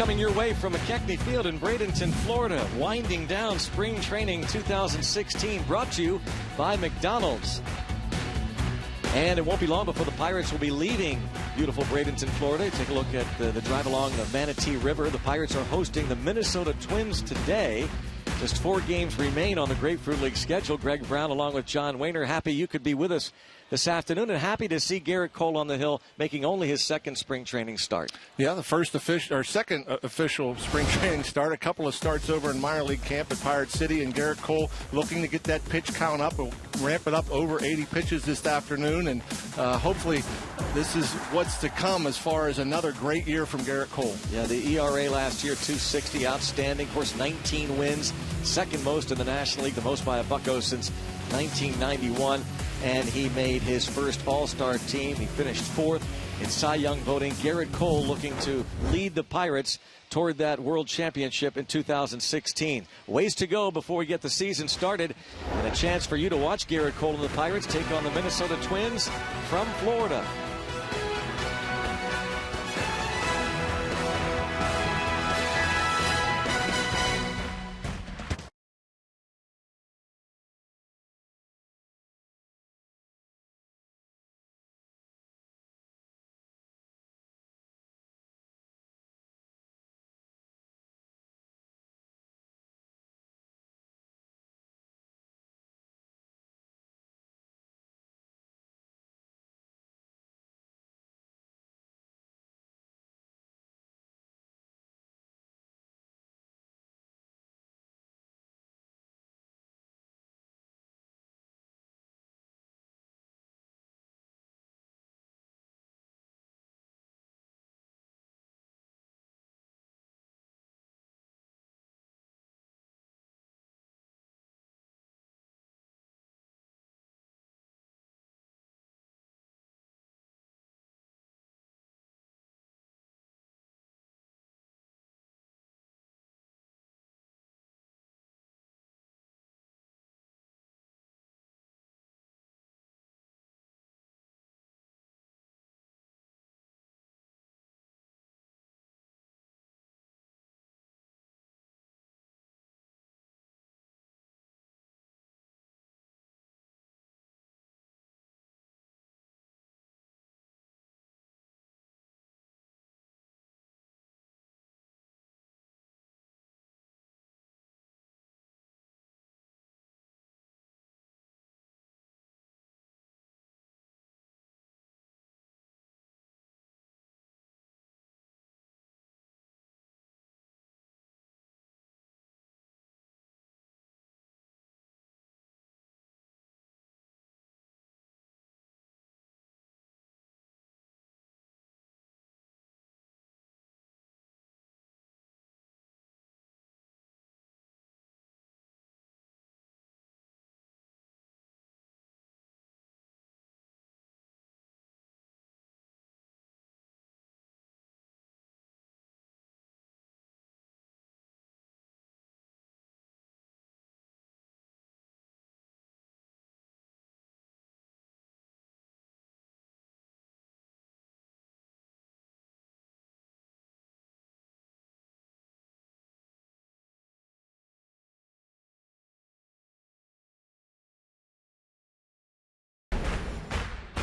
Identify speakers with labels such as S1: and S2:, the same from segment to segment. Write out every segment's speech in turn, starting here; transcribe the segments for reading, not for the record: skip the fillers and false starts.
S1: Coming your way from McKechnie Field in Bradenton, Florida. Winding down spring training 2016, brought to you by McDonald's. And it won't be long before the Pirates will be leaving beautiful Bradenton, Florida. Take a look at the drive along the Manatee River. The Pirates are hosting the Minnesota Twins today. Just 4 games remain on the Grapefruit League schedule. Greg Brown along with John Wehner. Happy you could be with us this afternoon, and happy to see Garrett Cole on the hill making only his second spring training start.
S2: Yeah, the second official spring training start. A couple of starts over in minor league camp at Pirate City, and Garrett Cole looking to get that pitch count up, ramp it up over 80 pitches this afternoon, and hopefully this is what's to come as far as another great year from Garrett Cole.
S1: Yeah, the ERA last year, 2.60, outstanding. Of course, 19 wins, second most in the National League, the most by a Bucco since 1991. And he made his first All-Star team. He finished 4th in Cy Young voting. Garrett Cole looking to lead the Pirates toward that World Championship in 2016. Ways to go before we get the season started, and a chance for you to watch Garrett Cole and the Pirates take on the Minnesota Twins from Florida.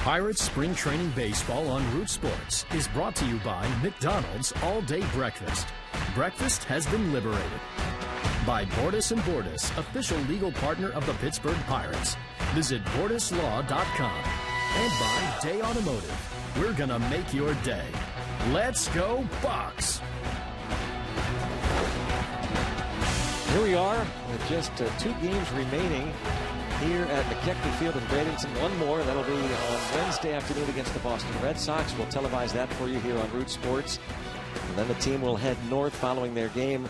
S3: Pirates Spring Training Baseball on Root Sports is brought to you by McDonald's All-Day Breakfast. Breakfast has been liberated. By Bordas & Bordas, official legal partner of the Pittsburgh Pirates. Visit BordasLaw.com. And by Day Automotive. We're gonna make your day. Let's go, Bucks!
S1: Here we are with just 2 games remaining here at McKechnie Field in Bradenton. One more, that'll be on Wednesday afternoon against the Boston Red Sox. We'll televise that for you here on Root Sports. And then the team will head north following their game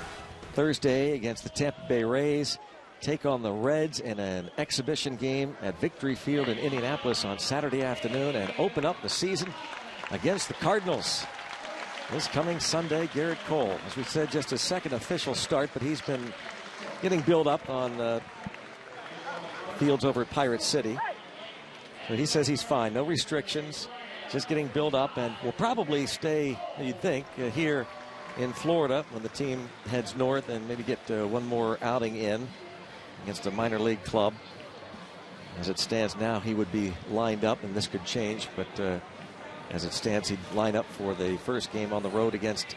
S1: Thursday against the Tampa Bay Rays. Take on the Reds in an exhibition game at Victory Field in Indianapolis on Saturday afternoon, and open up the season against the Cardinals this coming Sunday. Garrett Cole, as we said, just his second official start, but he's been getting built up on fields over at Pirate City. But he says he's fine, no restrictions, just getting built up, and will probably stay, you'd think, here in Florida when the team heads north and maybe get one more outing in against a minor league club. As it stands now, he would be lined up, and this could change, but as it stands, he'd line up for the first game on the road against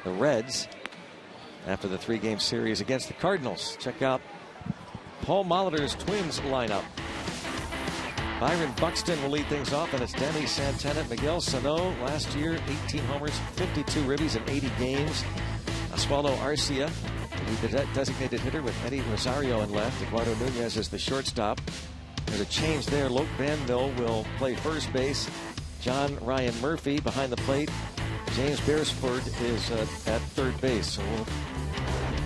S1: the Reds after the 3-game series against the Cardinals. Check out Paul Molitor's Twins lineup. Byron Buxton will lead things off, and it's Danny Santana, Miguel Sano. Last year, 18 homers, 52 ribbies in 80 games. Oswaldo Arcia, the designated hitter, with Eddie Rosario in left. Eduardo Nunez is the shortstop. There's a change there. Loke Banville will play first base. John Ryan Murphy behind the plate. James Beresford is at third base. So we'll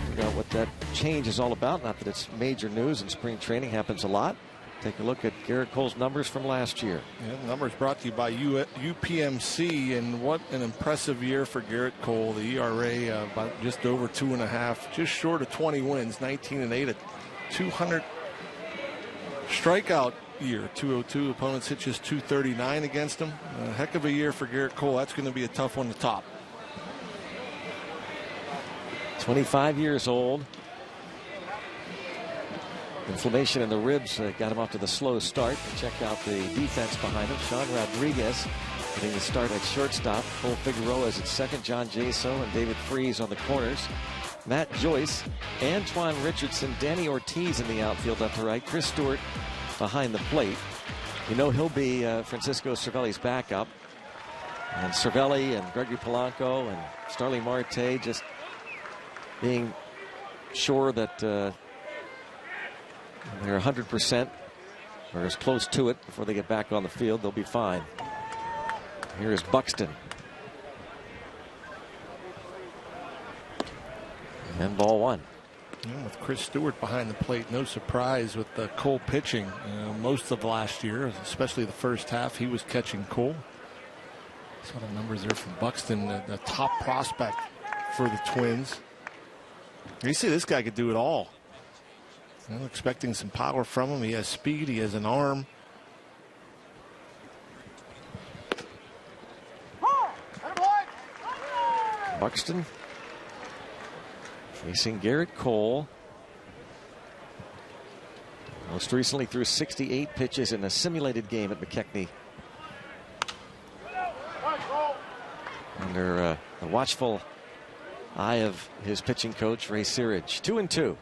S1: figure out what that change is all about. Not that it's major news in spring training. Happens a lot. Take a look at Garrett Cole's numbers from last year.
S2: Yeah, numbers brought to you by UPMC, and what an impressive year for Garrett Cole. The ERA about just over 2.5, just short of 20 wins, 19-8, a 200 strikeout year, 202. Opponents hit just 239 against him. A heck of a year for Garrett Cole. That's going to be a tough one to top.
S1: 25 years old. Inflammation in the ribs got him off to the slow start. Check out the defense behind him. Sean Rodriguez getting the start at shortstop. Cole Figueroa is at second. John Jaso and David Freese on the corners. Matt Joyce, Antoine Richardson, Danny Ortiz in the outfield left to right. Chris Stewart behind the plate. You know he'll be Francisco Cervelli's backup. And Cervelli and Gregory Polanco and Starling Marte just being sure that they're 100% or as close to it before they get back on the field. They'll be fine. Here is Buxton. And ball one.
S2: Yeah, with Chris Stewart behind the plate, no surprise with the Cole pitching. Most of last year, especially the first half, he was catching Cole. Saw the numbers there from Buxton, the top prospect for the Twins. You see, this guy could do it all. Expecting some power from him. He has speed. He has an arm.
S1: Buxton facing Garrett Cole. Most recently threw 68 pitches in a simulated game at McKechnie. Under the watchful eye of his pitching coach, Ray Searage. 2-2.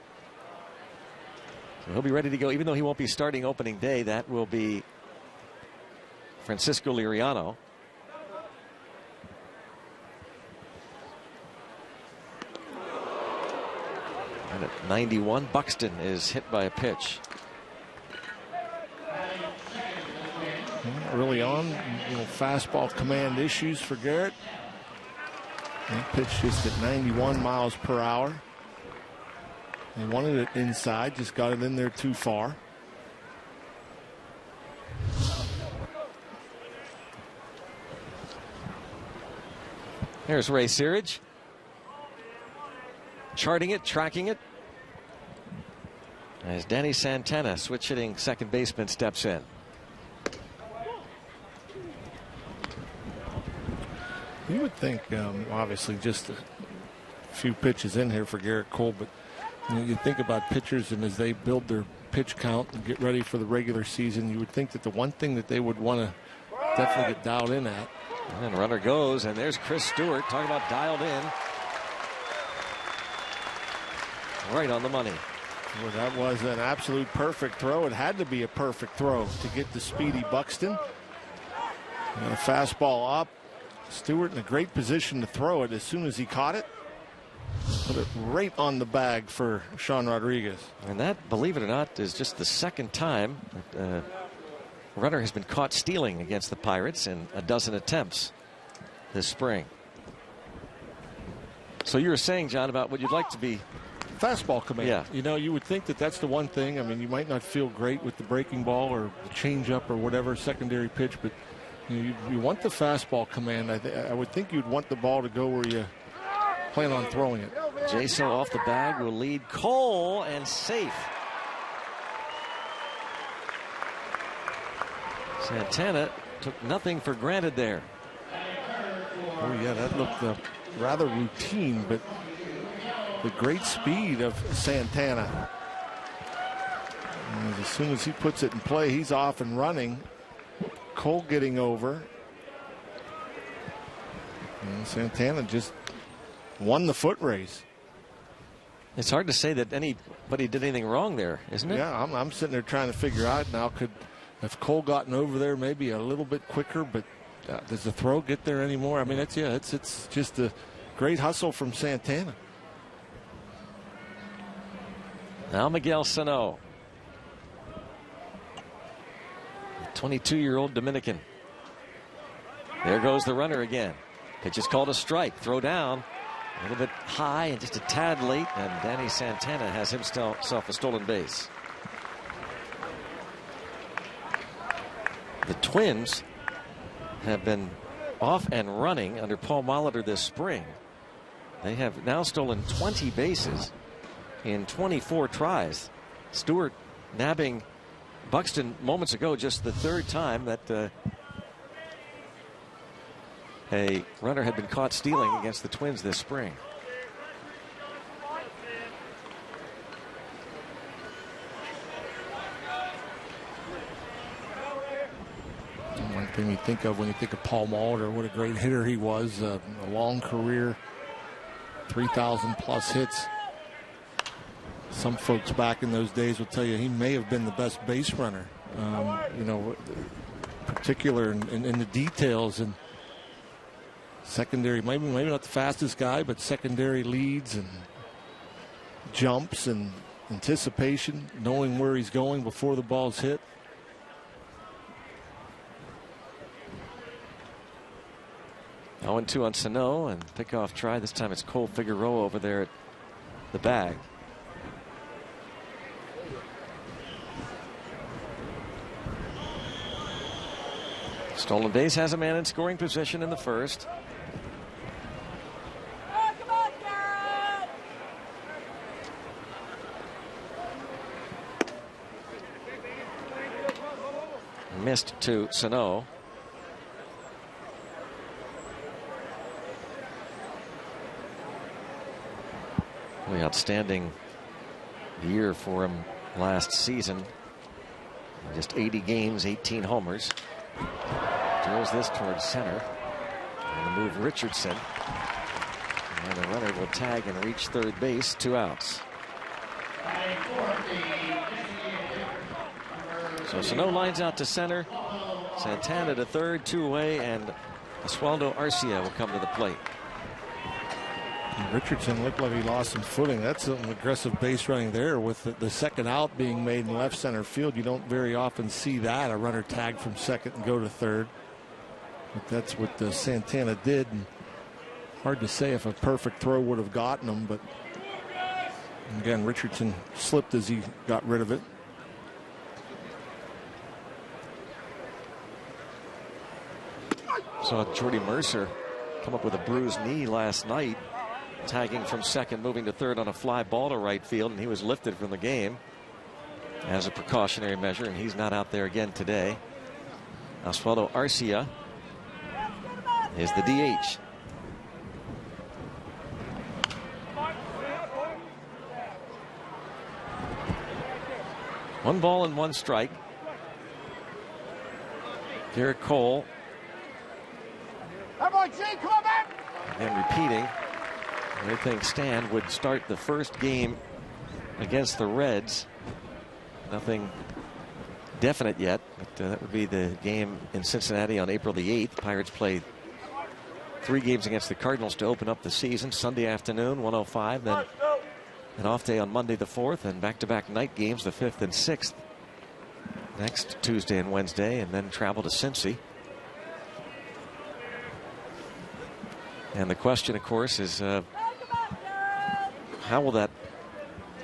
S1: So he'll be ready to go, even though he won't be starting opening day. That will be Francisco Liriano. And at 91, Buxton is hit by a pitch.
S2: Early on, fastball command issues for Garrett. He pitched just at 91 miles per hour. He wanted it inside, just got it in there too far.
S1: Here's Ray Searage. Charting it, tracking it. As Danny Santana, switch hitting second baseman, steps in.
S2: You would think, obviously, just a few pitches in here for Garrett Cole, but you think about pitchers, and as they build their pitch count and get ready for the regular season, you would think that the one thing that they would want to definitely get dialed in at.
S1: And runner goes, and there's Chris Stewart. Talking about dialed in. Right on the money.
S2: Well, that was an absolute perfect throw. It had to be a perfect throw to get the speedy Buxton. And a fastball up. Stewart in a great position to throw it as soon as he caught it. Put it right on the bag for Sean Rodriguez.
S1: And that, believe it or not, is just the second time that runner has been caught stealing against the Pirates in a dozen attempts this spring. So you were saying, John, about what you'd like to be.
S2: Fastball command.
S1: Yeah.
S2: You would think that that's the one thing. I mean, you might not feel great with the breaking ball or the changeup or whatever secondary pitch, but you want the fastball command. I would think you'd want the ball to go where you plan on throwing it.
S1: Jaso off the bag will lead Cole, and safe. Santana took nothing for granted there.
S2: Oh, yeah, that looked rather routine, but the great speed of Santana. And as soon as he puts it in play, he's off and running. Cole getting over. And Santana just won the foot race.
S1: It's hard to say that anybody did anything wrong there, isn't it?
S2: Yeah, I'm sitting there trying to figure out now, if Cole gotten over there maybe a little bit quicker, but does the throw get there anymore? I mean, it's just a great hustle from Santana.
S1: Now Miguel Sano, 22-year-old Dominican. There goes the runner again. Pitch is called a strike. Throw down. A little bit high and just a tad late, and Danny Santana has himself a stolen base. The Twins have been off and running under Paul Molitor this spring. They have now stolen 20 bases in 24 tries. Stewart nabbing Buxton moments ago, just the third time that a runner had been caught stealing against the Twins this spring.
S2: One thing you think of when you think of Paul Molitor, what a great hitter he was. A long career, 3,000 plus hits. Some folks back in those days will tell you he may have been the best base runner. You know, particular in the details and secondary, maybe not the fastest guy, but secondary leads and jumps and anticipation, knowing where he's going before the ball's hit.
S1: Oh, 0-2 on Sano, and pickoff try. This time it's Cole Figueroa over there at the bag. Stolen base has a man in scoring position in the first. Missed to Sano. Really outstanding year for him last season. Just 80 games, 18 homers. Drills this towards center. On the move, Richardson. And the runner will tag and reach third base. 2 outs. So Sano lines out to center. Santana to third, 2 away, and Oswaldo Arcia will come to the plate.
S2: Richardson looked like he lost some footing. That's some aggressive base running there with the second out being made in left center field. You don't very often see that, a runner tag from second and go to third. But that's what Santana did. And hard to say if a perfect throw would have gotten him, but again, Richardson slipped as he got rid of it.
S1: Saw Jordy Mercer come up with a bruised knee last night, tagging from second, moving to third on a fly ball to right field, and he was lifted from the game as a precautionary measure, and he's not out there again today. Oswaldo Arcia is the DH. One ball and 1 strike. Garrett Cole. And repeating. I think Stan would start the first game against the Reds. Nothing definite yet, but that would be the game in Cincinnati on April the 8th. Pirates play 3 games against the Cardinals to open up the season. Sunday afternoon, 1:05, then an off day on Monday the 4th, and back-to-back night games the 5th and 6th next Tuesday and Wednesday, and then travel to Cincy. And the question, of course, is how will that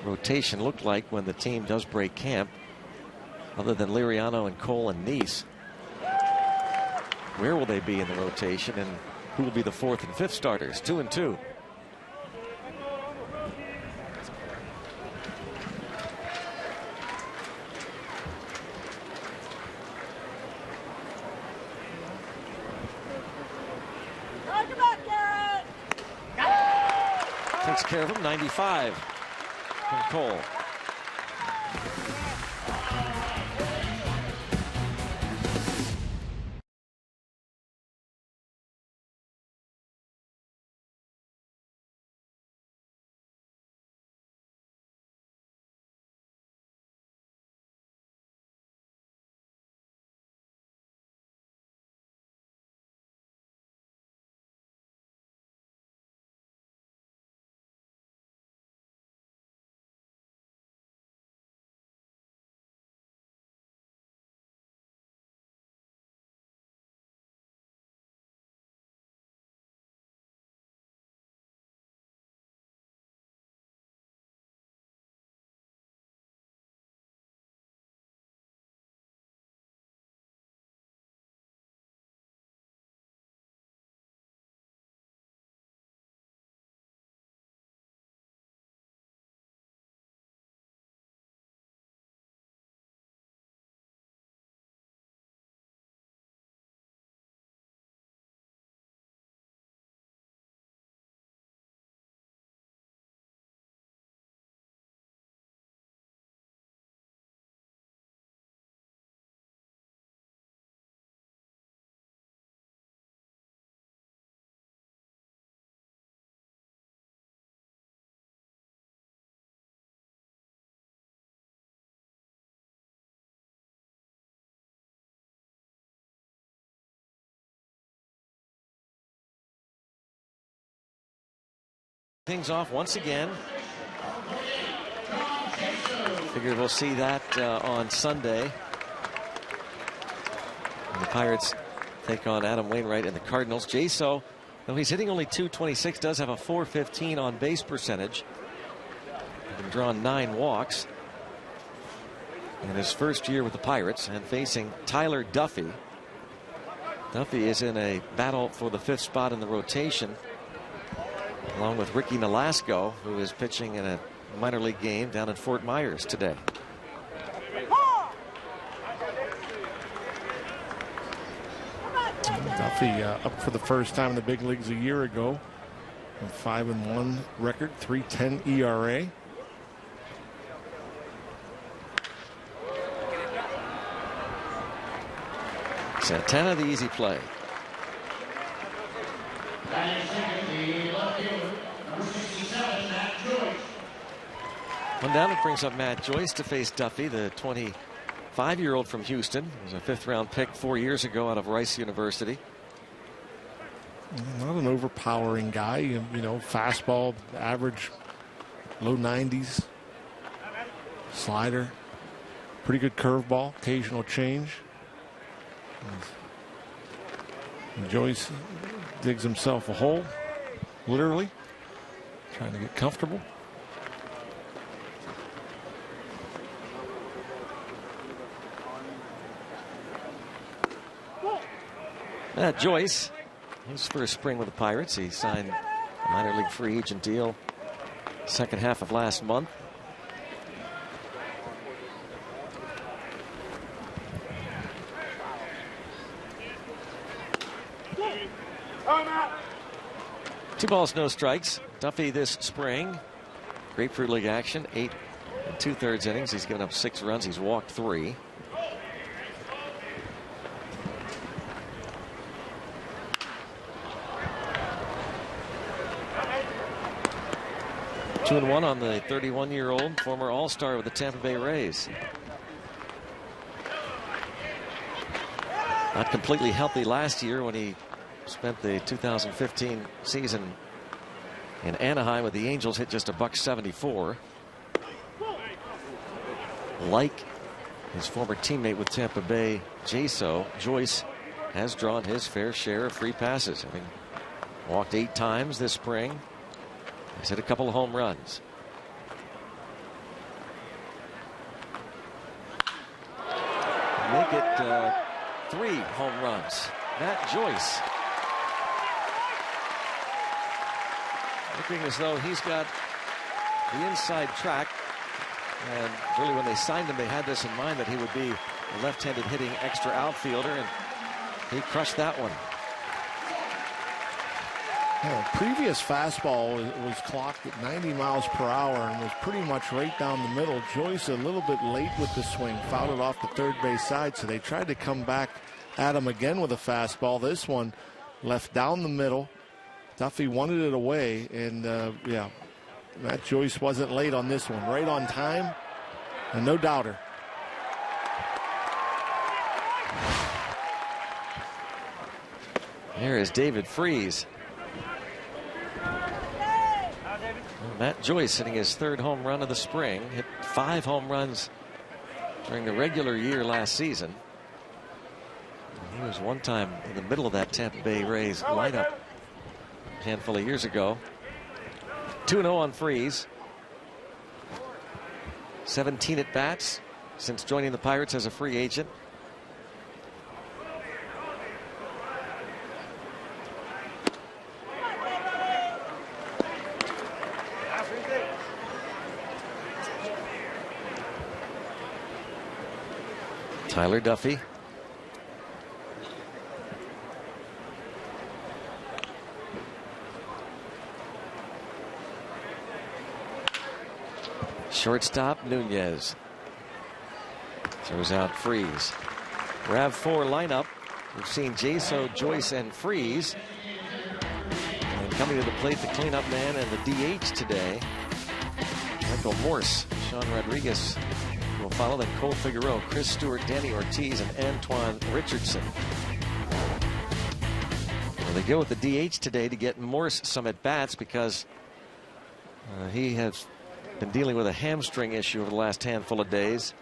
S1: rotation look like when the team does break camp, other than Liriano and Cole and Neese? Where will they be in the rotation, and who will be the 4th and 5th starters? 2-2. takes care of him. 95 from Cole. Things off once again. Figure we'll see that on Sunday. And the Pirates take on Adam Wainwright and the Cardinals. Jaso, though he's hitting only .226, does have a .415 on base percentage. He's been drawn 9 walks in his first year with the Pirates, and facing Tyler Duffy. Duffy is in a battle for the 5th spot in the rotation, along with Ricky Nolasco, who is pitching in a minor league game down in Fort Myers today.
S2: Duffy up for the first time in the big leagues a year ago. A 5-1 record, 3.10 ERA.
S1: Santana, the easy play. One down, it brings up Matt Joyce to face Duffy, the 25-year-old from Houston. He was a 5th-round pick 4 years ago out of Rice University.
S2: Not an overpowering guy, you know, fastball, average, low 90s. Slider, pretty good curveball, occasional change. And Joyce digs himself a hole, literally, trying to get comfortable.
S1: Joyce, his first spring with the Pirates. He signed a minor league free agent deal second half of last month. Two balls, no strikes. Duffy this spring. Grapefruit League action, 8 2/3 innings. He's given up 6 runs. He's walked 3. 2-1 on the 31-year-old former All-Star with the Tampa Bay Rays. Not completely healthy last year when he spent the 2015 season in Anaheim with the Angels, hit just a .174. Like his former teammate with Tampa Bay, Jaso, Joyce has drawn his fair share of free passes, having walked 8 times this spring. He's hit a couple of home runs. Make it 3 home runs. Matt Joyce looking as though he's got the inside track. And really, when they signed him, they had this in mind that he would be a left-handed hitting extra outfielder, and he crushed that one.
S2: Previous fastball was clocked at 90 miles per hour and was pretty much right down the middle. Joyce a little bit late with the swing, fouled it off the third base side, so they tried to come back at him again with a fastball. This one left down the middle. Duffy wanted it away, and Matt Joyce wasn't late on this one. Right on time, and no doubter.
S1: Here is David Freese. Matt Joyce hitting his third home run of the spring. Hit 5 home runs during the regular year last season. He was one time in the middle of that Tampa Bay Rays lineup a handful of years ago. 2-0 on Freese. 17 at bats since joining the Pirates as a free agent. Tyler Duffy. Shortstop Nunez. Throws out Freese. RAV4 lineup. We've seen Jaso, Joyce, and Freese. And coming to the plate, the cleanup man and the DH today, Michael Morse. Sean Rodriguez will follow, then Cole Figueroa, Chris Stewart, Danny Ortiz, and Antoine Richardson. Well, they go with the DH today to get Morse some at-bats because he has been dealing with a hamstring issue over the last handful of days.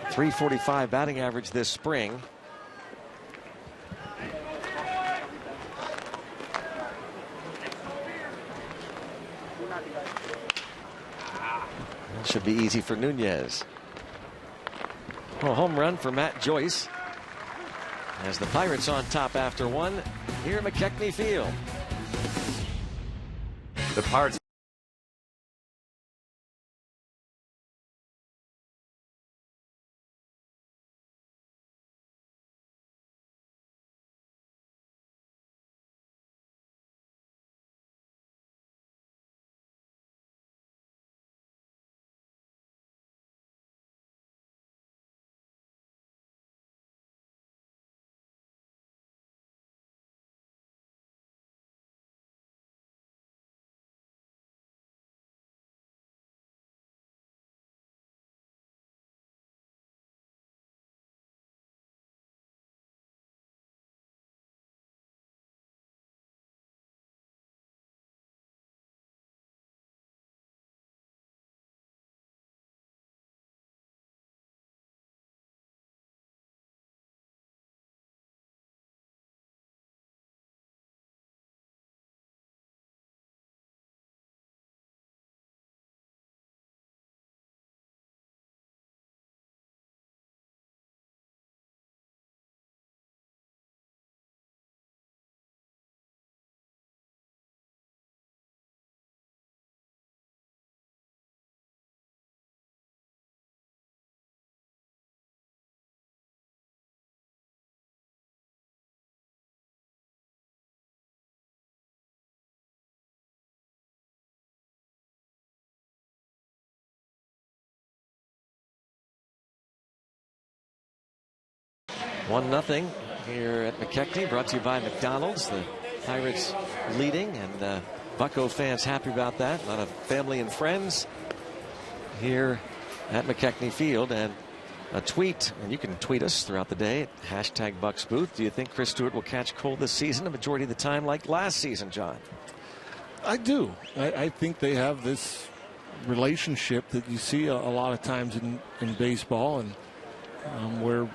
S1: .345 batting average this spring. Should be easy for Nunez. Well, home run for Matt Joyce. As the Pirates on top after one here at McKechnie Field.
S4: The Pirates.
S1: One nothing here at McKechnie, brought to you by McDonald's. The Pirates leading, and Bucco fans happy about that. A lot of family and friends here at McKechnie Field. And a tweet, and you can tweet us throughout the day at #BucksBooth. Do you think Chris Stewart will catch cold this season the majority of the time like last season, John?
S2: I do. I think they have this relationship that you see a lot of times in baseball, and where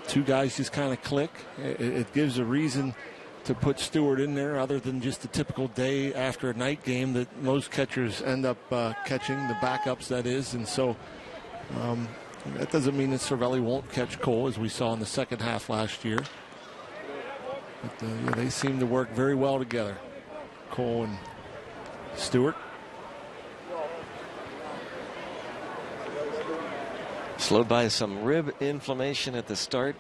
S2: two guys just kind of click. It gives a reason to put Stewart in there other than just the typical day after a night game that most catchers end up catching, the backups that is. And so that doesn't mean that Cervelli won't catch Cole, as we saw in the second half last year. But they seem to work very well together, Cole and Stewart.
S1: Slowed by some rib inflammation at the start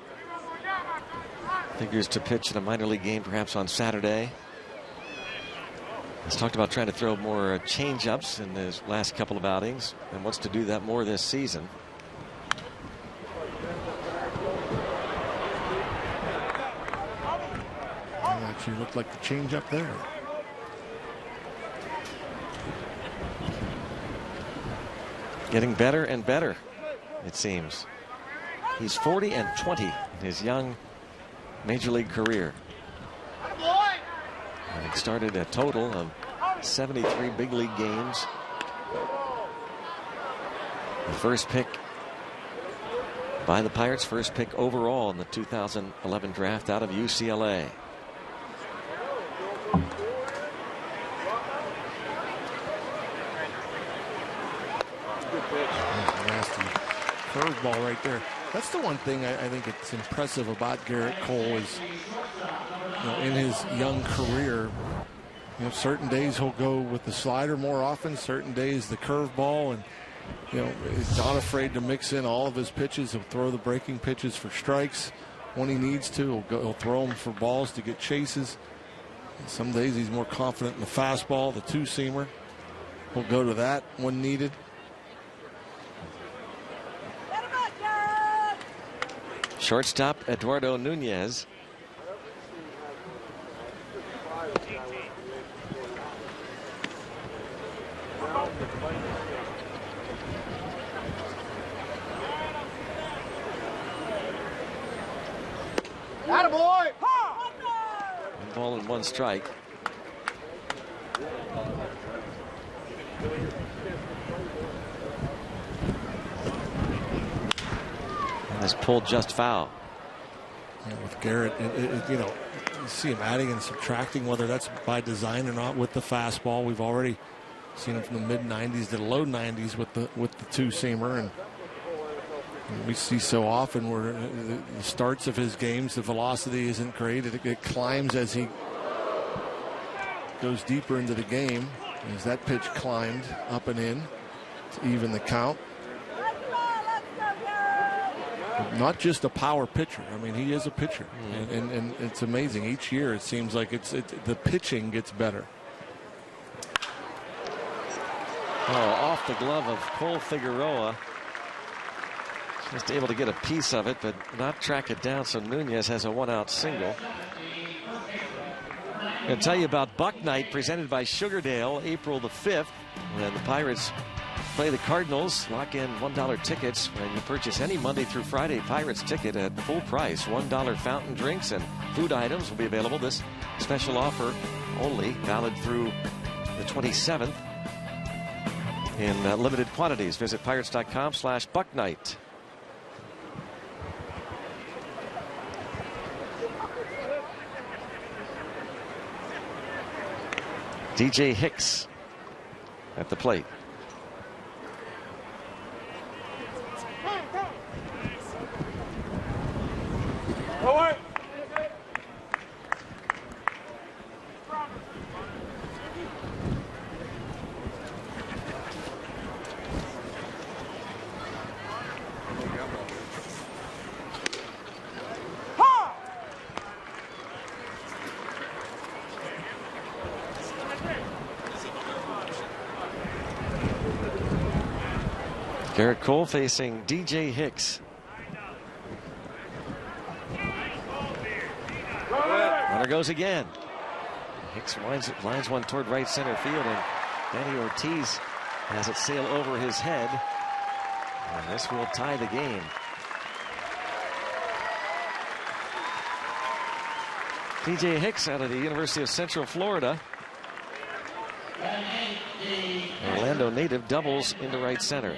S1: Figures to pitch in a minor league game perhaps on Saturday. He's talked about trying to throw more change-ups in his last couple of outings and wants to do that more this season.
S2: That actually looked like the change-up there.
S1: Getting better and better, it seems. He's 40-20 in his young major league career. And he started a total of 73 big league games. The first pick by the Pirates, first pick overall in the 2011 draft out of UCLA.
S2: Nasty curveball right there. That's the one thing I think it's impressive about Garrett Cole is, in his young career, certain days he'll go with the slider more often, certain days the curveball, and he's not afraid to mix in all of his pitches. He'll throw the breaking pitches for strikes when he needs to. He'll throw them for balls to get chases. And some days he's more confident in the fastball, the two-seamer. He'll go to that when needed.
S1: Shortstop Eduardo Nunez.
S4: Attaboy!
S1: One ball and one strike. Has pulled just foul.
S2: With Garrett, you see him adding and subtracting, whether that's by design or not, with the fastball. We've already seen him from the mid-90s to the low 90s with the two-seamer, and we see so often where the starts of his games, the velocity isn't great. It climbs as he goes deeper into the game. As that pitch climbed up and in to even the count. Not just a power pitcher. I mean, he is a pitcher, and it's amazing. Each year, it seems like the pitching gets better.
S1: Oh, off the glove of Cole Figueroa. Just able to get a piece of it, but not track it down. So Nunez has a one-out single. I'm going to tell you about Buck Night presented by Sugardale, April the 5th, when the Pirates play the Cardinals. Lock in $1 tickets when you purchase any Monday through Friday Pirates ticket at full price. $1 fountain drinks and food items will be available. This special offer only valid through the 27th in limited quantities. Visit pirates.com/bucknight. DJ Hicks at the plate. Garrett Cole facing DJ Hicks. Runner goes again. Hicks lines one toward right center field, and Danny Ortiz has it sail over his head. And this will tie the game. DJ Hicks out of the University of Central Florida. Orlando native doubles into right center.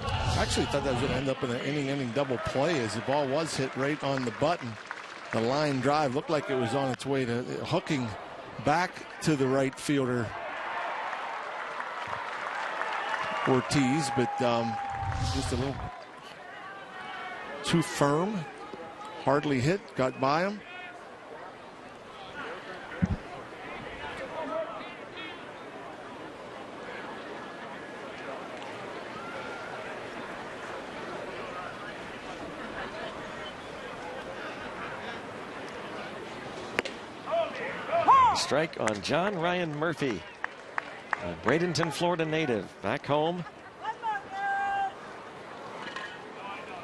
S2: I actually thought that was going to end up in an inning double play as the ball was hit right on the button. The line drive looked like it was on its way to hooking back to the right fielder Ortiz, but just a little too firm. Hardly hit, got by him.
S1: strike on John Ryan Murphy, a Bradenton, Florida native, back home.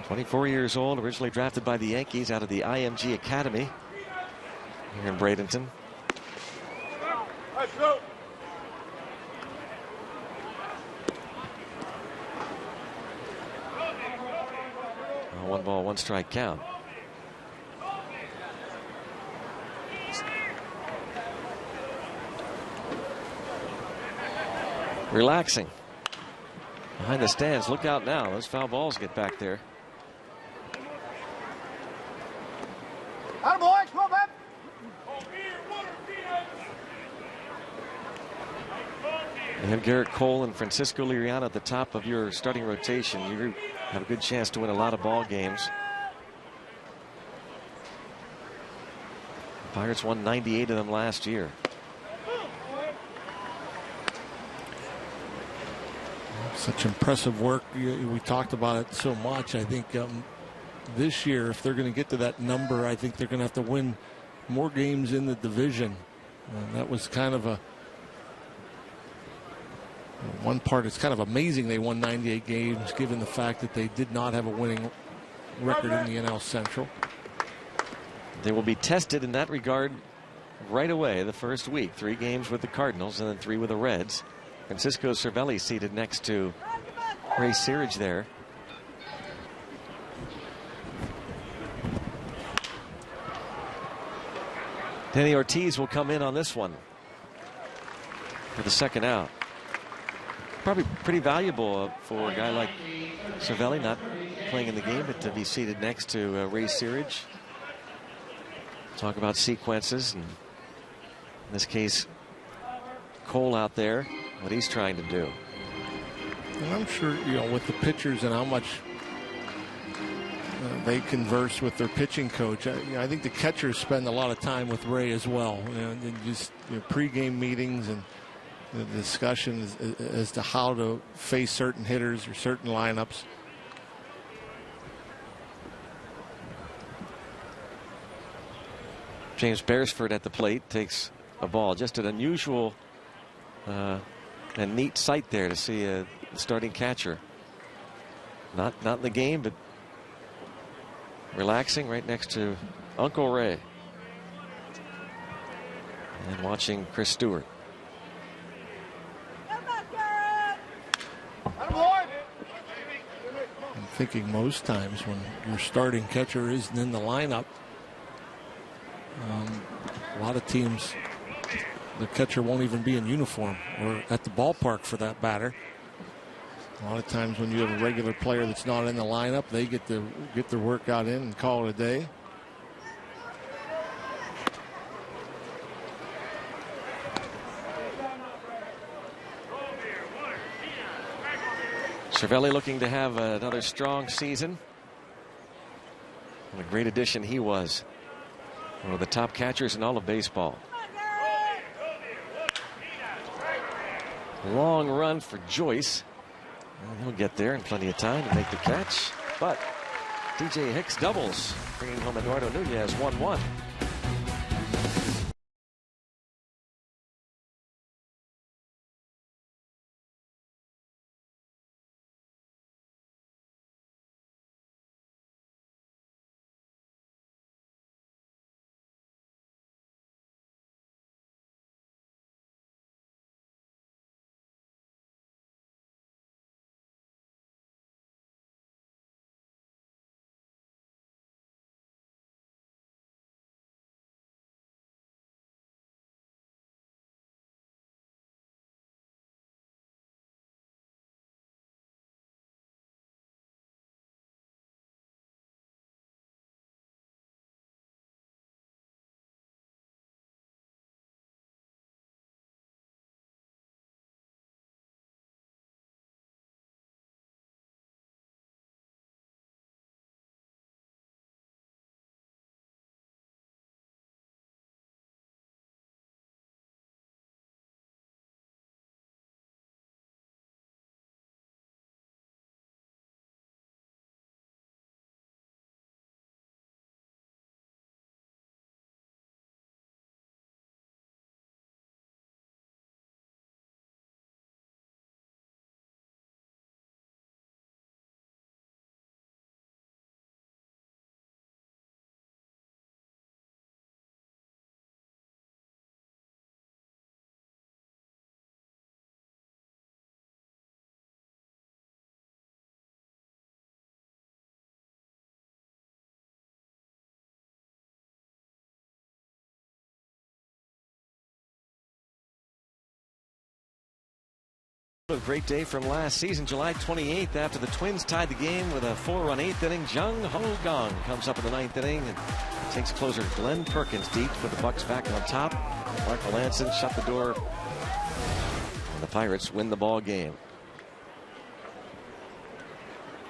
S1: 24 years old, originally drafted by the Yankees out of the IMG Academy here in Bradenton.
S4: Let's go.
S1: 1 ball, 1 strike count. Relaxing behind the stands. Look out now. Those foul balls get back there.
S4: Attaboy, come on, man.
S1: You have Garrett Cole and Francisco Liriano at the top of your starting rotation. You have a good chance to win a lot of ball games. The Pirates won 98 of them last year.
S2: Such impressive work. We talked about it so much. I think this year, if they're going to get to that number, I think they're going to have to win more games in the division. That was kind of one part. It's kind of amazing they won 98 games, given the fact that they did not have a winning record in the NL Central.
S1: They will be tested in that regard right away the first week. 3 games with the Cardinals and then 3 with the Reds. Francisco Cervelli seated next to Ray Searage there. Danny Ortiz will come in on this one for the second out. Probably pretty valuable for a guy like Cervelli, not playing in the game, but to be seated next to Ray Searage. Talk about sequences, and in this case, Cole out there, what he's trying to do.
S2: And I'm sure, with the pitchers and how much they converse with their pitching coach. I think the catchers spend a lot of time with Ray as well. And just pregame meetings and the discussion as to how to face certain hitters or certain lineups.
S1: James Beresford at the plate takes a ball. Just an unusual and neat sight there to see a starting catcher. Not in the game, but relaxing right next to Uncle Ray. And watching Chris Stewart.
S2: I'm thinking most times when your starting catcher isn't in the lineup, a lot of teams, the catcher won't even be in uniform or at the ballpark for that batter. A lot of times when you have a regular player that's not in the lineup, they get their workout in and call it a day.
S1: Cervelli looking to have another strong season. What a great addition he was. One of the top catchers in all of baseball. Long run for Joyce. Well, he'll get there in plenty of time to make the catch. But DJ Hicks doubles, bringing home Eduardo Nunez 1-1. A great day from last season, July 28th, after the Twins tied the game with a 4-run 8th inning. Jung Ho Kang comes up in the 9th inning and takes closer Glenn Perkins deep to put the Bucks back on top. Mark Melanson shut the door, and the Pirates win the ball game.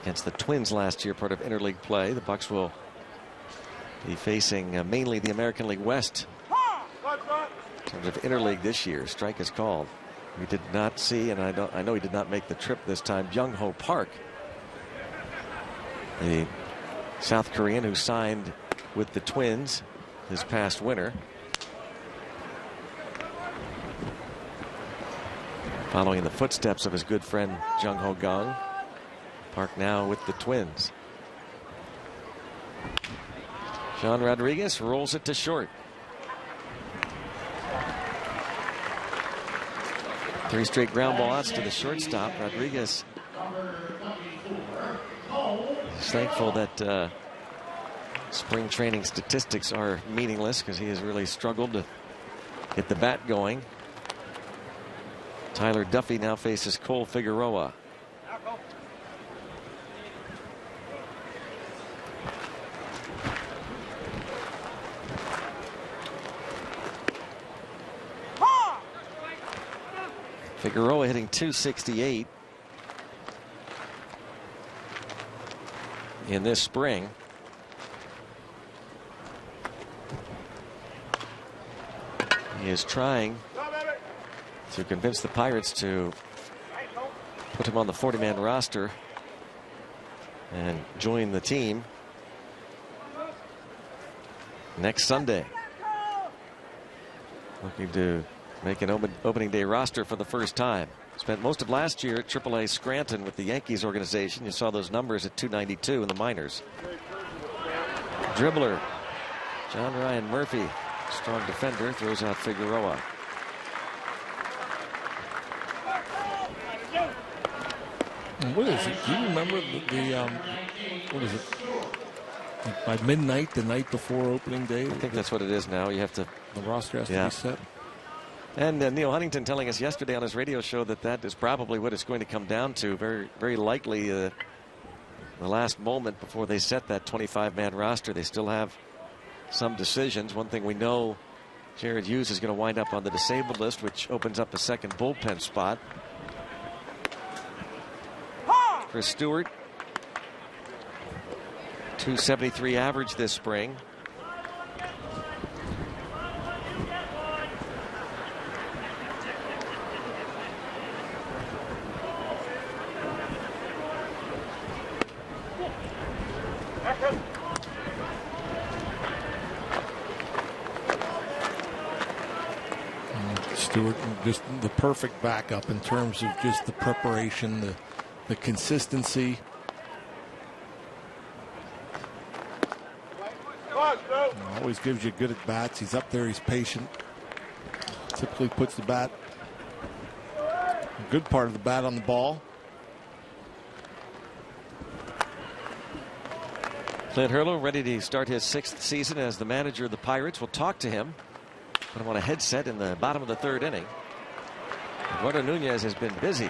S1: Against the Twins last year, part of interleague play, the Bucks will be facing mainly the American League West in terms of interleague this year. Strike is called. We did not see, and I know he did not make the trip this time, Jung Ho Park, the South Korean who signed with the Twins this past winter. Following in the footsteps of his good friend Jung Ho Kang. Park now with the Twins. Sean Rodriguez rolls it to short. 3 straight ground ball outs to the shortstop. Rodriguez is thankful that spring training statistics are meaningless because he has really struggled to get the bat going. Tyler Duffy now faces Cole Figueroa. Figueroa hitting .268 in this spring. He is trying to convince the Pirates to put him on the 40-man roster and join the team next Sunday. Looking to make an opening day roster for the first time. Spent most of last year at AAA Scranton with the Yankees organization. You saw those numbers at .292 in the minors. Dribbler John Ryan Murphy, strong defender, throws out Figueroa.
S2: What is it? Do you remember the what is it? By midnight, the night before opening day?
S1: I think that's what it is now. You have to.
S2: The roster has to be set.
S1: And Neil Huntington telling us yesterday on his radio show that is probably what it's going to come down to. Very, very likely the last moment before they set that 25-man roster. They still have some decisions. One thing we know, Jared Hughes is going to wind up on the disabled list, which opens up a second bullpen spot. Chris Stewart, .273 average this spring.
S2: Stewart, just the perfect backup in terms of just the preparation, the consistency. Always gives you good at bats. He's up there. He's patient. Typically puts the bat, a good part of the bat, on the ball.
S1: Clint Hurlow ready to start his 6th season as the manager of the Pirates. We'll talk to him. Put him on a headset in the bottom of the 3rd inning. Eduardo Nunez has been busy.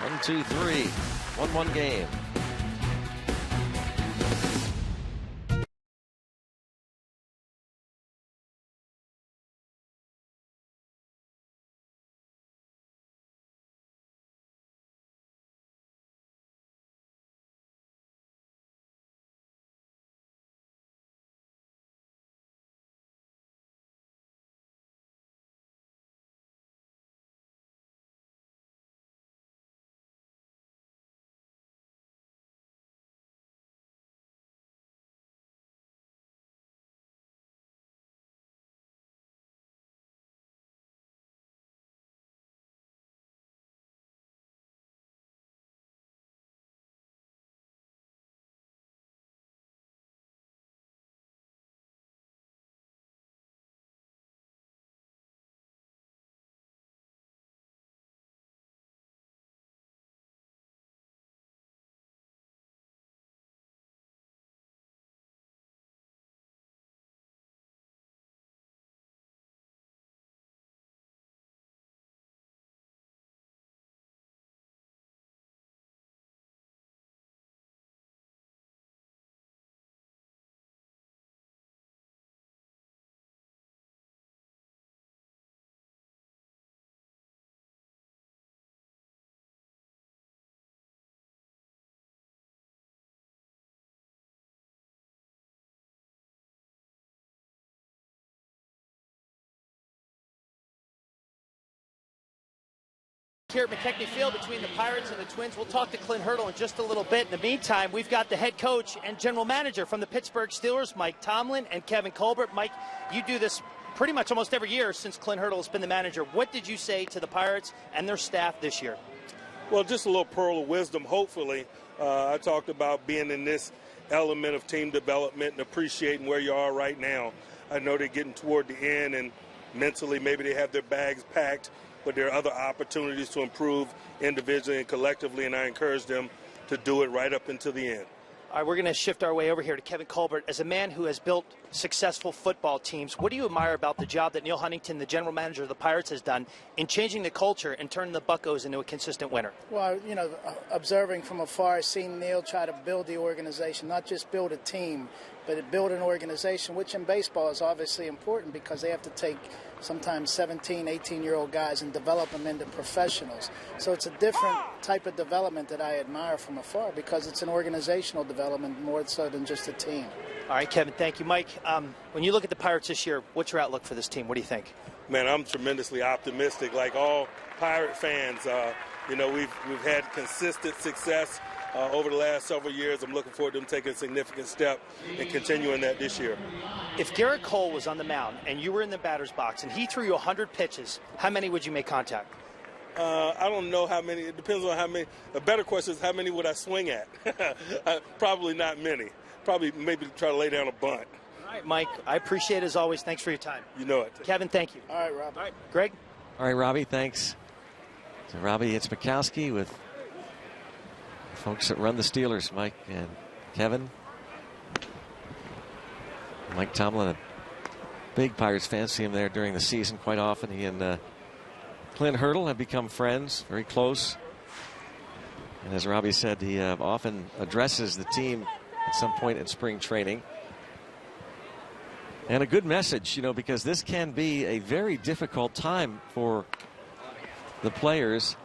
S1: 1-2-3, 1-1 game.
S4: here at McKechnie Field between the Pirates and the Twins. We'll talk to Clint Hurdle in just a little bit. In the meantime, we've got the head coach and general manager from the Pittsburgh Steelers, Mike Tomlin, and Kevin Colbert. Mike, you do this pretty much almost every year since Clint Hurdle has been the manager. What did you say to the Pirates and their staff this year?
S5: Well, just a little pearl of wisdom, hopefully. I talked about being in this element of team development and appreciating where you are right now. I know they're getting toward the end, and mentally maybe they have their bags packed, but there are other opportunities to improve individually and collectively, and I encourage them to do it right up until the end.
S4: All right, we're going to shift our way over here to Kevin Colbert. As a man who has built successful football teams, what do you admire about the job that Neil Huntington, the general manager of the Pirates, has done in changing the culture and turning the Buccos into a consistent winner?
S6: Well, you know, observing from afar, seeing Neil try to build the organization, not just build a team, but build an organization, which in baseball is obviously important because they have to take sometimes 17, 18-year-old guys and develop them into professionals. So it's a different type of development that I admire from afar because it's an organizational development more so than just a team.
S4: All right, Kevin, thank you. Mike, when you look at the Pirates this year, what's your outlook for this team? What do you think?
S5: Man, I'm tremendously optimistic. Like all Pirate fans, you know, we've had consistent success over the last several years. I'm looking forward to them taking a significant step and continuing that this year.
S4: If Garrett Cole was on the mound and you were in the batter's box and he threw you 100 pitches, how many would you make contact?
S5: I don't know how many. It depends on how many. A better question is how many would I swing at? Probably not many. Probably maybe try to lay down a bunt.
S4: All right, Mike, I appreciate it as always. Thanks for your time.
S5: You know it.
S4: Kevin, thank you.
S6: All right, Rob.
S4: All right, Greg.
S1: All right, Robbie, thanks. So, Robbie, it's Mikowski with the folks that run the Steelers, Mike and Kevin. Mike Tomlin, a big Pirates fan, see him there during the season quite often. He and Clint Hurdle have become friends, very close. And as Robbie said, he often addresses the team at some point in spring training. And a good message, you know, because this can be a very difficult time for the players,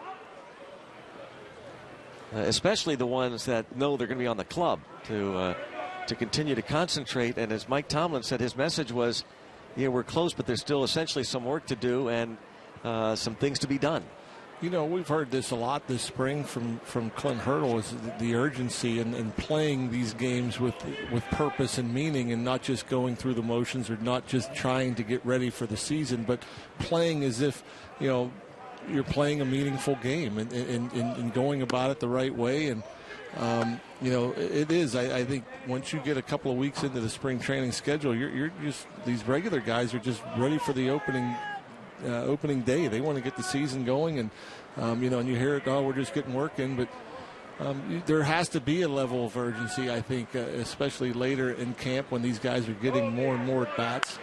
S1: especially the ones that know they're going to be on the club, to continue to concentrate. And as Mike Tomlin said, his message was, yeah, we're close, but there's still essentially some work to do and some things to be done.
S2: You know, we've heard this a lot this spring from Clint Hurdle, is the urgency in playing these games with purpose and meaning, and not just going through the motions or not just trying to get ready for the season, but playing as if, you know, you're playing a meaningful game and going about it the right way. And, you know, it is. I think once you get a couple of weeks into the spring training schedule, you're just, these regular guys are just ready for the opening day. They want to get the season going, and you know, and you hear it, oh, we're just getting work in, but there has to be a level of urgency, I think, especially later in camp when these guys are getting more and more at bats.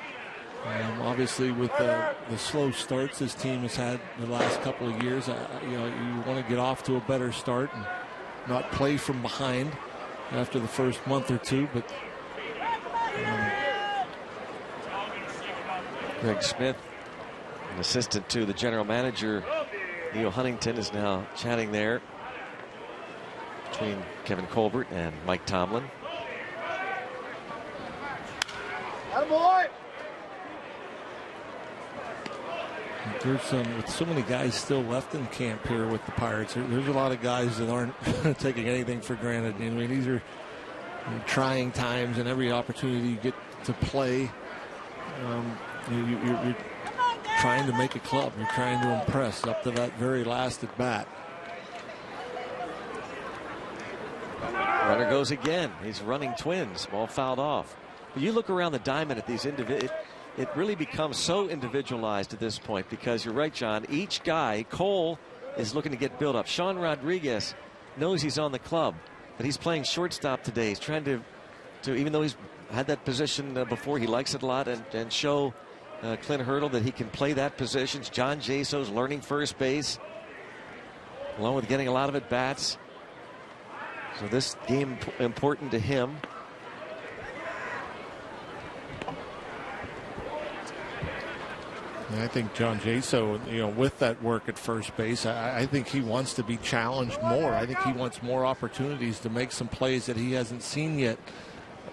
S2: Obviously, with the slow starts this team has had the last couple of years, you know, you want to get off to a better start and not play from behind after the first month or two. But
S1: Greg Smith, an assistant to the general manager, Neil Huntington, is now chatting there between Kevin Colbert and Mike Tomlin.
S6: Attaboy!
S2: There's with so many guys still left in camp here with the Pirates. There's a lot of guys that aren't taking anything for granted. I mean, these are trying times, and every opportunity you get to play, you're trying to make a club. You're trying to impress up to that very last at bat.
S1: Runner goes again. He's running Twins. Ball fouled off. But you look around the diamond at these it really becomes so individualized at this point, because you're right, John. Each guy, Cole is looking to get built up. Sean Rodriguez knows he's on the club, but he's playing shortstop today. He's trying to even though he's had that position before, he likes it a lot, and show Clint Hurdle that he can play that position. John Jaso's learning first base, along with getting a lot of at bats. So this game important to him.
S2: And I think John Jaso, you know, with that work at first base, I think he wants to be challenged more. I think he wants more opportunities to make some plays that he hasn't seen yet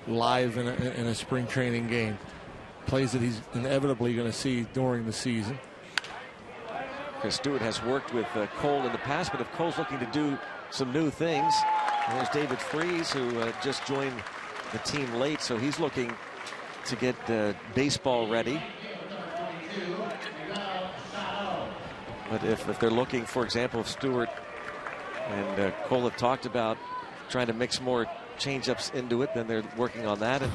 S2: live in a spring training game. Plays that he's inevitably going to see during the season.
S1: Chris Stewart has worked with Cole in the past, but if Cole's looking to do some new things, there's David Freese, who just joined the team late, so he's looking to get baseball ready. But if they're looking, for example, if Stewart and Cole have talked about trying to mix more change-ups into it, then they're working on that. And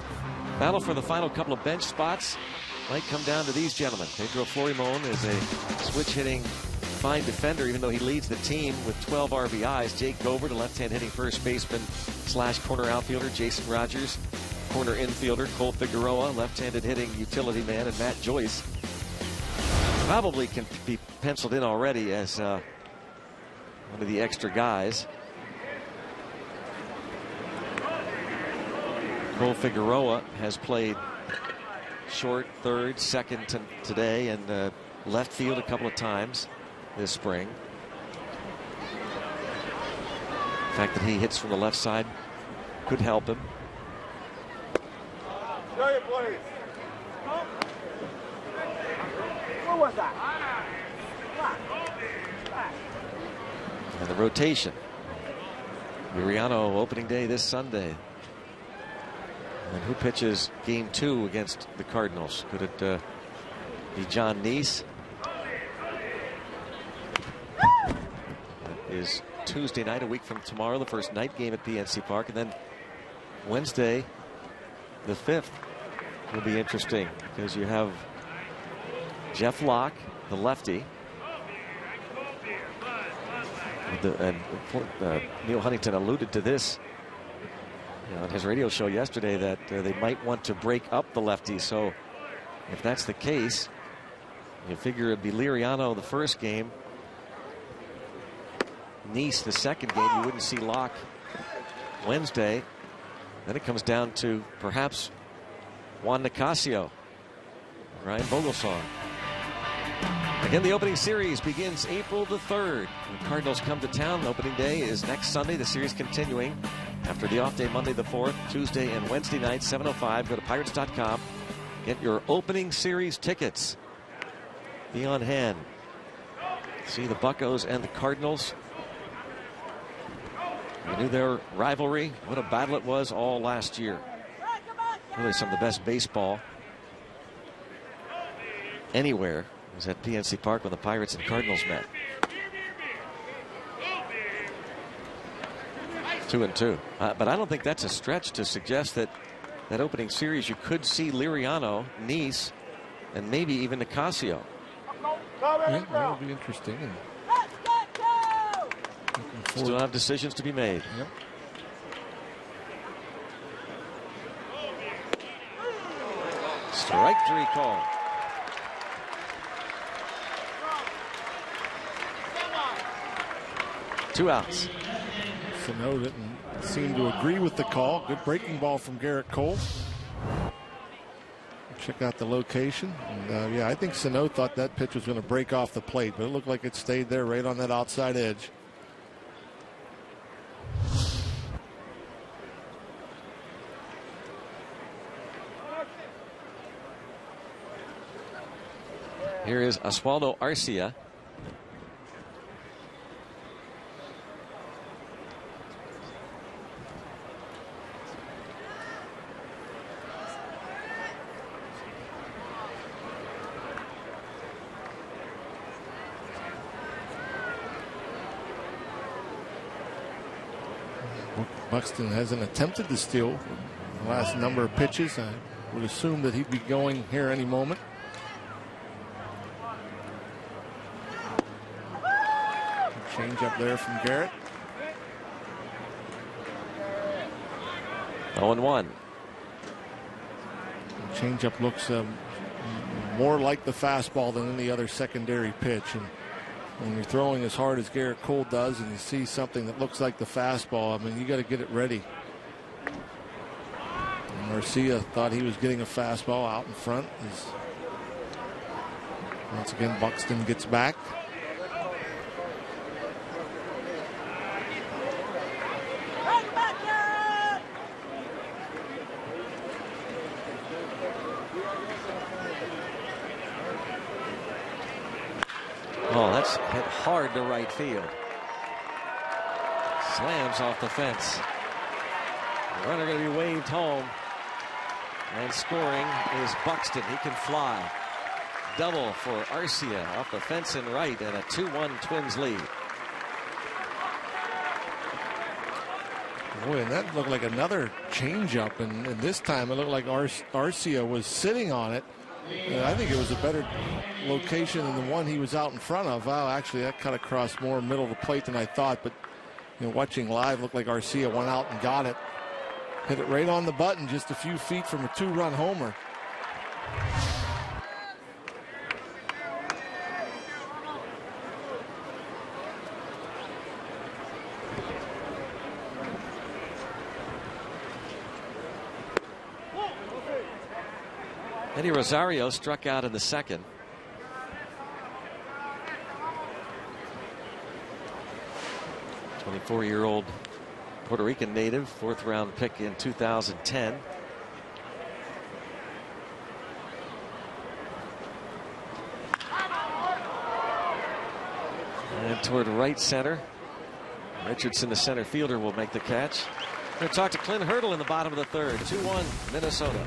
S1: battle for the final couple of bench spots might come down to these gentlemen. Pedro Florimon is a switch-hitting fine defender, even though he leads the team with 12 RBIs. Jake Gobert, a left-hand hitting first baseman / corner outfielder. Jason Rogers, corner infielder. Cole Figueroa, left-handed hitting utility man. And Matt Joyce probably can be penciled in already as one of the extra guys. Cole Figueroa has played short, third, second today, and left field a couple of times this spring. The fact that he hits from the left side could help him.
S7: What was that?
S1: And the rotation. Liriano opening day this Sunday. And who pitches game 2 against the Cardinals? Could it be John Neese? That is Tuesday night, a week from tomorrow, the first night game at PNC Park. And then Wednesday, the 5th, will be interesting because you have Jeff Locke, the lefty. And Neil Huntington alluded to this on his radio show yesterday, that they might want to break up the lefties. So if that's the case, you figure it'd be Liriano the first game, Neese the second game. You wouldn't see Locke Wednesday. Then it comes down to perhaps Juan Nicasio, Ryan Vogelsong. Again, the opening series begins April the 3rd. The Cardinals come to town. Opening day is next Sunday. The series continuing after the off day Monday the 4th, Tuesday and Wednesday night, 7:05. Go to Pirates.com. Get your opening series tickets. Be on hand. See the Buccos and the Cardinals. You knew their rivalry. What a battle it was all last year. Really some of the best baseball anywhere was at PNC Park when the Pirates and Cardinals met. 2-2. But I don't think that's a stretch to suggest that that opening series you could see Liriano, Neese, and maybe even Nicasio.
S2: Yeah, that would be interesting. And
S1: still have decisions to be made.
S2: Yep.
S1: Strike 3 call. Two outs.
S2: Sano didn't seem to agree with the call. Good breaking ball from Garrett Cole. Check out the location. And, yeah, I think Sano thought that pitch was going to break off the plate, but it looked like it stayed there right on that outside edge.
S1: Here is Oswaldo Arcia.
S2: Buxton hasn't attempted to steal the last number of pitches. I would assume that he'd be going here any moment. Change up there from Garrett.
S1: 0-1.
S2: Change up looks more like the fastball than any other secondary pitch. And when you're throwing as hard as Garrett Cole does and you see something that looks like the fastball, I mean, you got to get it ready. And Garcia thought he was getting a fastball out in front. Once again, Buxton gets back.
S1: is hit hard to right field. Slams off the fence. The runner going to be waved home. And scoring is Buxton. He can fly. Double for Arcia off the fence and right, and a 2-1 Twins lead.
S2: Boy, and that looked like another changeup, and this time it looked like Arcia was sitting on it. I think it was a better location than the one he was out in front of. Wow, actually, that cut across more middle of the plate than I thought, but watching live, looked like Arcia went out and got it. Hit it right on the button, just a few feet from a 2-run homer.
S1: Eddie Rosario struck out in the second. A 24-year-old Puerto Rican native, 4th-round pick in 2010. And toward right center. Richardson, the center fielder, will make the catch. We're going to talk to Clint Hurdle in the bottom of the third. 2-1 Minnesota.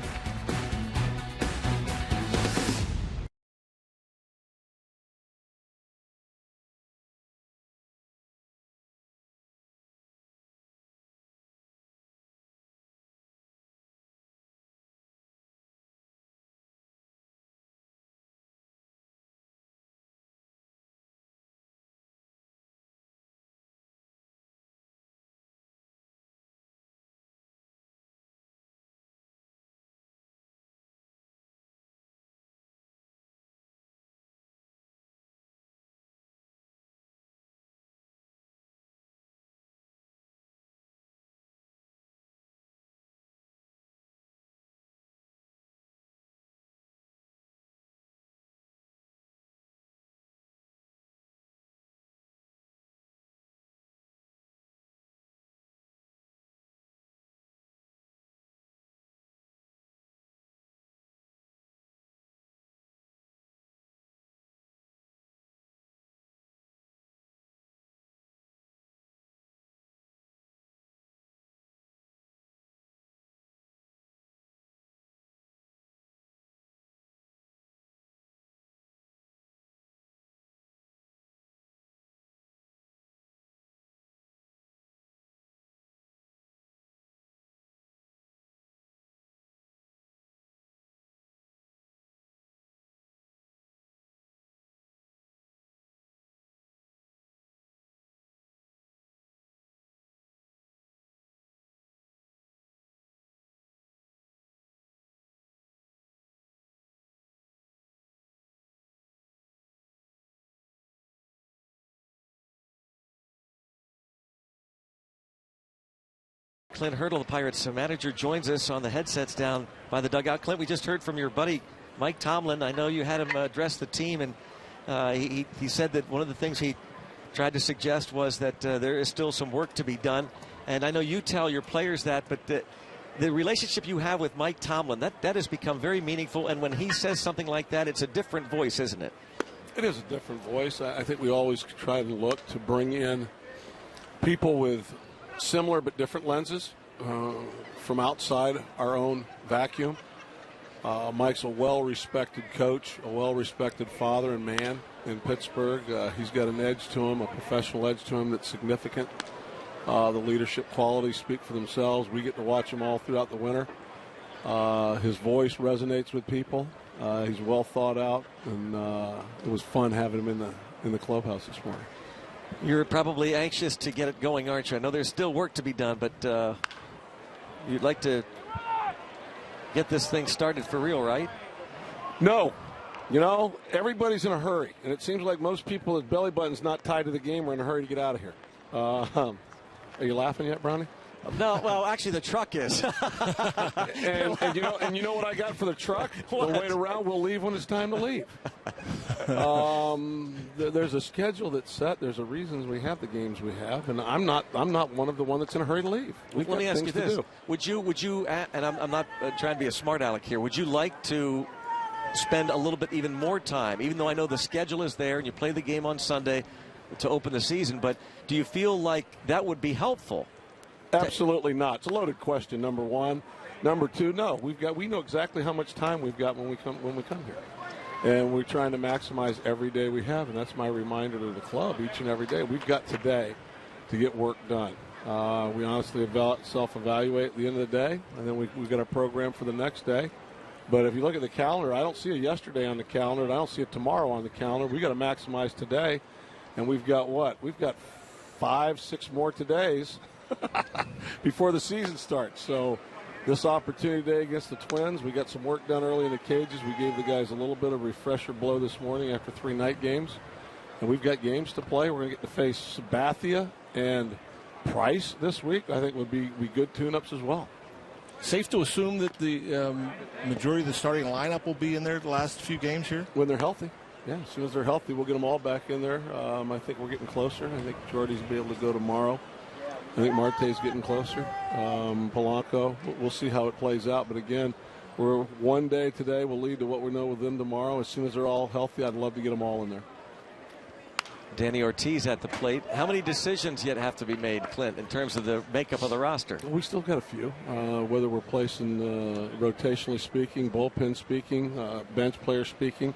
S1: Clint Hurdle, the Pirates manager, joins us on the headsets down by the dugout. Clint, we just heard from your buddy Mike Tomlin. I know you had him address the team, and he said that one of the things he tried to suggest was that there is still some work to be done. And I know you tell your players that, but the relationship you have with Mike Tomlin, that has become very meaningful. And when he says something like that, it's a different voice, isn't it?
S7: It is a different voice. I think we always try to look to bring in people with similar but different lenses from outside our own vacuum. Mike's a well-respected coach, a well-respected father and man in Pittsburgh. He's got an edge to him, a professional edge to him that's significant. The leadership qualities speak for themselves. We get to watch him all throughout the winter. His voice resonates with people. He's well thought out, and it was fun having him in the clubhouse this morning.
S1: You're probably anxious to get it going, aren't you? I know there's still work to be done, but you'd like to get this thing started for real, right?
S7: No. Everybody's in a hurry, and it seems like most people with belly buttons not tied to the game are in a hurry to get out of here. Are you laughing yet, Brownie?
S1: No, well, actually, the truck is.
S7: and you know what I got for the truck?
S1: What?
S7: We'll wait around. We'll leave when it's time to leave. There's a schedule that's set. There's a reasons we have the games we have, and I'm not one of the one that's in a hurry to leave.
S1: Let me ask you this: Would you? And I'm not trying to be a smart aleck here. Would you like to spend a little bit even more time, even though I know the schedule is there and you play the game on Sunday to open the season, but do you feel like that would be helpful?
S7: Absolutely not. It's a loaded question, number one. Number two, no. We know exactly how much time we've got when we come here. And we're trying to maximize every day we have, and that's my reminder to the club each and every day. We've got today to get work done. We honestly self-evaluate at the end of the day, and then we've got a program for the next day. But if you look at the calendar, I don't see a yesterday on the calendar, and I don't see a tomorrow on the calendar. We've got to maximize today, and we've got what? We've got 5-6 more todays before the season starts. So this opportunity today against the Twins, we got some work done early in the cages. We gave the guys a little bit of refresher blow this morning after 3 night games. And we've got games to play. We're going to get to face Sabathia and Price this week. I think would be good tune-ups as well.
S2: Safe to assume that the majority of the starting lineup will be in there the last few games here?
S7: When they're healthy. Yeah, as soon as they're healthy, we'll get them all back in there. I think we're getting closer. I think Jordy's will be able to go tomorrow. I think Marte's getting closer. Polanco, we'll see how it plays out. But again, we're one day today will lead to what we know with them tomorrow. As soon as they're all healthy, I'd love to get them all in there.
S1: Danny Ortiz at the plate. How many decisions yet have to be made, Clint, in terms of the makeup of the roster?
S7: We still got a few. Whether we're placing rotationally speaking, bullpen speaking, bench player speaking,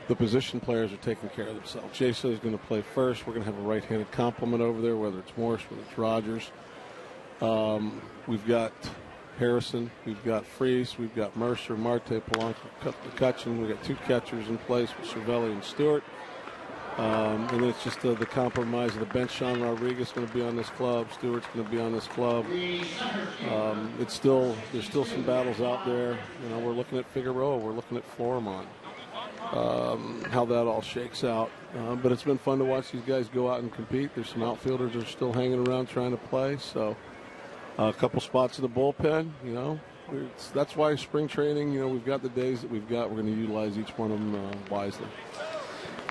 S7: the position players are taking care of themselves. Jason is going to play first. We're going to have a right-handed complement over there, whether it's Morse, whether it's Rogers. We've got Harrison. We've got Freese. We've got Mercer, Marte, Polanco, McCutcheon. We've got 2 catchers in place with Cervelli and Stewart. And then it's just the compromise of the bench. Sean Rodriguez is going to be on this club. Stewart's going to be on this club. There's still some battles out there. You know, we're looking at Figueroa. We're looking at Florimon. How that all shakes out. But it's been fun to watch these guys go out and compete. There's some outfielders that are still hanging around trying to play. So a couple spots in the bullpen, you know. That's why spring training, you know, we've got the days that we've got. We're going to utilize each one of them wisely.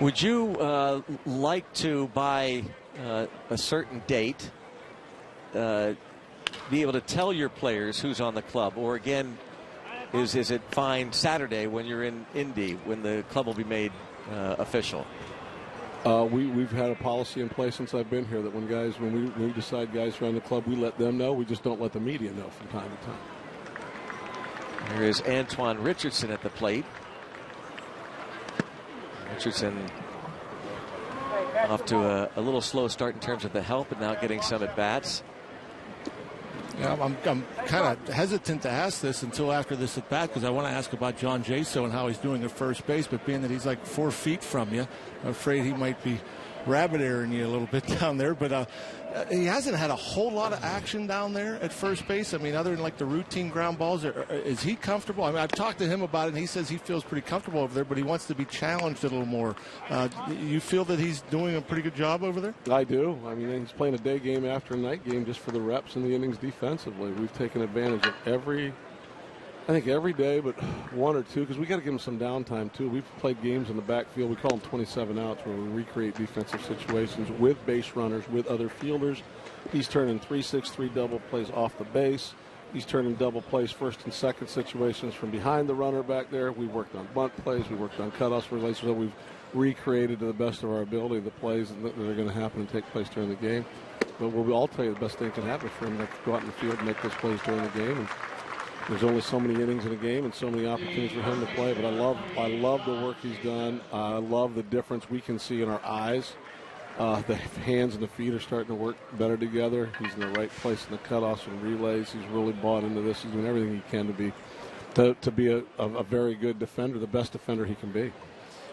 S1: Would you like to, by a certain date, be able to tell your players who's on the club? Or again, is it fine Saturday when you're in Indy when the club will be made official?
S7: We've had a policy in place since I've been here that when we decide guys are on the club, we let them know. We just don't let the media know from time to time.
S1: There is Antoine Richardson at the plate. Richardson off to a little slow start in terms of the help, but now getting some at bats.
S2: Yeah, I'm kind of hesitant to ask this until after this at bat because I want to ask about John Jaso and how he's doing at first base. But being that he's like 4 feet from you, I'm afraid he might be rabbit airing you a little bit down there. But he hasn't had a whole lot of action down there at first base. I mean, other than like the routine ground balls, is he comfortable? I mean, I've talked to him about it, and he says he feels pretty comfortable over there, but he wants to be challenged a little more. You feel that he's doing a pretty good job over there?
S7: I do. I mean, he's playing a day game after a night game just for the reps and the innings defensively. We've taken advantage of every day, but 1 or 2, because we got to give him some downtime too. We've played games in the backfield. We call them 27 outs, where we recreate defensive situations with base runners, with other fielders. He's turning 3-6-3 double plays off the base. He's turning double plays first and second situations from behind the runner back there. We worked on bunt plays. We worked on cutoffs relations. So we've recreated to the best of our ability the plays that are going to happen and take place during the game. But we'll all tell you the best thing can happen for him to go out in the field and make those plays during the game. And there's only so many innings in a game and so many opportunities for him to play. But I love the work he's done. I love the difference we can see in our eyes. The hands and the feet are starting to work better together. He's in the right place in the cutoffs and relays. He's really bought into this. He's doing everything he can to be a very good defender, the best defender he can be.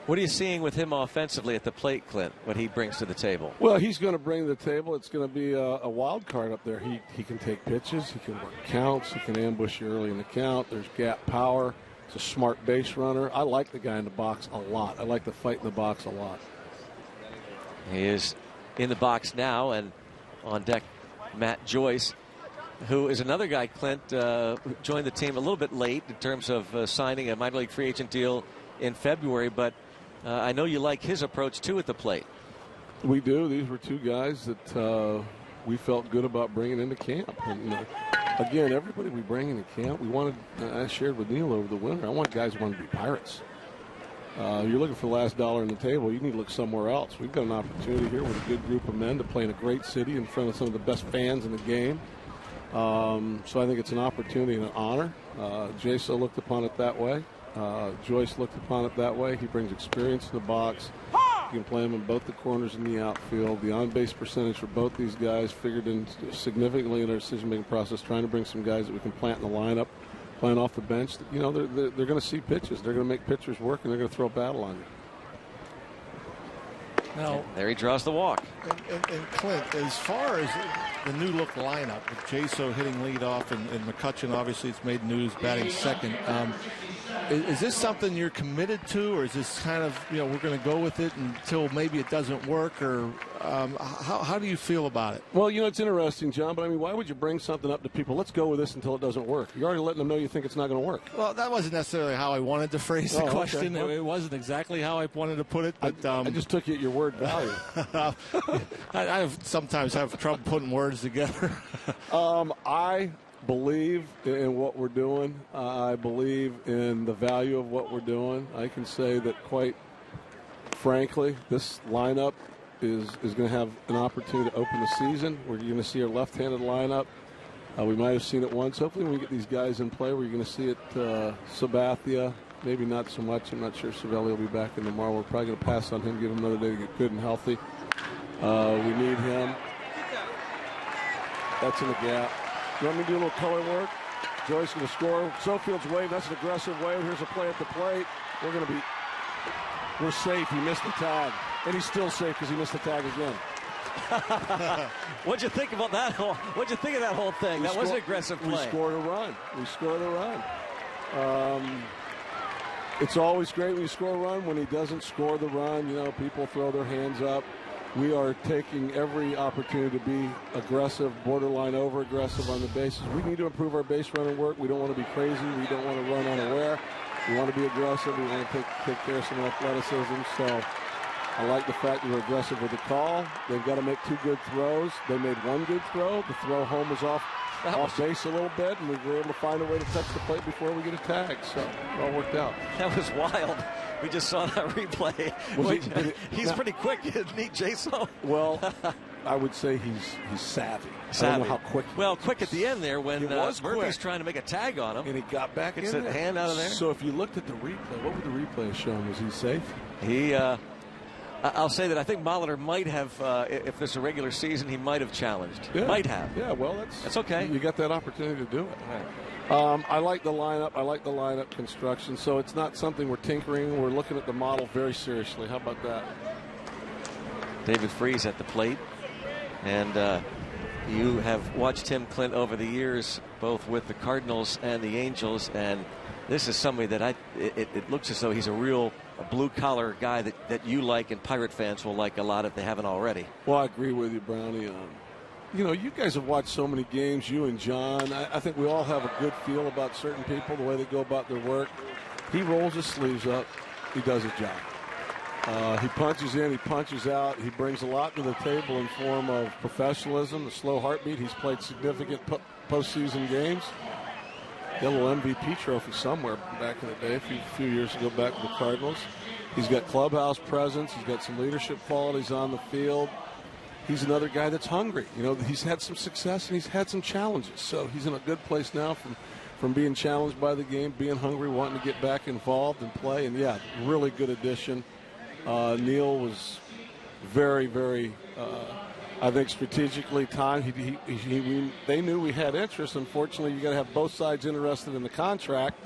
S1: What are you seeing with him offensively at the plate, Clint, what he brings to the table?
S7: Well, he's going to bring to the table. It's going to be a wild card up there. He can take pitches. He can work counts. He can ambush you early in the count. There's gap power. He's a smart base runner. I like the guy in the box a lot. I like the fight in the box a lot.
S1: He is in the box now, and on deck, Matt Joyce, who is another guy, Clint, who joined the team a little bit late in terms of signing a minor league free agent deal in February, but I know you like his approach, too, at the plate.
S7: We do. These were 2 guys that we felt good about bringing into camp. And, you know, again, everybody we bring into camp, I shared with Neil over the winter, I want guys who want to be Pirates. you're looking for the last dollar on the table, you need to look somewhere else. We've got an opportunity here with a good group of men to play in a great city in front of some of the best fans in the game. So I think it's an opportunity and an honor. Jaso looked upon it that way. Joyce looked upon it that way. He brings experience in the box. You can play him in both the corners and the outfield. The on-base percentage for both these guys figured in significantly in our decision-making process, trying to bring some guys that we can plant in the lineup, playing off the bench. You know, they're going to see pitches. They're going to make pitchers work, and they're going to throw a battle on you.
S2: Now,
S1: there he draws the walk.
S2: And Clint, as far as the new look lineup with Jaso hitting leadoff and McCutchen, obviously it's made news batting second. Is this something you're committed to, or is this kind of, you know, we're going to go with it until maybe it doesn't work, or how do you feel about it?
S7: Well, you know, it's interesting, John, but I mean, why would you bring something up to people? Let's go with this until it doesn't work. You're already letting them know you think it's not going to work.
S2: Well, that wasn't necectively how I wanted to phrase the question. Okay. It wasn't exactly how I wanted to put it. But
S7: I just took you at your word value.
S2: I sometimes have trouble putting words together.
S7: I believe in what we're doing. I believe in the value of what we're doing. I can say that, quite frankly, this lineup is going to have an opportunity to open the season. We're going to see our left-handed lineup. We might have seen it once. Hopefully when we get these guys in play, we're going to see it. Sabathia, maybe not so much. I'm not sure Cervelli will be back in tomorrow. We're probably going to pass on him, give him another day to get good and healthy. We need him. That's in the gap. You want me to do a little color work? Joyce going to score. Sofield's wave. That's an aggressive wave. Here's a play at the plate. We're safe. He missed the tag. And he's still safe because he missed the tag again.
S1: What'd you think about that what'd you think of that whole thing? That was an aggressive play.
S7: We scored a run. It's always great when you score a run. When he doesn't score the run, you know, people throw their hands up. We are taking every opportunity to be aggressive, borderline over-aggressive on the bases. We need to improve our base running work. We don't want to be crazy. We don't want to run unaware. We want to be aggressive. We want to take care of some athleticism. So I like the fact that we're aggressive with the call. They've got to make 2 good throws. They made 1 good throw. The throw home was off base a little bit, and we were able to find a way to touch the plate before we get a tag. So it all worked out.
S1: That was wild. We just saw that replay. He's pretty quick, isn't he, Jason?
S7: Well, I would say he's savvy. I don't know how quick.
S1: Quick at the end there when Murphy's trying to make a tag on him,
S7: and he got back in
S1: there. Gets a hand out of there.
S7: So if you looked at the replay, what would the replay have shown? Was he safe?
S1: I'll say that I think Molitor might have, if there's a regular season, he might have challenged.
S7: Yeah.
S1: Might have.
S7: Yeah, well, that's
S1: okay.
S7: You got that opportunity to do it.
S1: Right.
S7: I like the lineup. I like the lineup construction. So it's not something we're tinkering. We're looking at the model very seriously. How about that?
S1: David Freese at the plate. And you have watched him, Clint, over the years, both with the Cardinals and the Angels. And this is somebody that it looks as though he's a real blue-collar guy that you like and Pirate fans will like a lot if they haven't already.
S7: Well, I agree with you, Brownie. You know, you guys have watched so many games, you and John. I think we all have a good feel about certain people, the way they go about their work. He rolls his sleeves up. He does his job. He punches in, he punches out. He brings a lot to the table in form of professionalism, the slow heartbeat. He's played significant postseason games. Got a little MVP trophy somewhere back in the day, a few years ago back with the Cardinals. He's got clubhouse presence. He's got some leadership qualities on the field. He's another guy that's hungry. You know, he's had some success and he's had some challenges. So he's in a good place now from being challenged by the game, being hungry, wanting to get back involved and play. And, yeah, really good addition. Neil was very, very, I think, strategically timed. They knew we had interest. Unfortunately, you got to have both sides interested in the contract.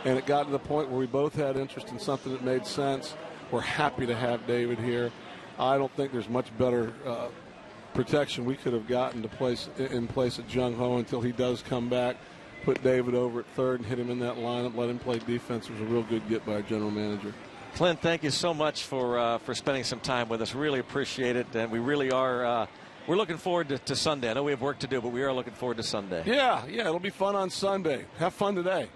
S7: And it got to the point where we both had interest in something that made sense. We're happy to have David here. I don't think there's much better protection we could have gotten in place at Jung Ho until he does come back. Put David over at third and hit him in that lineup. Let him play defense. It was a real good get by our general manager.
S1: Clint, thank you so much for spending some time with us. Really appreciate it, and we really are. We're looking forward to Sunday. I know we have work to do, but we are looking forward to Sunday.
S7: Yeah, it'll be fun on Sunday. Have fun today.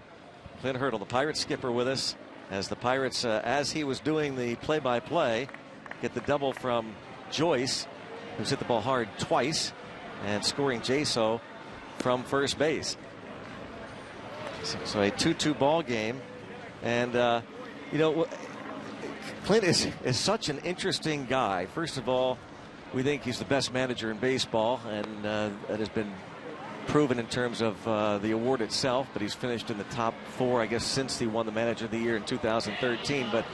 S1: Clint Hurdle, the Pirates skipper, with us as the Pirates, as he was doing the play-by-play, get the double from Joyce, who's hit the ball hard twice, and scoring Jaso from first base. So a 2-2 ball game, and you know, Clint is such an interesting guy. First of all, we think he's the best manager in baseball, and that has been proven in terms of the award itself, but he's finished in the top 4, I guess, since he won the Manager of the Year in 2013. But,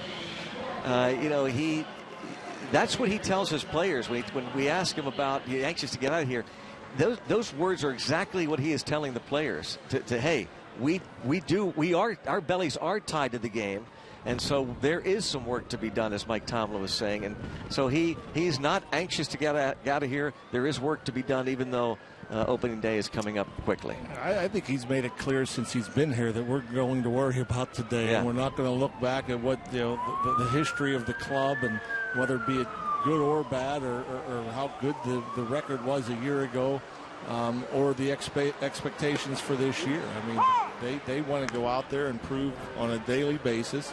S1: that's what he tells his players when we ask him about he's anxious to get out of here. Those words are exactly what he is telling the players hey, our bellies are tied to the game, and so there is some work to be done, as Mike Tomlin was saying, and so he's not anxious to get out of here. There is work to be done, even though opening day is coming up quickly.
S2: I think he's made it clear since he's been here that we're going to worry about today, and we're not going to look back at what the history of the club and whether it be it good or bad, or how good the record was a year ago, or the expectations for this year. I mean, they want to go out there and prove on a daily basis,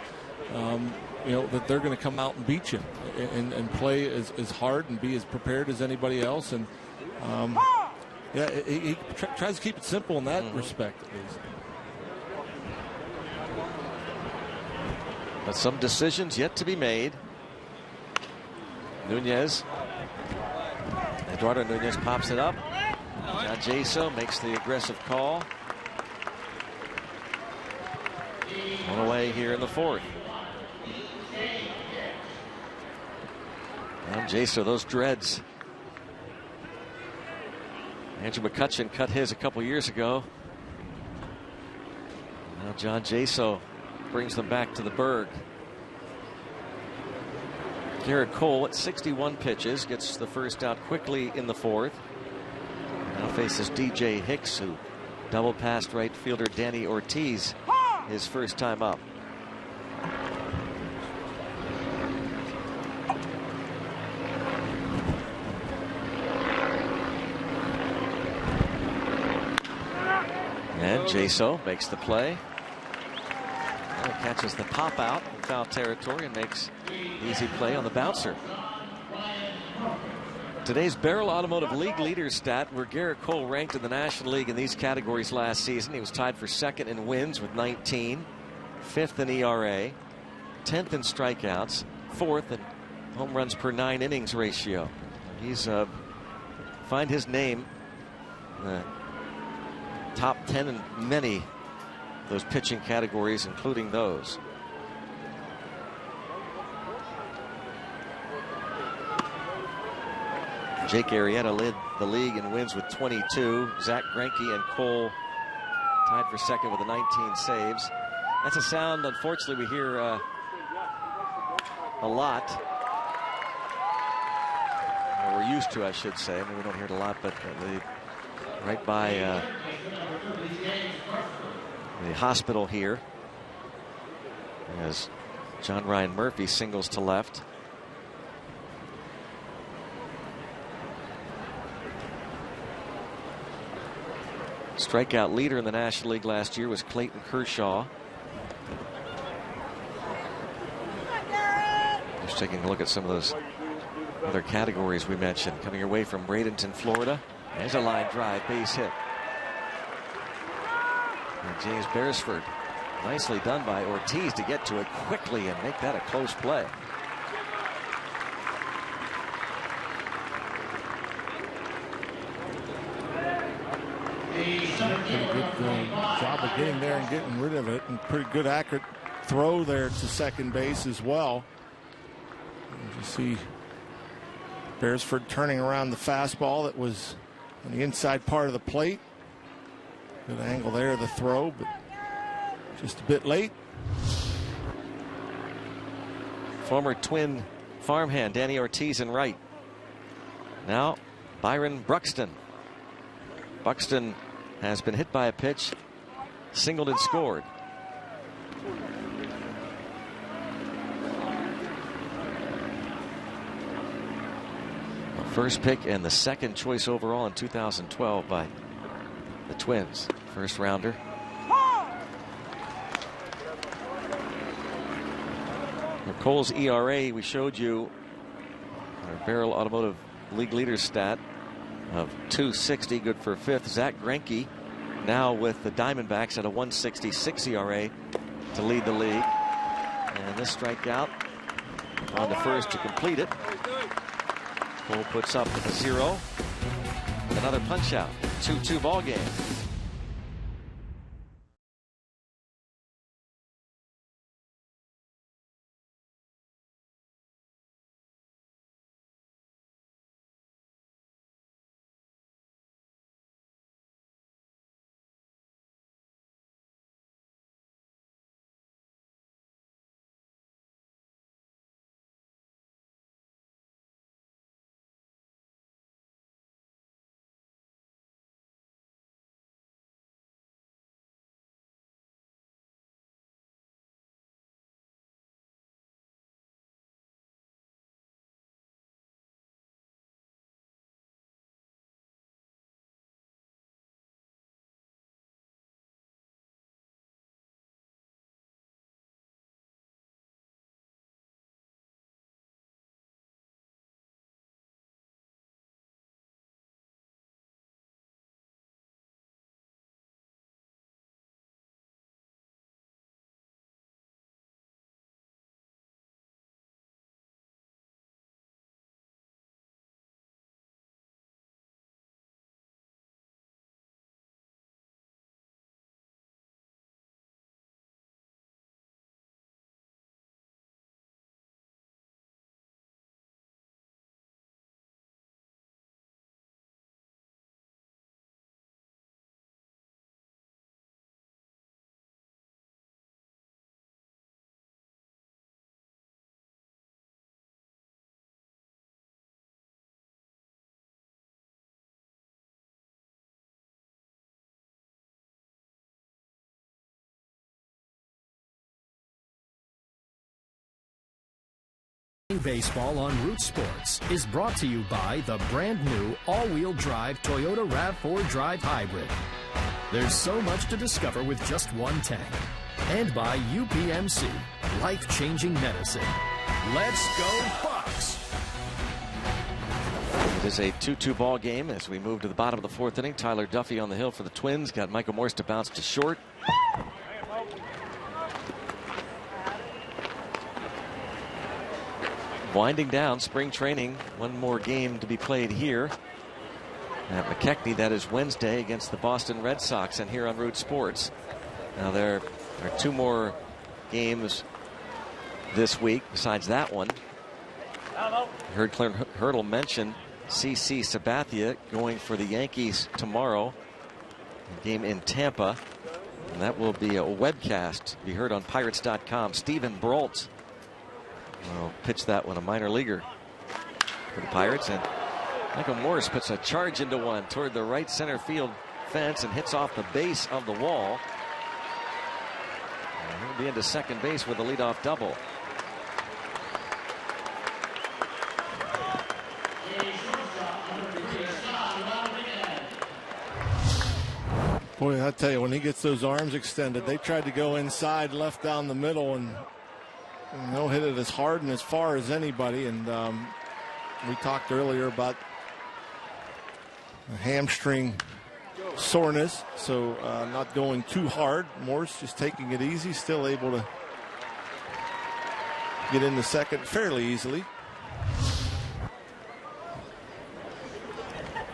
S2: that they're going to come out and beat you and play as hard and be as prepared as anybody else. And he tries to keep it simple in that respect, at least.
S1: But some decisions yet to be made. Nunez. Eduardo Nunez pops it up. John Jaso makes the aggressive call. One away here in the 4th. And Jaso, those dreads. Andrew McCutcheon cut his a couple years ago. Now John Jaso brings them back to the Berg. Garrett Cole at 61 pitches gets the first out quickly in the 4th. Now faces DJ Hicks, who double past right fielder Danny Ortiz his first time up. And Jaso makes the play. And catches the pop out in foul territory and makes easy play on the bouncer. Today's Barrel Automotive League leaders stat, where Garrett Cole ranked in the National League in these categories last season. He was tied for 2nd in wins with 19, 5th in ERA, 10th in strikeouts, 4th in home runs per 9 innings ratio. He's find his name top 10 in many of those pitching categories, including those. Jake Arrieta led the league in wins with 22. Zach Greinke and Cole tied for 2nd with the 19 saves. That's a sound, unfortunately, we hear a lot. Or we're used to, I should say. I mean, we don't hear it a lot, but right by the hospital here, as John Ryan Murphy singles to left. Strikeout leader in the National League last year was Clayton Kershaw. Just taking a look at some of those other categories we mentioned. Coming your way from Bradenton, Florida. There's a line drive, base hit. And James Beresford, nicely done by Ortiz to get to it quickly and make that a close play.
S2: Pretty good job of getting there and getting rid of it, and pretty good accurate throw there to second base as well. And you see Beresford turning around the fastball that was on the inside part of the plate. Good angle there, the throw, but just a bit late.
S1: Former Twin farmhand Danny Ortiz in right. Now Byron Buxton. Buxton has been hit by a pitch, singled and scored. The first pick and the 2nd choice overall in 2012 by the Twins. First rounder. Cole's ERA, we showed you our Barrel Automotive League leaders stat of 2.60, good for 5th. Zach Greinke now with the Diamondbacks at a 1.66 ERA to lead the league. And this strikeout on the first to complete it. Cole puts up a 0. Another punch out. 2-2 ball game.
S3: Baseball on Root Sports is brought to you by the brand new all-wheel drive Toyota RAV4 Drive Hybrid. There's so much to discover with just one tank. And by UPMC, life-changing medicine. Let's go Bucks!
S1: It is a 2-2 ball game as we move to the bottom of the 4th inning. Tyler Duffy on the hill for the Twins. Got Michael Morse to bounce to short. Winding down spring training. One more game to be played here at McKechnie. That is Wednesday against the Boston Red Sox, and here on Root Sports. Now there are 2 more games this week besides that one. You heard Clint Hurdle mention CC Sabathia going for the Yankees tomorrow. A game in Tampa. And that will be a webcast to be heard on Pirates.com. Stephen Brault will pitch that one, a minor leaguer for the Pirates. And Michael Morse puts a charge into one toward the right center field fence and hits off the base of the wall. And he'll be into second base with a leadoff double.
S2: Boy, I tell you, when he gets those arms extended, they tried to go inside, left down the middle, and they'll hit it as hard and as far as anybody. And we talked earlier about a hamstring soreness, so not going too hard. Morse just taking it easy, still able to get into second fairly easily.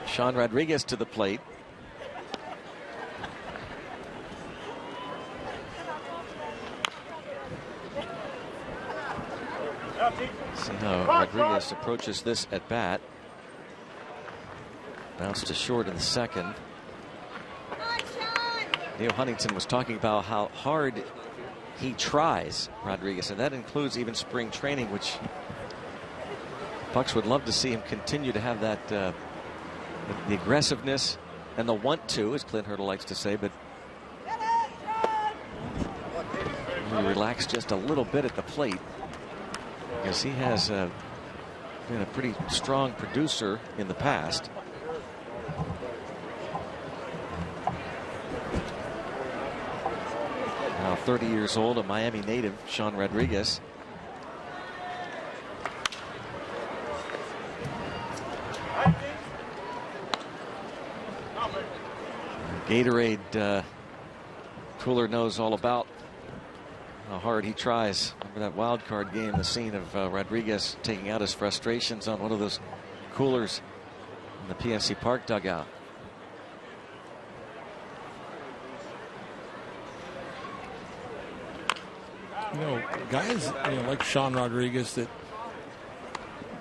S1: Sean Rodriguez to the plate. See how Rodriguez approaches this at bat. Bounce to short in the second. Neil Huntington was talking about how hard he tries, Rodriguez, and that includes even spring training, which Bucks would love to see him continue to have that the aggressiveness and the want to, as Clint Hurdle likes to say, but relax just a little bit at the plate, because he has been a pretty strong producer in the past. Now 30 years old, a Miami native, Sean Rodriguez. Gatorade cooler knows all about how hard he tries. Remember that wild card game, the scene of Rodriguez taking out his frustrations on one of those coolers in the PNC Park dugout.
S2: You know, guys like Sean Rodriguez that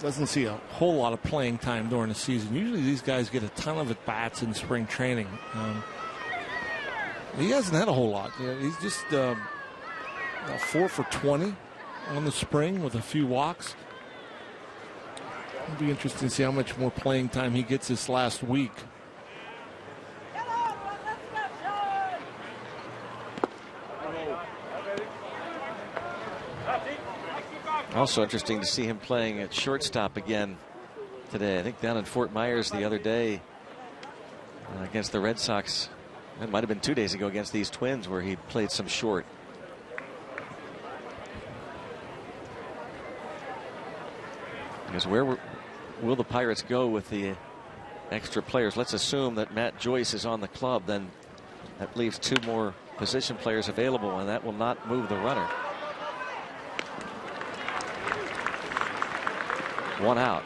S2: doesn't see a whole lot of playing time during the season. Usually these guys get a ton of at-bats in spring training. He hasn't had a whole lot. He's just 4 for 20 on the spring with a few walks. It'll be interesting to see how much more playing time he gets this last week.
S1: Also interesting to see him playing at shortstop again today. I think down in Fort Myers the other day against the Red Sox. It might have been 2 days ago against these Twins where he played some short. Because where will the Pirates go with the extra players? Let's assume that Matt Joyce is on the club. Then that leaves 2 more position players available, and that will not move the runner. 1 out.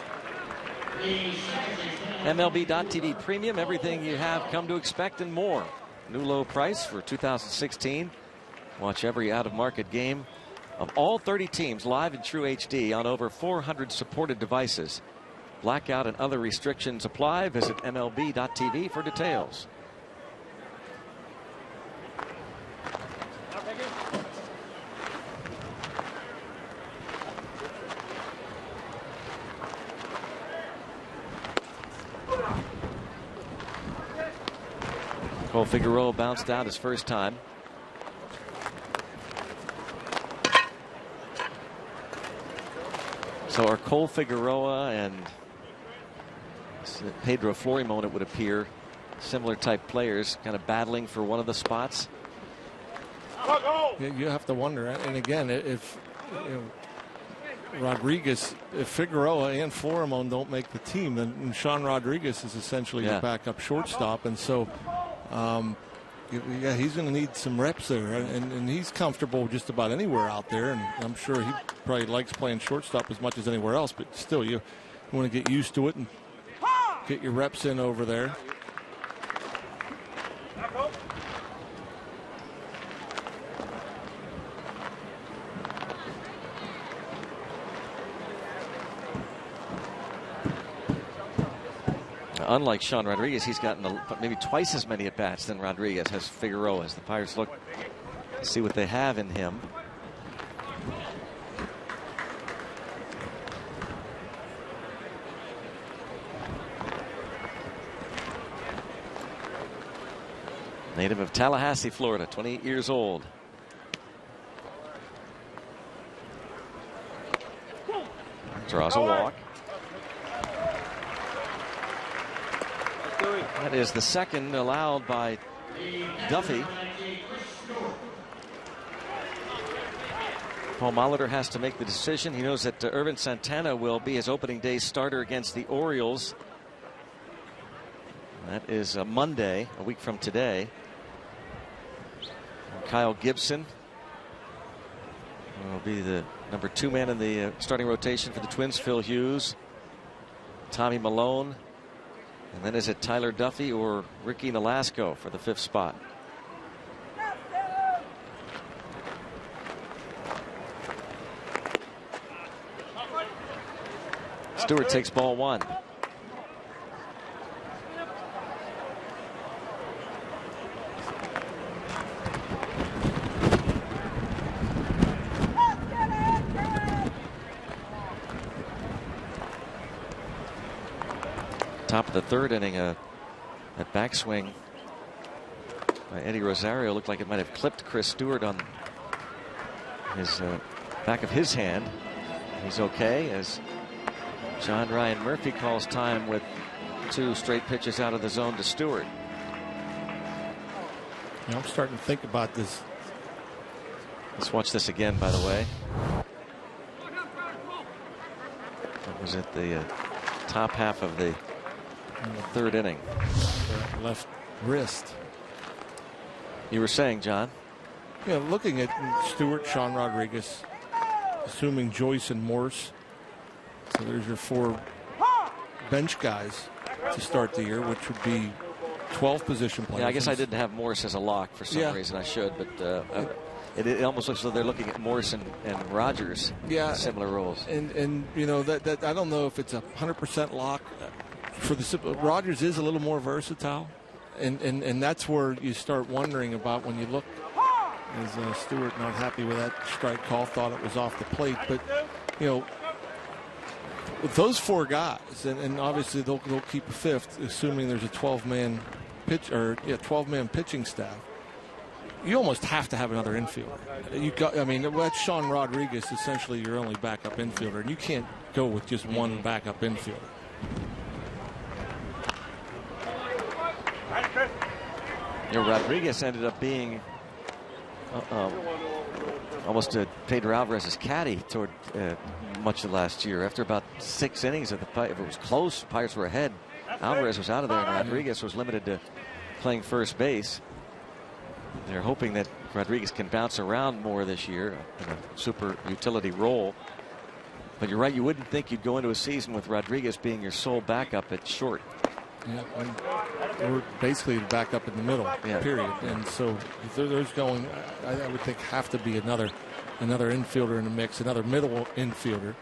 S1: MLB.TV Premium, everything you have come to expect and more. New low price for 2016. Watch every out-of-market game of all 30 teams live in true HD on over 400 supported devices. Blackout and other restrictions apply. Visit MLB.TV for details. Cole Figueroa bounced out his first time. So are Cole Figueroa and Pedro Florimon, it would appear, similar type players, kind of battling for one of the spots?
S2: You have to wonder. And again, if Rodriguez, if Figueroa and Florimon don't make the team, then Sean Rodriguez is essentially your backup shortstop. And so he's going to need some reps there, and he's comfortable just about anywhere out there, and I'm sure he probably likes playing shortstop as much as anywhere else, but still you want to get used to it and get your reps in over there.
S1: Unlike Sean Rodriguez, he's gotten maybe twice as many at-bats than Rodriguez has Figueroa, as the Pirates look to see what they have in him. Native of Tallahassee, Florida, 28 years old. Draws a walk. That is the second allowed by Duffy. Paul Molitor has to make the decision. He knows that Irvin Santana will be his opening day starter against the Orioles. That is a Monday, a week from today. And Kyle Gibson will be the number 2 man in the starting rotation for the Twins. Phil Hughes, Tommy Malone. And then is it Tyler Duffy or Ricky Nolasco for the 5th spot? Stewart takes ball 1. Top of the 3rd inning, that backswing by Eddie Rosario looked like it might have clipped Chris Stewart on his back of his hand. He's okay as John Ryan Murphy calls time with 2 straight pitches out of the zone to Stewart.
S2: I'm starting to think about this.
S1: Let's watch this again, by the way. That was at the top half of the 3rd inning.
S2: Left wrist.
S1: You were saying, John?
S2: looking at Stewart, Sean Rodriguez, assuming Joyce and Morse. So there's your 4 bench guys to start the year, which would be 12 position players.
S1: Yeah, I guess I didn't have Morse as a lock for some reason. I should, but it almost looks like they're looking at Morse and Rogers in similar roles.
S2: And that I don't know if it's 100% lock. For the Rogers is a little more versatile, and that's where you start wondering about when you look. Is Stewart not happy with that strike call? Thought it was off the plate, but with those 4 guys, and obviously they'll keep a 5th, assuming there's a 12-man pitch 12-man pitching staff. You almost have to have another infielder. That's Sean Rodriguez, essentially your only backup infielder, and you can't go with just one backup infielder.
S1: Rodriguez ended up being almost Pedro Alvarez's caddy toward much of last year. After about 6 innings of if it was close, Pirates were ahead. Alvarez was out of there, and Rodriguez was limited to playing first base. They're hoping that Rodriguez can bounce around more this year in a super utility role. But you're right, you wouldn't think you'd go into a season with Rodriguez being your sole backup at short.
S2: Yeah, we're basically back up in the middle, period. And so there's going, I would think, have to be another infielder in the mix, another middle infielder.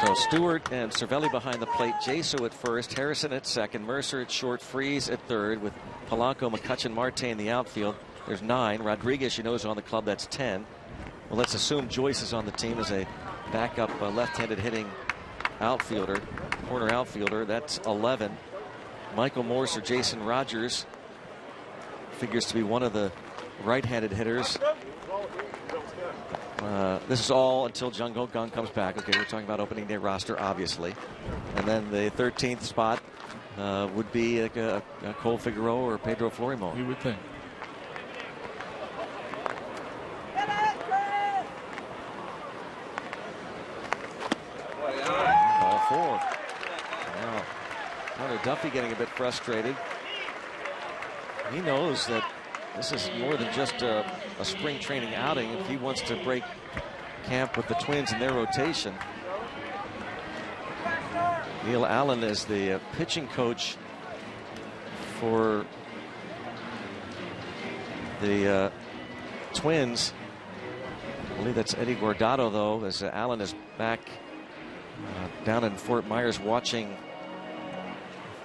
S1: So Stewart and Cervelli behind the plate, Jaso at first, Harrison at second, Mercer at short, Freeze at third, with Polanco, McCutchen, Marte in the outfield. There's 9. Rodriguez, is on the club. That's 10. Well, let's assume Joyce is on the team as a backup left-handed hitting outfielder, corner outfielder. That's 11. Michael Morse or Jason Rogers figures to be one of the right-handed hitters. This is all until Jung Ho Kang comes back. Okay, we're talking about opening day roster, obviously. And then the 13th spot would be a Cole Figueroa or Pedro Florimo.
S2: You would think.
S1: Ball 4. Now, Hunter Duffy getting a bit frustrated. He knows that this is more than just a spring training outing. If he wants to break camp with the Twins in their rotation. Neil Allen is the pitching coach for the Twins. I believe that's Eddie Guardado, though, as Allen is back down in Fort Myers watching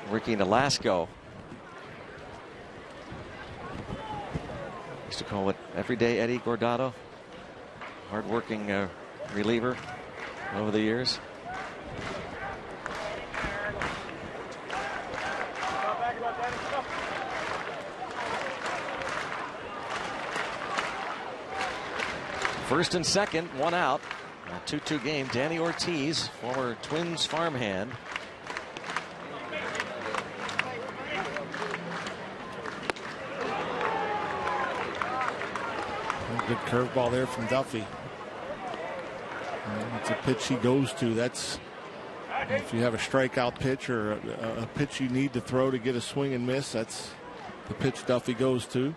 S1: Ricky Nolasco. Used to call it Everyday Eddie Guardado. Hard-working reliever over the years. First and second, 1 out. A 2-2 game. Danny Ortiz, former Twins farmhand.
S2: Good curveball there from Duffy. It's a pitch he goes to. That's if you have a strikeout pitch or a pitch you need to throw to get a swing and miss, that's the pitch Duffy goes to.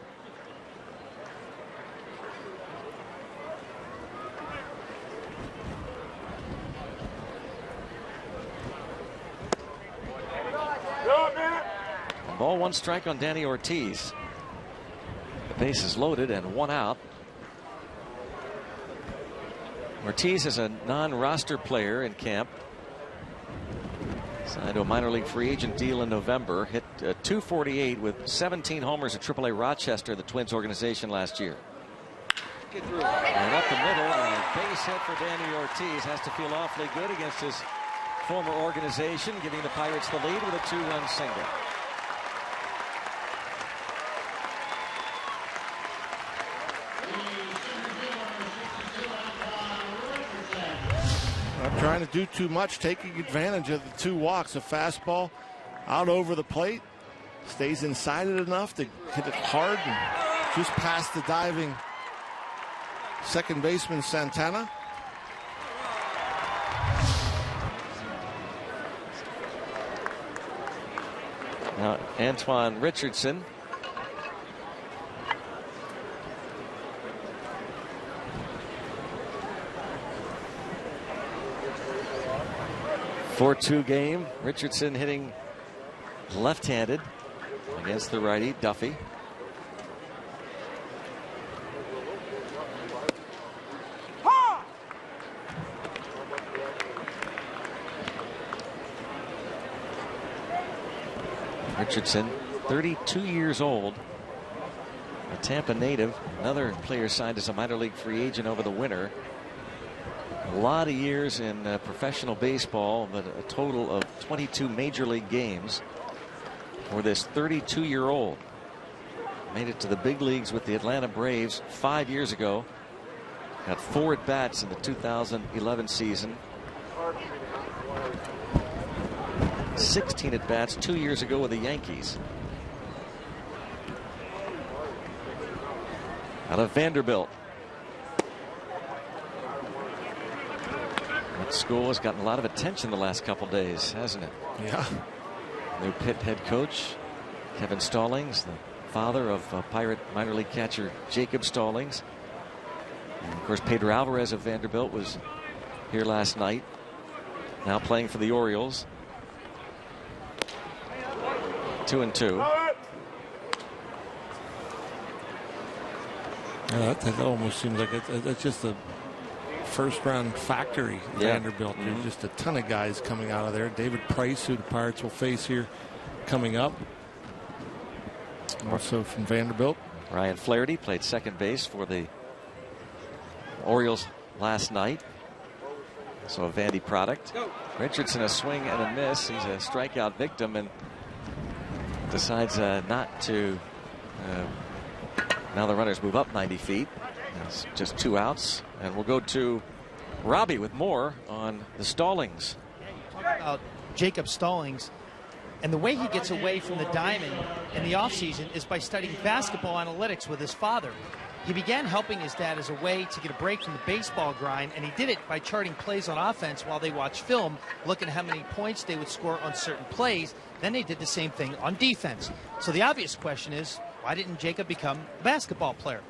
S1: Ball 1 strike on Danny Ortiz. The base is loaded and 1 out. Ortiz is a non-roster player in camp. Signed to a minor league free agent deal in November. Hit .248 with 17 homers at AAA Rochester, the Twins organization, last year. And up the middle, a base hit for Danny Ortiz. Has to feel awfully good against his former organization, giving the Pirates the lead with a 2-run single.
S2: Not trying to do too much, taking advantage of the 2 walks. A fastball out over the plate. Stays inside it enough to hit it hard and just past the diving second baseman Santana.
S1: Now Antoine Richardson 4-2 game. Richardson hitting left-handed against the righty, Duffy. Richardson, 32 years old, a Tampa native, another player signed as a minor league free agent over the winter. A lot of years in professional baseball, but a total of 22 major league games for this 32-year-old. Made it to the big leagues with the Atlanta Braves 5 years ago. Got 4 at-bats in the 2011 season. 16 at-bats 2 years ago with the Yankees. Out of Vanderbilt. That school has gotten a lot of attention the last couple days, hasn't it?
S2: Yeah.
S1: New Pitt head coach Kevin Stallings, the father of Pirate minor league catcher Jacob Stallings. And of course, Pedro Alvarez of Vanderbilt was here last night, now playing for the Orioles. 2-2.
S2: That almost seems like it's just a first-round factory, Vanderbilt. There's just a ton of guys coming out of there. David Price, who the Pirates will face here coming up, also from Vanderbilt.
S1: Ryan Flaherty played second base for the Orioles last night. So a Vandy product. Richardson, a swing and a miss. He's a strikeout victim and decides not to. Now the runners move up 90 feet. It's just 2 outs. And we'll go to Robbie with more on the Stallings.
S4: Talk about Jacob Stallings. And the way he gets away from the diamond in the offseason is by studying basketball analytics with his father. He began helping his dad as a way to get a break from the baseball grind, and he did it by charting plays on offense while they watched film, looking at how many points they would score on certain plays. Then they did the same thing on defense. So the obvious question is, why didn't Jacob become a basketball player?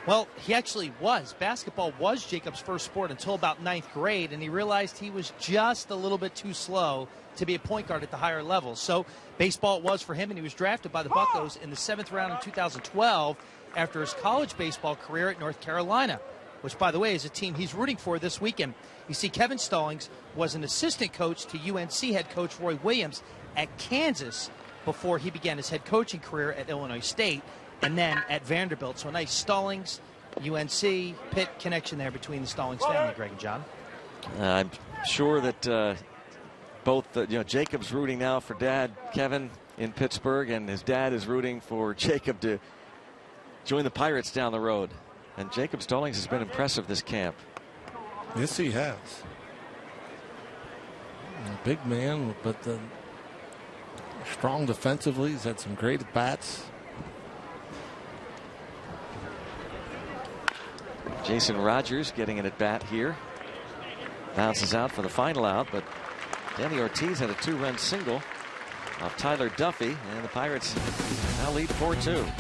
S4: Well, he actually was. Basketball was Jacob's first sport until about 9th grade, and he realized he was just a little bit too slow to be a point guard at the higher levels. So baseball it was for him, and he was drafted by the Buccos in the 7th round in 2012 after his college baseball career at North Carolina, which, by the way, is a team he's rooting for this weekend. You see, Kevin Stallings was an assistant coach to UNC head coach Roy Williams at Kansas before he began his head coaching career at Illinois State and then at Vanderbilt. So a nice Stallings, UNC, Pitt connection there between the Stallings family, Greg and John.
S1: I'm sure that both, Jacob's rooting now for Dad, Kevin, in Pittsburgh, and his dad is rooting for Jacob to join the Pirates down the road. And Jacob Stallings has been impressive this camp.
S2: Yes, he has. A big man, but strong defensively. He's had some great at-bats.
S1: Jason Rogers getting an at-bat here. Bounces out for the final out, but Danny Ortiz had a 2-run single off Tyler Duffy, and the Pirates now lead 4-2.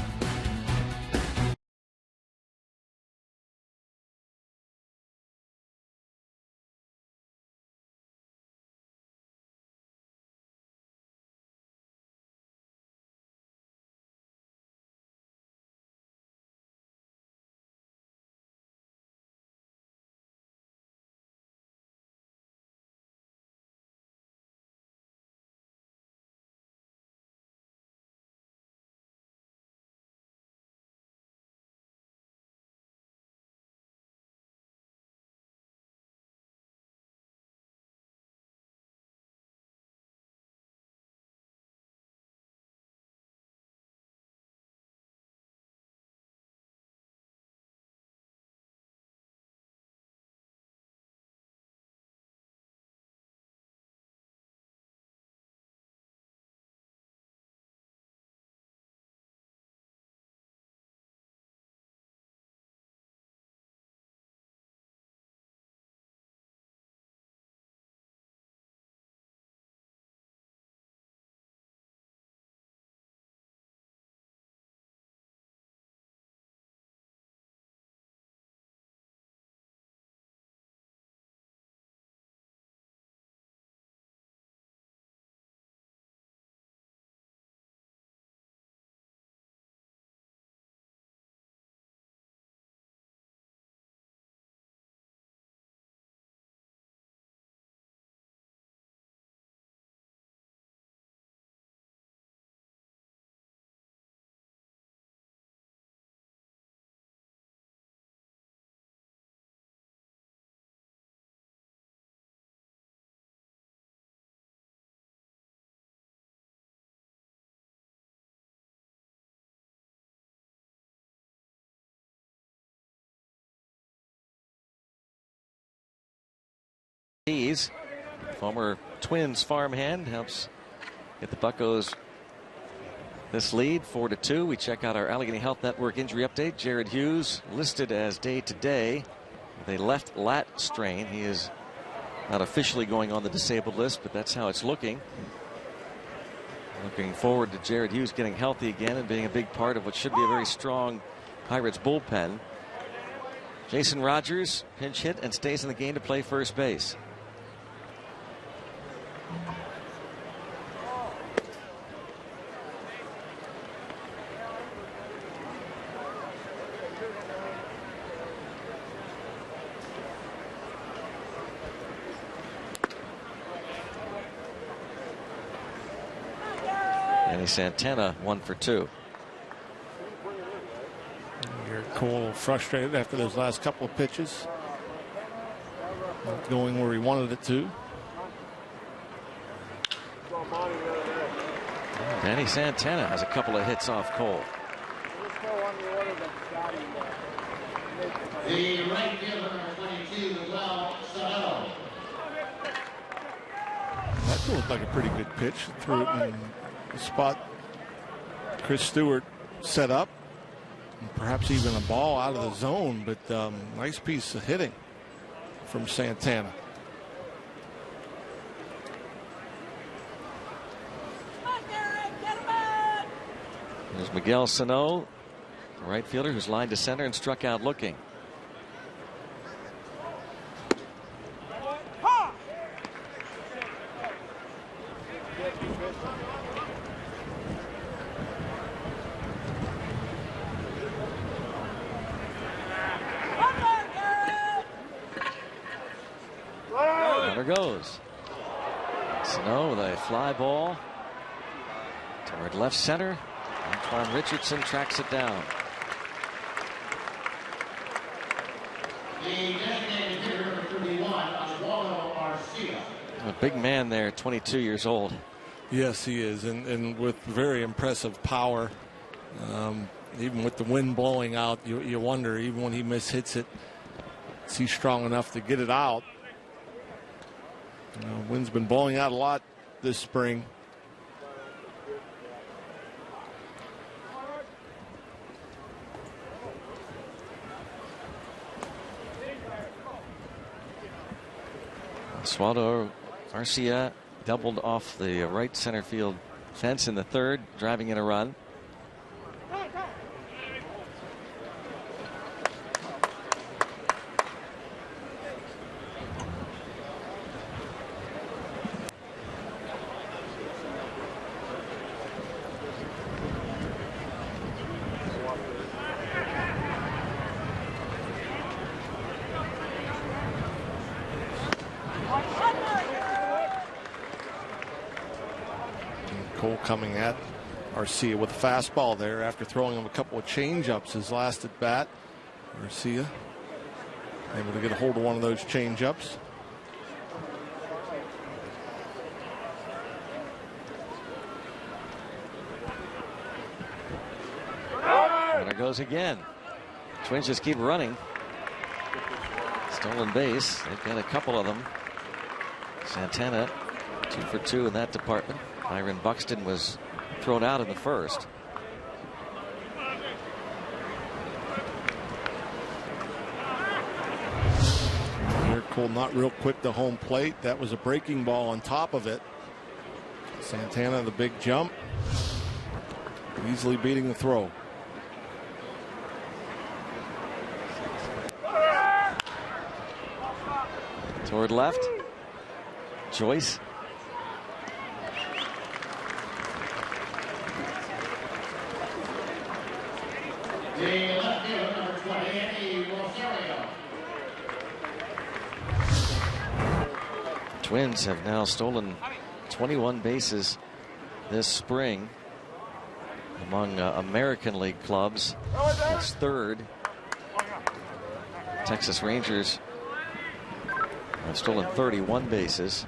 S1: Keys, former Twins farmhand, helps get the Buccos this lead 4-2. We check out our Allegheny Health Network injury update. Jared Hughes listed as day-to-day with a left lat strain. He is not officially going on the disabled list, but that's how it's looking. Looking forward to Jared Hughes getting healthy again and being a big part of what should be a very strong Pirates bullpen. Jason Rogers pinch hit and stays in the game to play first base. Santana 1 for 2.
S2: You're Cole frustrated after those last couple of pitches. Not going where he wanted it to.
S1: Danny Santana has a couple of hits off Cole.
S8: The right fielder, number 22, Sano.
S2: That looked like a pretty good pitch. Threw it in the spot Chris Stewart set up, and perhaps even a ball out of the zone, but nice piece of hitting from Santana.
S1: There's Miguel Sano, the right fielder who's lined to center and struck out looking. Goes Sano with a fly ball toward left center. Antoine Richardson tracks it down. A big man there, 22 years old.
S2: Yes, he is, and with very impressive power. Even with the wind blowing out, you wonder, even when he mishits it, is he strong enough to get it out? Wind's been blowing out a lot this spring.
S1: Oswaldo Arcia doubled off the right center field fence in the third, driving in a run.
S2: Coming at Arcia with a fastball there after throwing him a couple of changeups his last at bat. Arcia able to get a hold of one of those changeups.
S1: And there goes again. Twins just keep running. Stolen base. They've got a couple of them. Santana 2 for 2 in that department. Byron Buxton was thrown out in the first.
S2: Cole not real quick to home plate. That was a breaking ball on top of it. Santana the big jump. Easily beating the throw.
S1: Toward left. Joyce.
S8: The left fielder, number 20, Rosario.
S1: Twins have now stolen 21 bases this spring among American League clubs. That's third. Texas Rangers have stolen 31 bases.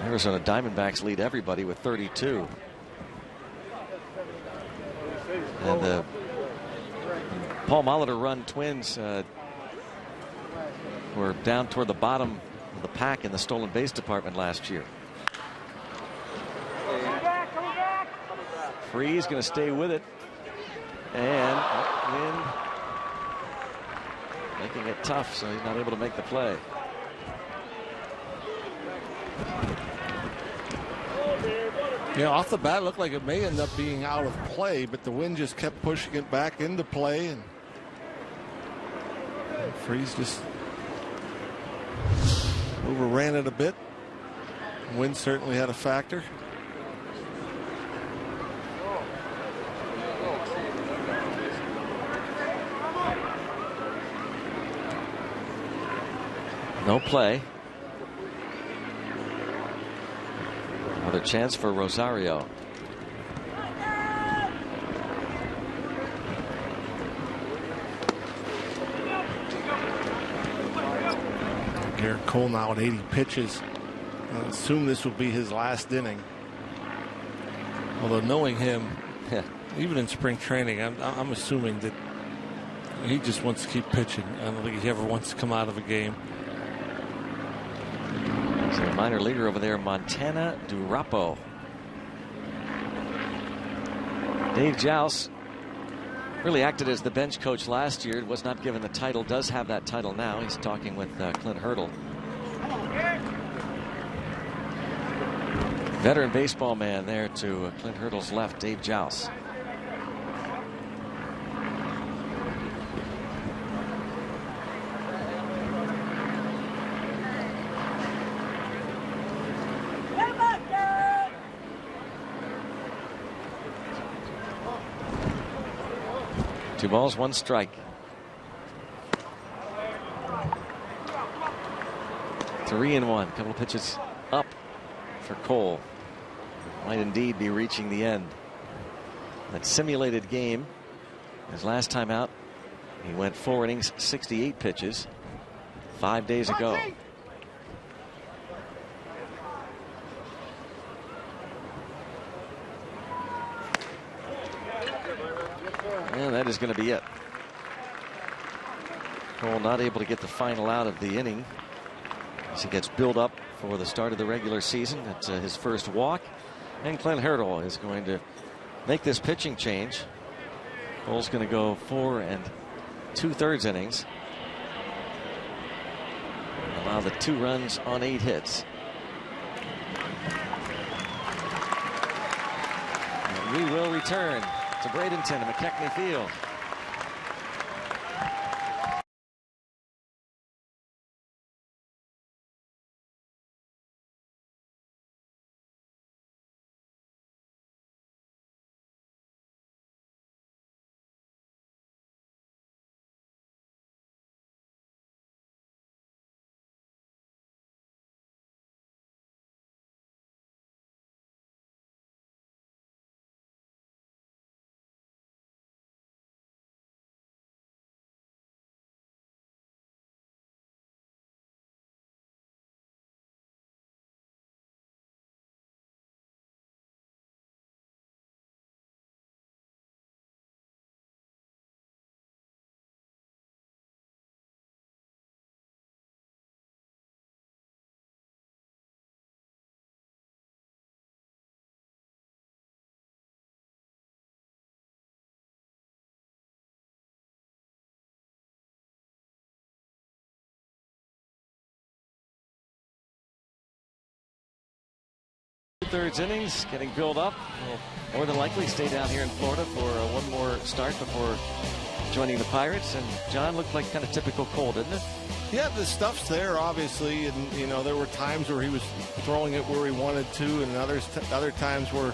S1: Arizona Diamondbacks lead everybody with 32. And the Paul Molitor run Twins were down toward the bottom of the pack in the stolen base department last year. Freese going to stay with it. And Wynn making it tough, so he's not able to make the play.
S2: Yeah, off the bat, it looked like it may end up being out of play, but the wind just kept pushing it back into play, and Freese just overran it a bit. Wind certainly had a factor.
S1: No play. Another chance for Rosario.
S2: Garrett Cole now at 80 pitches. I assume this will be his last inning. Although knowing him, even in spring training, I'm assuming that he just wants to keep pitching. I don't think he ever wants to come out of a game.
S1: There's a minor leaguer over there, Montana Durapo. Dave Jouse really acted as the bench coach last year. Was not given the title. Does have that title now. He's talking with Clint Hurdle. Veteran baseball man there to Clint Hurdle's left, Dave Jouse. Two balls, one strike. 3-1. Couple of pitches up for Cole. Might indeed be reaching the end. That simulated game. His last time out, he went 4 innings, 68 pitches, 5 days ago. And that is going to be it. Cole not able to get the final out of the inning as he gets built up for the start of the regular season. It's his first walk. And Clint Hurdle is going to make this pitching change. Cole's going to go 4 2/3 innings. Allow the 2 runs on 8 hits. And we will return to Bradenton and McKechnie Field. Thirds innings getting built up. Will more than likely stay down here in Florida for one more start before joining the Pirates. And John looked like kind of typical Cole, didn't it?
S2: Yeah, the stuff's there, obviously, and you know there were times where he was throwing it where he wanted to, and other times where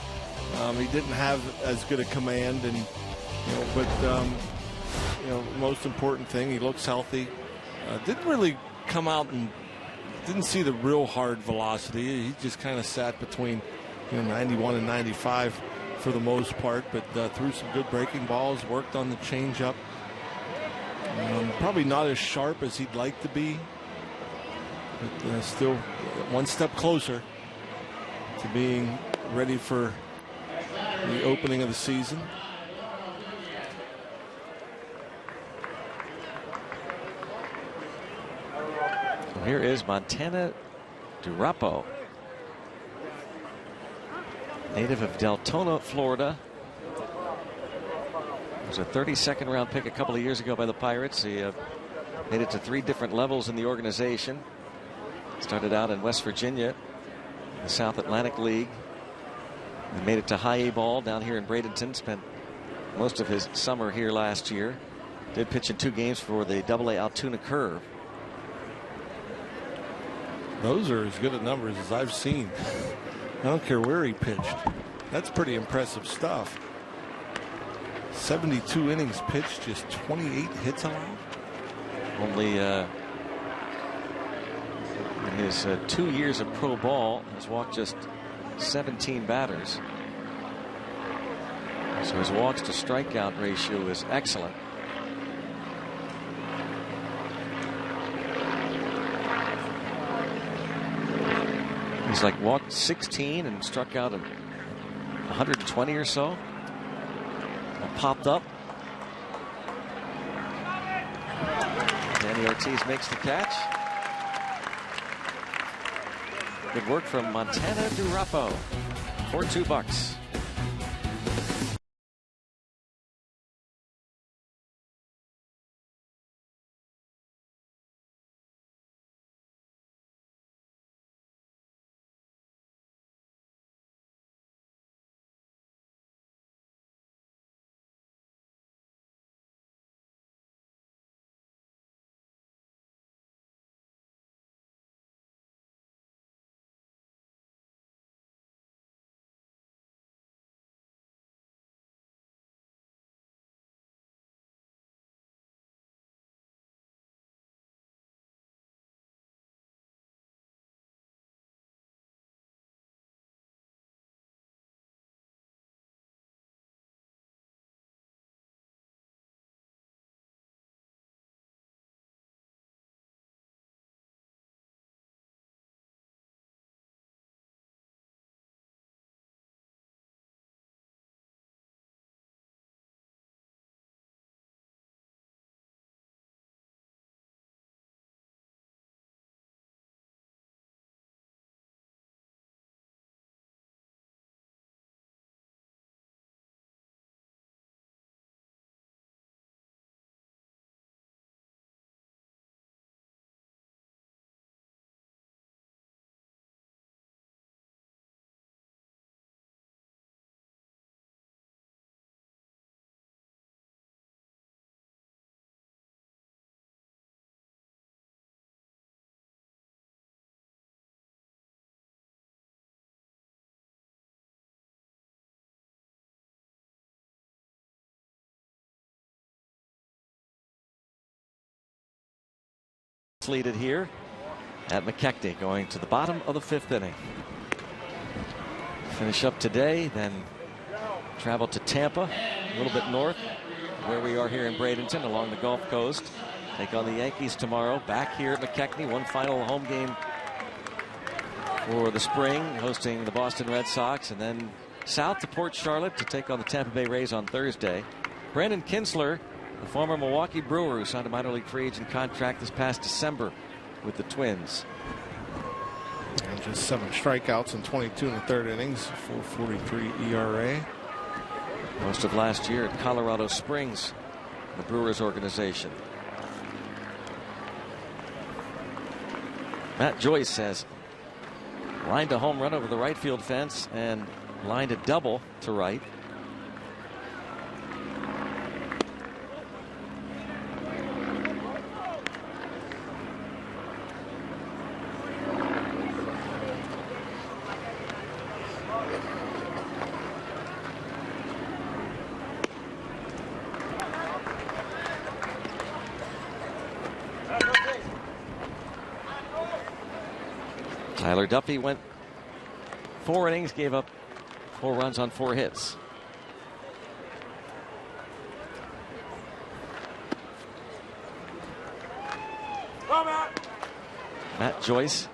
S2: he didn't have as good a command. And most important thing, he looks healthy. Didn't really come out and didn't see the real hard velocity. He just kind of sat between 91 and 95 for the most part, but threw some good breaking balls, worked on the changeup. Probably not as sharp as he'd like to be, but still one step closer to being ready for the opening of the season.
S1: Here is Montana Durapo, native of Deltona, Florida. Was a 32nd round pick a couple of years ago by the Pirates. He made it to 3 different levels in the organization. Started out in West Virginia, the South Atlantic League, and made it to high A ball down here in Bradenton. Spent most of his summer here last year. Did pitch in 2 games for the AA Altoona Curve.
S2: Those are as good a numbers as I've seen. I don't care where he pitched. That's pretty impressive stuff. 72 innings pitched, just 28 hits allowed.
S1: Only in his 2 years of pro ball has walked just 17 batters. So his walks to strikeout ratio is excellent. He's like walked 16 and struck out 120 or so. Popped up. Danny Ortiz makes the catch. Good work from Montana Durapo for $2. Leaded here at McKechnie, going to the bottom of the 5th inning. Finish up today, then travel to Tampa, a little bit north where we are here in Bradenton along the Gulf Coast. Take on the Yankees tomorrow. Back here at McKechnie, one final home game for the spring, hosting the Boston Red Sox, and then south to Port Charlotte to take on the Tampa Bay Rays on Thursday. Brandon Kinsler, the former Milwaukee Brewer, who signed a minor league free agent contract this past December with the Twins.
S2: And just 7 strikeouts and 22 in the 3rd innings, 4.43 ERA.
S1: Most of last year at Colorado Springs, the Brewers organization. Matt Joyce has lined a home run over the right field fence and lined a double to right. Tyler Duffy went 4 innings, gave up 4 runs on 4 hits. Matt Joyce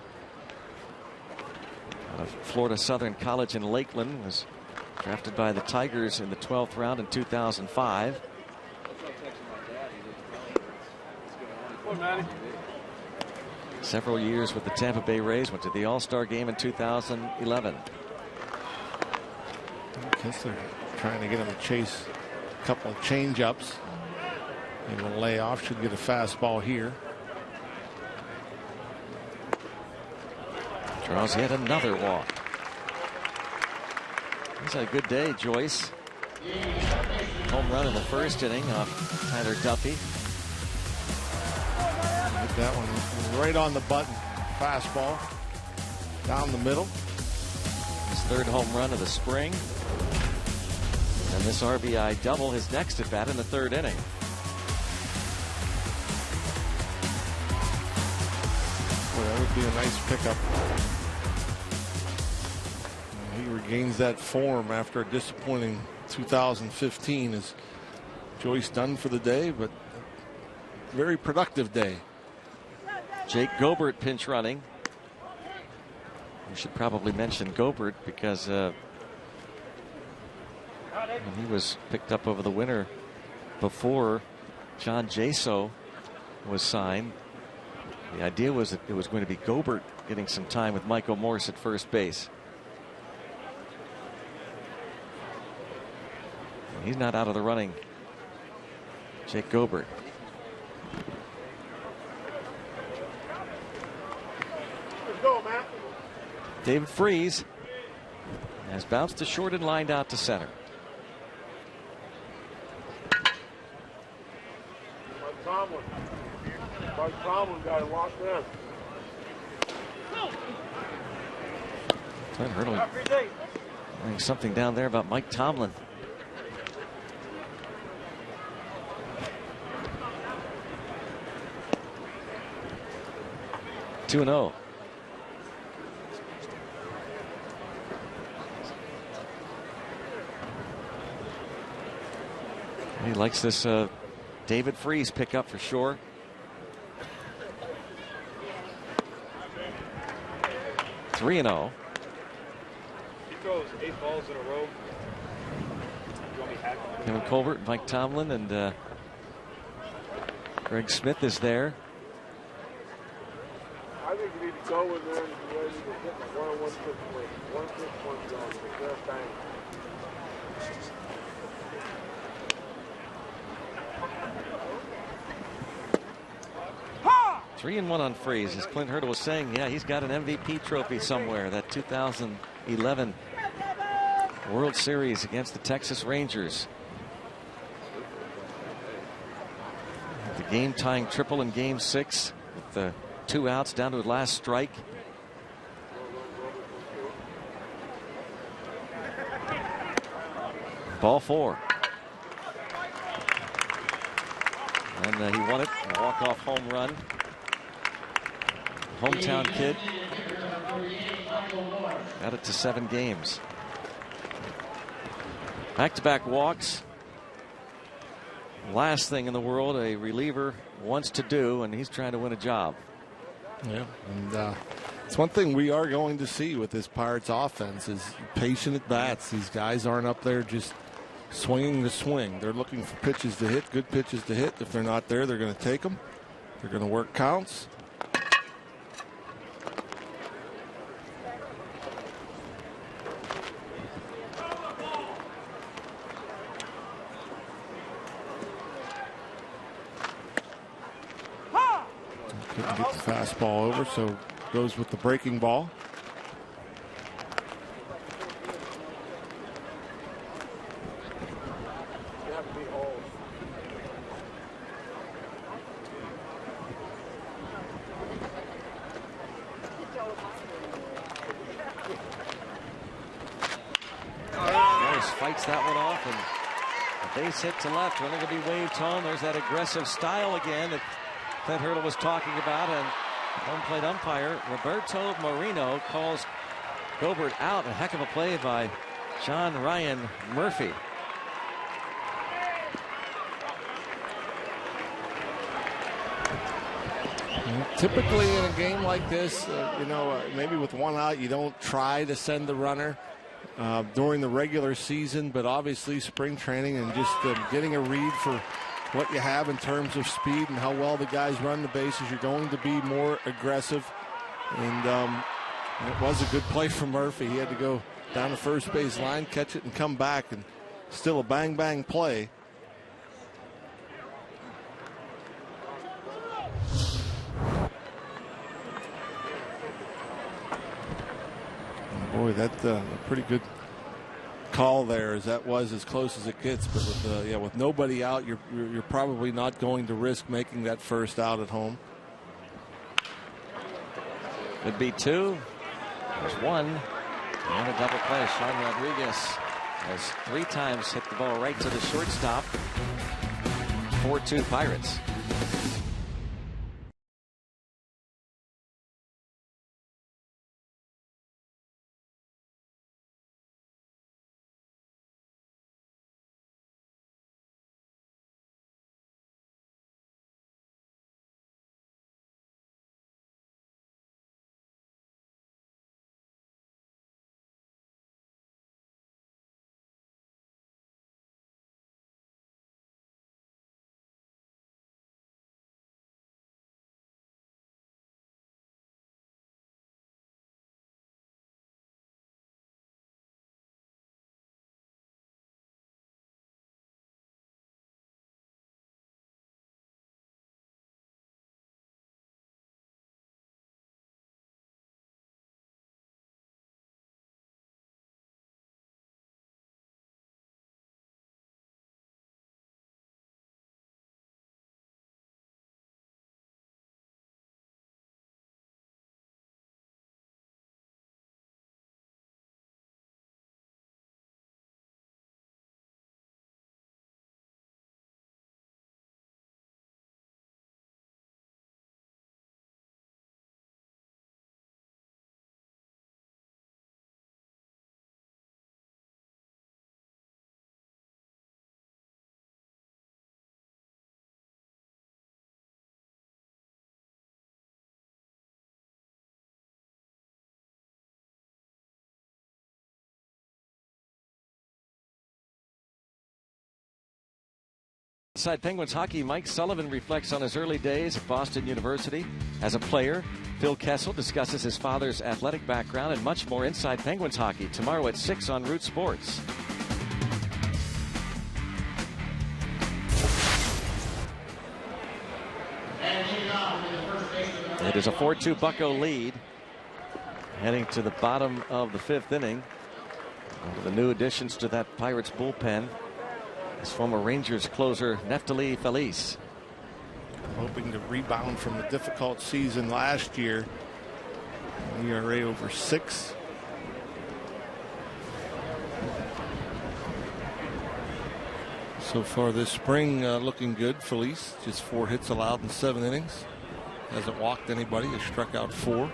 S1: out of Florida Southern College in Lakeland was drafted by the Tigers in the 12th round in 2005. several years with the Tampa Bay Rays. Went to the All-Star game in 2011.
S2: Kessler trying to get him to chase a couple of change-ups. He will lay off. Should get a fastball here.
S1: Draws yet another walk. He's had a good day, Joyce. Home run in the first inning off Tyler Duffy.
S2: Hit that one right on the button. Fastball down the middle.
S1: His third home run of the spring. And this RBI double, his next at bat in the third inning.
S2: Boy, that would be a nice pickup. He regains that form after a disappointing 2015. Is Joyce done for the day, but very productive day.
S1: Jake Gobert pinch running. We should probably mention Gobert because he was picked up over the winter before John Jaso was signed. The idea was that it was going to be Gobert getting some time with Michael Morse at first base. And he's not out of the running. Jake Gobert.
S8: Let's go, man.
S1: David Freese has bounced to short and lined out to center.
S8: Mike Tomlin got it locked in.
S1: Clint Hurdle saying something down there about Mike Tomlin. Two and 0. He likes this David Freese pickup for sure. Three and 0.
S9: He throws 8 balls in a row.
S1: Kevin Colbert, Mike Tomlin, and Greg Smith is there.
S8: I think you need to go in there and be ready to hit the 1-1 situation. 1-6-1 zone. They're bang.
S1: 3-1 on Freese. As Clint Hurdle was saying, yeah, he's got an MVP trophy somewhere. That 2011 World Series against the Texas Rangers. The game-tying triple in Game 6 with the 2 outs down to the last strike. Ball 4. And he won it. A walk-off home run. Hometown kid. Got it to 7 games. Back-to-back walks. Last thing in the world a reliever wants to do, and he's trying to win a job.
S2: Yeah, and it's one thing we are going to see with this Pirates offense is patient at bats. These guys aren't up there just swinging the swing. They're looking for pitches to hit, good pitches to hit. If they're not there, they're going to take them. They're going to work counts. Couldn't get the fastball over, so goes with the breaking ball.
S1: Fights that one off, and a base hit to left. Running to be waved home. There's that aggressive style again that Clint Hurdle was talking about, and home plate umpire Roberto Moreno calls Gobert out. A heck of a play by John Ryan Murphy.
S2: Typically in a game like this, maybe with 1 out, you don't try to send the runner during the regular season, but obviously spring training and just getting a read for what you have in terms of speed and how well the guys run the bases. You're going to be more aggressive. And it was a good play from Murphy. He had to go down the first base line, catch it, and come back. And still a bang-bang play. Boy, that's a pretty good call there, as that was as close as it gets. But with nobody out, you're probably not going to risk making that first out at home.
S1: Could be two. There's one. And a double play. Sean Rodriguez has 3 times hit the ball right to the shortstop. 4-2 Pirates. Inside Penguins hockey, Mike Sullivan reflects on his early days at Boston University as a player. Phil Kessel discusses his father's athletic background and much more inside Penguins hockey tomorrow at 6 on Root Sports. It is a 4-2 Bucco lead heading to the bottom of the 5th inning. One of the new additions to that Pirates bullpen is former Rangers closer Neftali Feliz.
S2: Hoping to rebound from a difficult season last year. ERA over 6. So far this spring, looking good. Feliz, just 4 hits allowed in 7 innings. Hasn't walked anybody. Has struck out 4.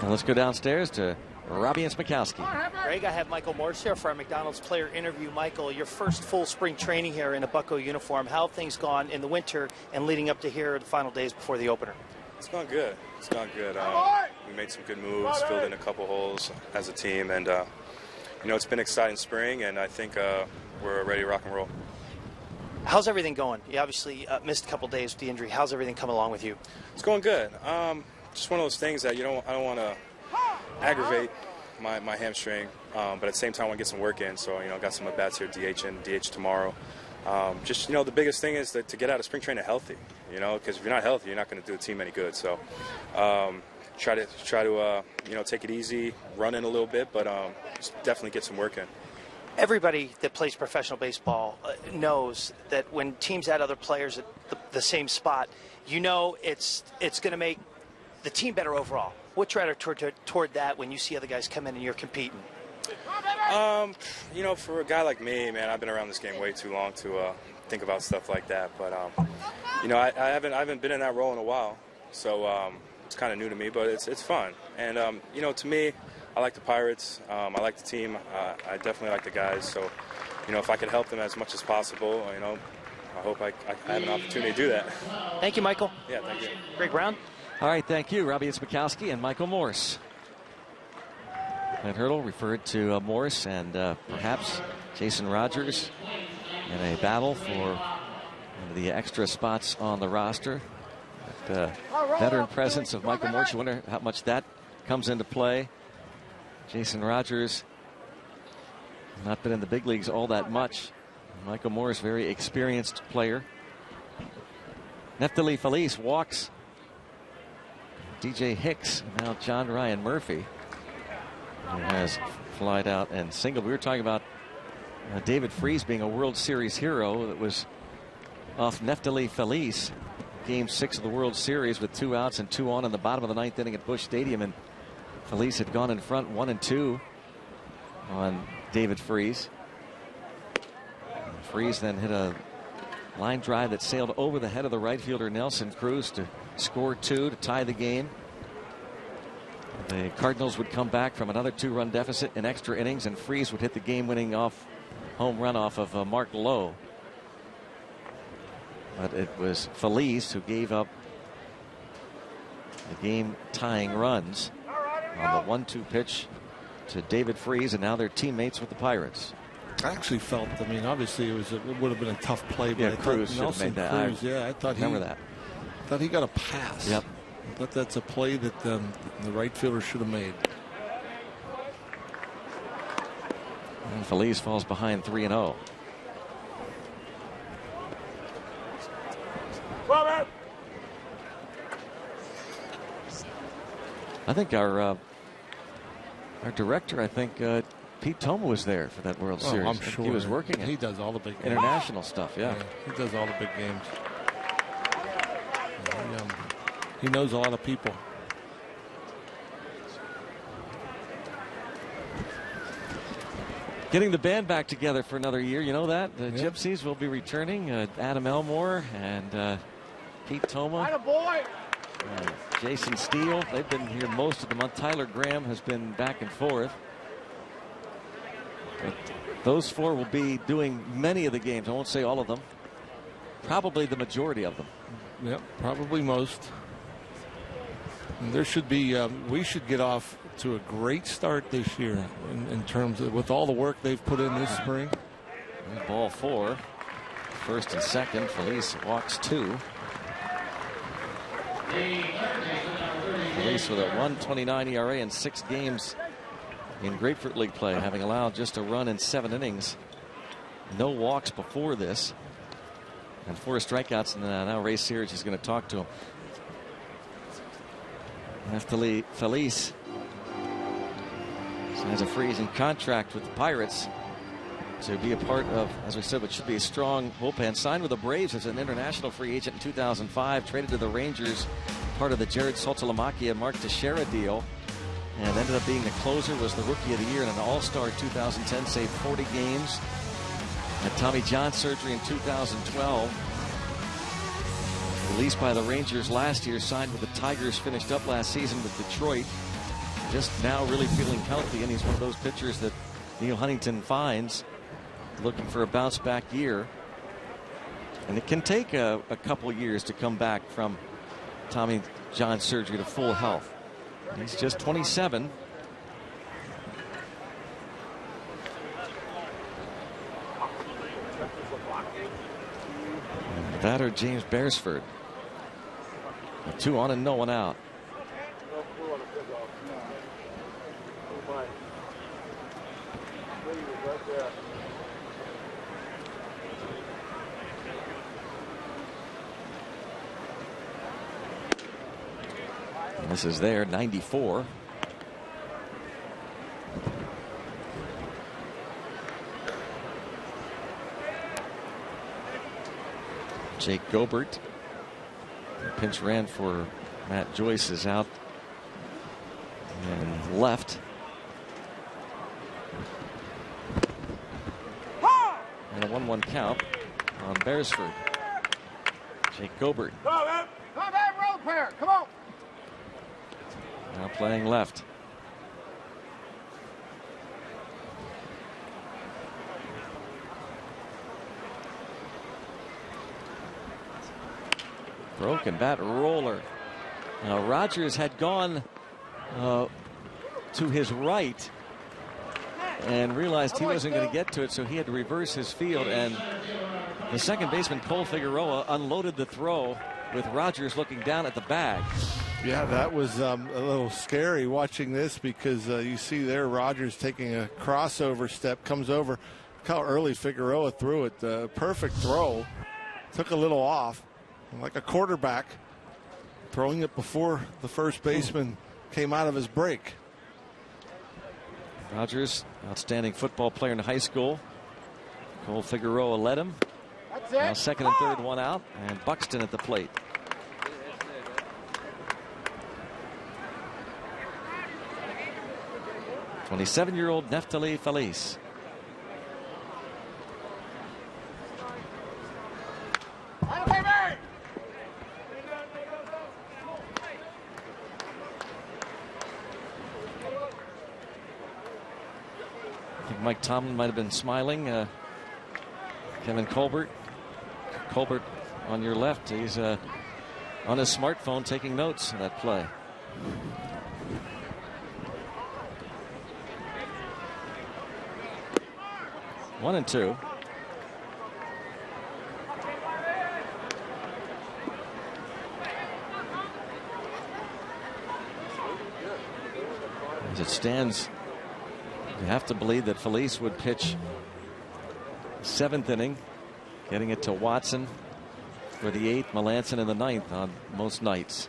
S1: Now let's go downstairs to Robbie and Smikowski.
S4: Greg, I have Michael Morse here for our McDonald's player interview. Michael, your first full spring training here in a Bucco uniform. How have things gone in the winter and leading up to here the final days before the opener?
S10: It's gone good. It's gone good. We made some good moves, filled in a couple holes as a team, and it's been an exciting spring, and I think we're ready to rock and roll.
S4: How's everything going? You obviously missed a couple days with the injury. How's everything come along with you?
S10: It's going good. Just one of those things that I don't want to aggravate my hamstring, but at the same time I want to get some work in. So I got some at bats here, DH tomorrow. The biggest thing is to get out of spring training healthy. Because if you're not healthy, you're not going to do the team any good. So try to take it easy, run in a little bit, but just definitely get some work in.
S4: Everybody that plays professional baseball knows that when teams add other players at the same spot, it's going to make the team better overall. What's your attitude toward that when you see other guys come in and you're competing?
S10: For a guy like me, man, I've been around this game way too long to think about stuff like that. But I haven't been in that role in a while, so it's kind of new to me. But it's fun, and to me, I like the Pirates. I like the team. I definitely like the guys. So if I can help them as much as possible, I hope I have an opportunity to do that.
S4: Thank you, Michael.
S10: Yeah, thank you.
S4: Greg Brown.
S1: All right, thank you, Robbie Smikowski and Michael Morse. Clint Hurdle referred to Morse and perhaps Jason Rogers in a battle for the extra spots on the roster. The veteran presence of Michael Morse, you wonder how much that comes into play. Jason Rogers not been in the big leagues all that much. Michael Morse, very experienced player. Neftali Feliz walks DJ Hicks. Now John Ryan Murphy, who has flied out and singled. We were talking about David Freese being a World Series hero. That was off Neftali Feliz. Game 6 of the World Series with 2 outs and 2 on in the bottom of the 9th inning at Busch Stadium. And Feliz had gone in front 1-2 on David Freese. Freese then hit a line drive that sailed over the head of the right fielder Nelson Cruz to score 2 to tie the game. The Cardinals would come back from another 2-run deficit in extra innings, and Freese would hit the game-winning home run off of Mark Lowe. But it was Feliz who gave up the game-tying runs on the 1-2 pitch to David Freese, and now they're teammates with the Pirates.
S7: I actually felt, I mean, obviously it would have been a tough play, but
S1: yeah, Cruz should have made that.
S7: Cruz, I thought he got a pass.
S1: Yep.
S7: I thought that's a play that the right fielder should have made.
S1: And Feliz falls behind 3-0. I think our director, Pete Toma was there for that World Series.
S7: I'm sure
S1: he was working it.
S7: He does all the big
S1: international stuff. Yeah,
S7: he does all the big games. He knows a lot of people.
S1: Getting the band back together for another year. You know that the Gypsies will be returning. Adam Elmore and Pete Toma. Jason Steele. They've been here most of the month. Tyler Graham has been back and forth. But those 4 will be doing many of the games. I won't say all of them. Probably the majority of them.
S7: Yep, probably most. And there should be. We should get off to a great start this year in terms of with all the work they've put in this spring.
S1: And ball 4. First and second. Feliz walks 2. Feliz with a 1.29 ERA in 6 games in Grapefruit League play, having allowed just a run in 7 innings. No walks before this. And 4 strikeouts, and now Ray Searage is going to talk to him. Neftali Feliz has a freezing contract with the Pirates to be a part of, as we said, what should be a strong bullpen. Signed with the Braves as an international free agent in 2005. Traded to the Rangers, part of the Jared Saltalamacchia and Mark Teixeira deal. And ended up being the closer, was the Rookie of the Year and an All-Star in 2010. Saved 40 games. Had Tommy John surgery in 2012. Released by the Rangers last year, signed with the Tigers, finished up last season with Detroit. Just now really feeling healthy, and he's one of those pitchers that Neil Huntington finds looking for a bounce-back year. And it can take a couple years to come back from Tommy John surgery to full health. He's just 27. That or James Beresford. 2 on and no one out. And this is there, 94. Jake Gobert. The pinch ran for Matt Joyce is out and left. And a 1-1 count on Beresford. Jake Gobert.
S8: Come on, road pair. Come on.
S1: Now playing left. Broken bat roller. Now Rogers had gone to his right and realized he wasn't going to get to it, so he had to reverse his field. And the second baseman, Cole Figueroa, unloaded the throw with Rogers looking down at the bag.
S2: Yeah, that was a little scary watching this because you see there Rogers taking a crossover step, comes over. Look how early Figueroa threw it. Perfect throw. Took a little off, like a quarterback, throwing it before the first baseman came out of his break.
S1: Rogers, outstanding football player in high school. Cole Figueroa led him. Now second and third, one out, and Buxton at the plate. '27-year-old Neftali Feliz. I think Mike Tomlin might have been smiling. Kevin Colbert on your left. He's on his smartphone taking notes of that play. One and two. As it stands, you have to believe that Feliz would pitch seventh inning, getting it to Watson for the eighth, Melanson in the ninth on most nights.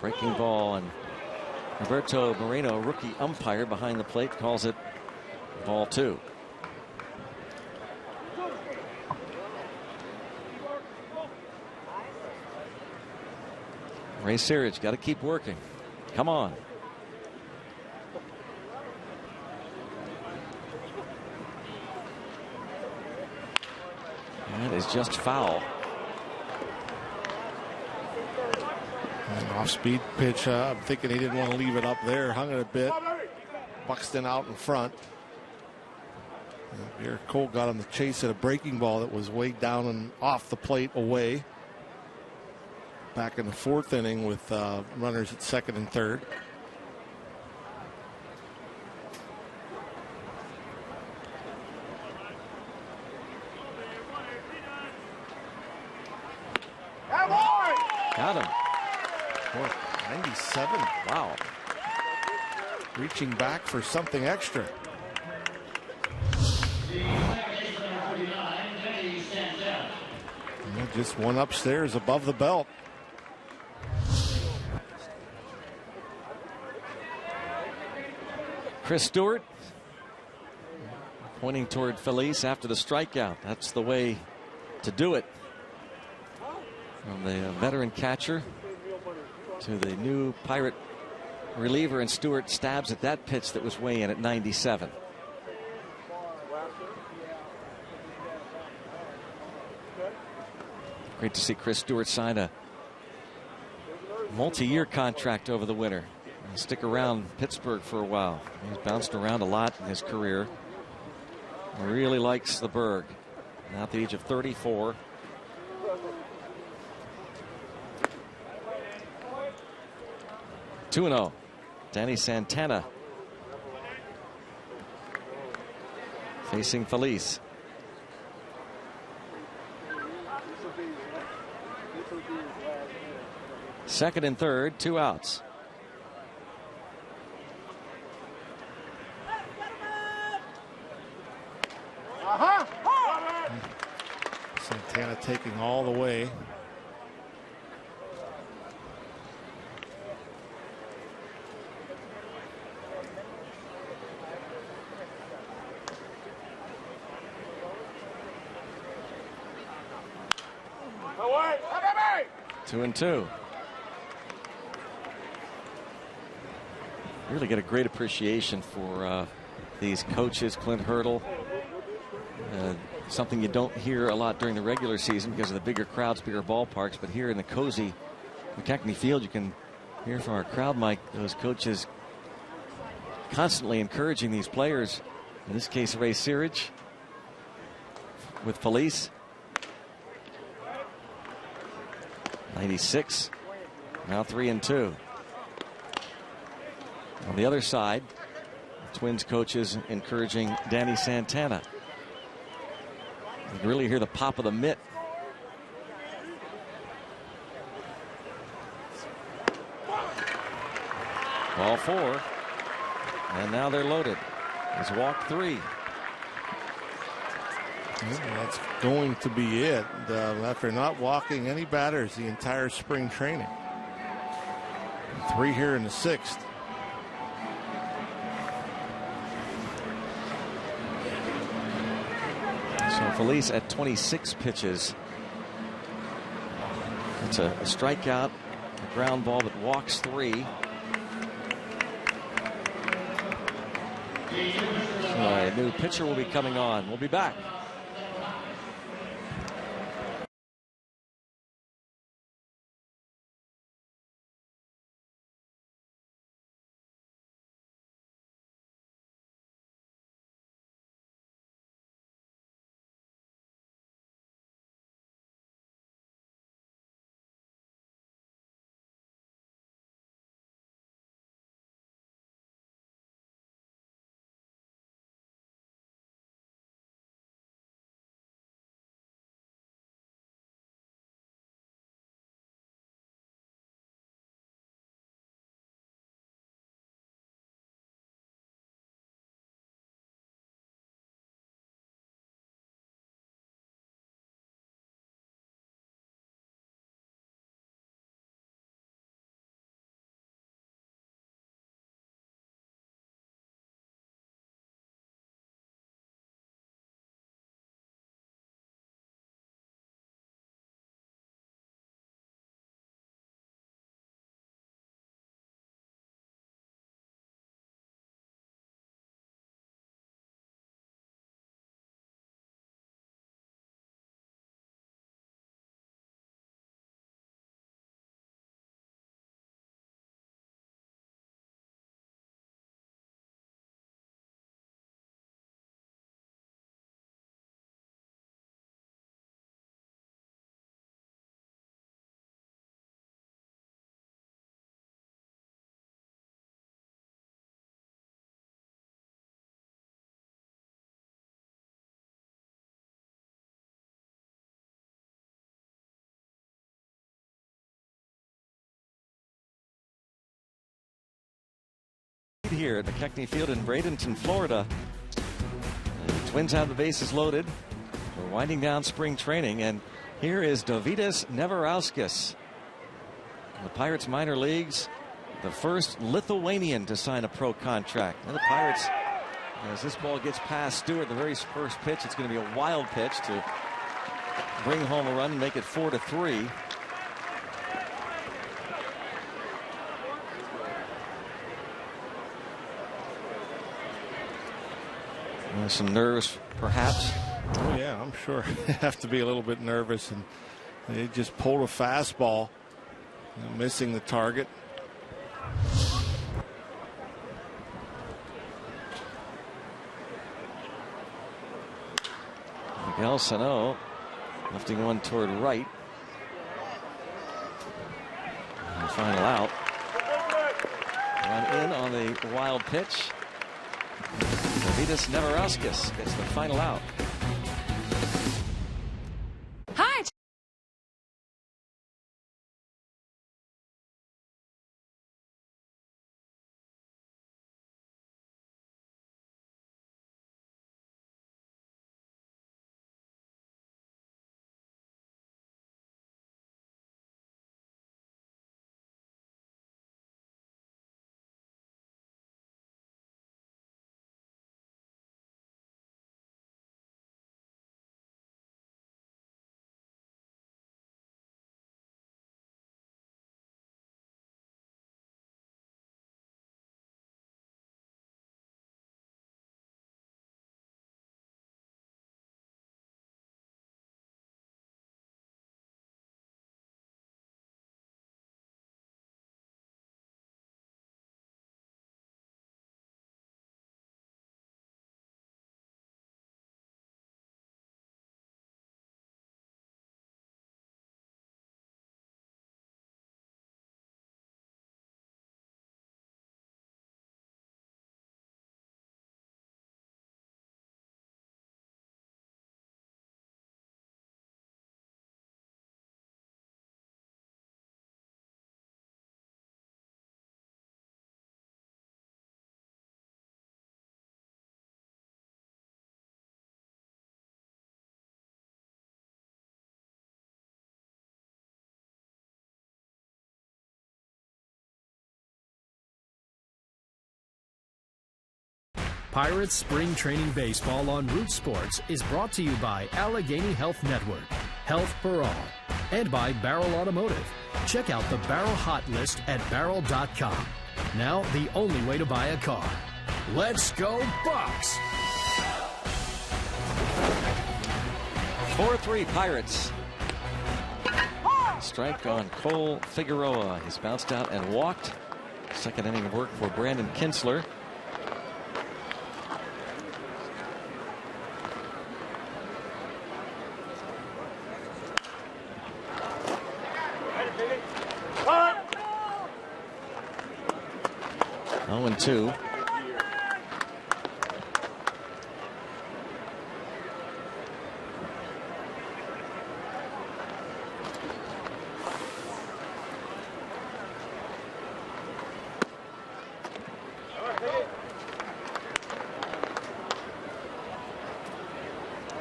S1: Breaking ball, and Roberto Moreno, rookie umpire behind the plate, calls it ball two. Ray Searage got to keep working. Come on. That is just foul.
S2: An off-speed pitch. I'm thinking he didn't want to leave it up there. Hung it a bit. Buxton out in front. Here Cole got on the chase at a breaking ball that was way down and off the plate away. Back in the fourth inning with runners at second and third.
S1: Got him.
S2: 97. Wow. Reaching back for something extra. And just one upstairs above the belt.
S1: Chris Stewart pointing toward Feliz after the strikeout. That's the way to do it. From the veteran catcher to the new Pirate reliever, and Stewart stabs at that pitch that was way in at 97. Great to see Chris Stewart sign a multi-year contract over the winter. And stick around Pittsburgh for a while. He's bounced around a lot in his career. He really likes the Burgh. Now at the age of 34. Two 2-0. Danny Santana facing Feliz. Second and third, two outs.
S2: Santana taking all the way.
S1: Two and two. Really get a great appreciation for these coaches. Clint Hurdle, something you don't hear a lot during the regular season because of the bigger crowds, bigger ballparks, but here in the cozy McKechnie Field, you can hear from our crowd mic those coaches constantly encouraging these players. In this case, Ray Searage with Feliz. 96. Now 3 and 2. On the other side, Twins coaches encouraging Danny Santana. You can really hear the pop of the mitt. Ball 4. And now they're loaded. He's walked 3.
S2: That's going to be it. After not walking any batters the entire spring training. 3 here in the 6th.
S1: So Felice at 26 pitches. It's a strikeout, a ground ball that walks 3. So a new pitcher will be coming on. We'll be back. Here at McKechnie Field in Bradenton, Florida. The Twins have the bases loaded. We're winding down spring training, and here is Dovydas Neverauskas. The Pirates minor leagues, the first Lithuanian to sign a pro contract. And the Pirates, as this ball gets past Stewart, the very first pitch, it's going to be a wild pitch to bring home a run and make it 4-3. Some nerves, perhaps.
S2: Oh, yeah, I'm sure they have to be a little bit nervous. And they just pulled a fastball, missing the target.
S1: Miguel Sano lifting one toward right. And final out. Run in on the wild pitch. Dovydas Neverauskas gets the final out.
S3: Pirates Spring Training Baseball on Root Sports is brought to you by Allegheny Health Network, Health for All, and by Barrel Automotive. Check out the Barrel Hot List at barrel.com. Now the only way to buy a car. Let's go Bucks!
S1: 4-3 Pirates. Strike on Cole Figueroa. He's bounced out and walked. Second inning of work for Brandon Kinsler. Oh, and 2.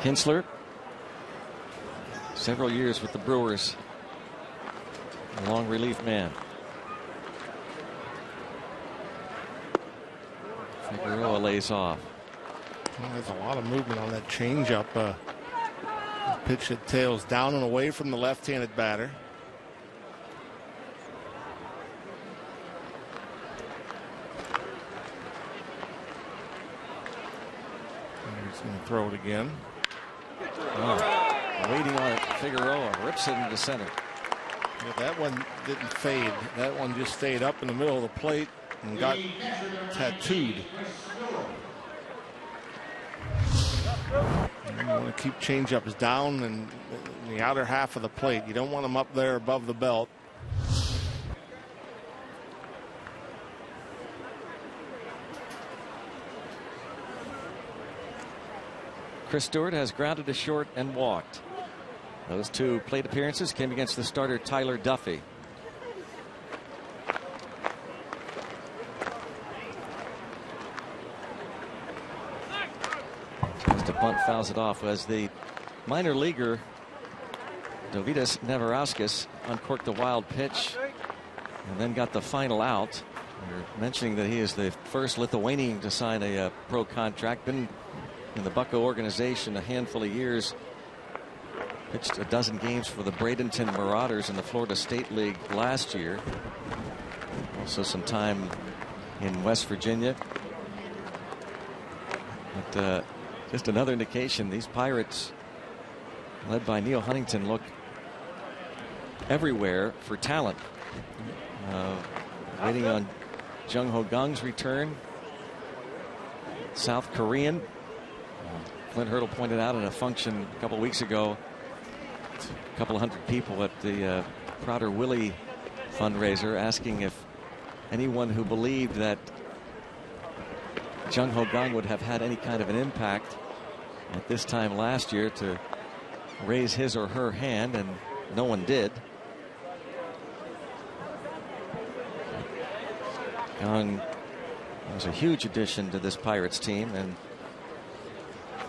S1: Kinsler, several years with the Brewers, a long relief man. Figueroa lays off.
S2: Well, there's a lot of movement on that changeup. Pitch that tails down and away from the left-handed batter. And he's going to throw it again.
S1: Oh, waiting on it. Figueroa rips it into center.
S2: Yeah, that one didn't fade. That one just stayed up in the middle of the plate and got tattooed. And you want to keep changeups down and in the outer half of the plate. You don't want them up there above the belt.
S1: Chris Stewart has grounded to short and walked. Those 2 plate appearances came against the starter Tyler Duffy. Just a bunt fouls it off as the minor leaguer Dovydas Neverauskas uncorked the wild pitch and then got the final out. We're mentioning that he is the first Lithuanian to sign a pro contract. Been in the Bucco organization a handful of years. Pitched a dozen games for the Bradenton Marauders in the Florida State League last year. Also some time in West Virginia. But just another indication these Pirates, led by Neil Huntington, look everywhere for talent. Waiting on Jung Ho Kang's return. South Korean. Clint Hurdle pointed out in a function a couple weeks ago, a couple hundred people at the Prouder Willie fundraiser asking if anyone who believed that Jung Ho Kang would have had any kind of an impact at this time last year to raise his or her hand, and no one did. Kang was a huge addition to this Pirates team and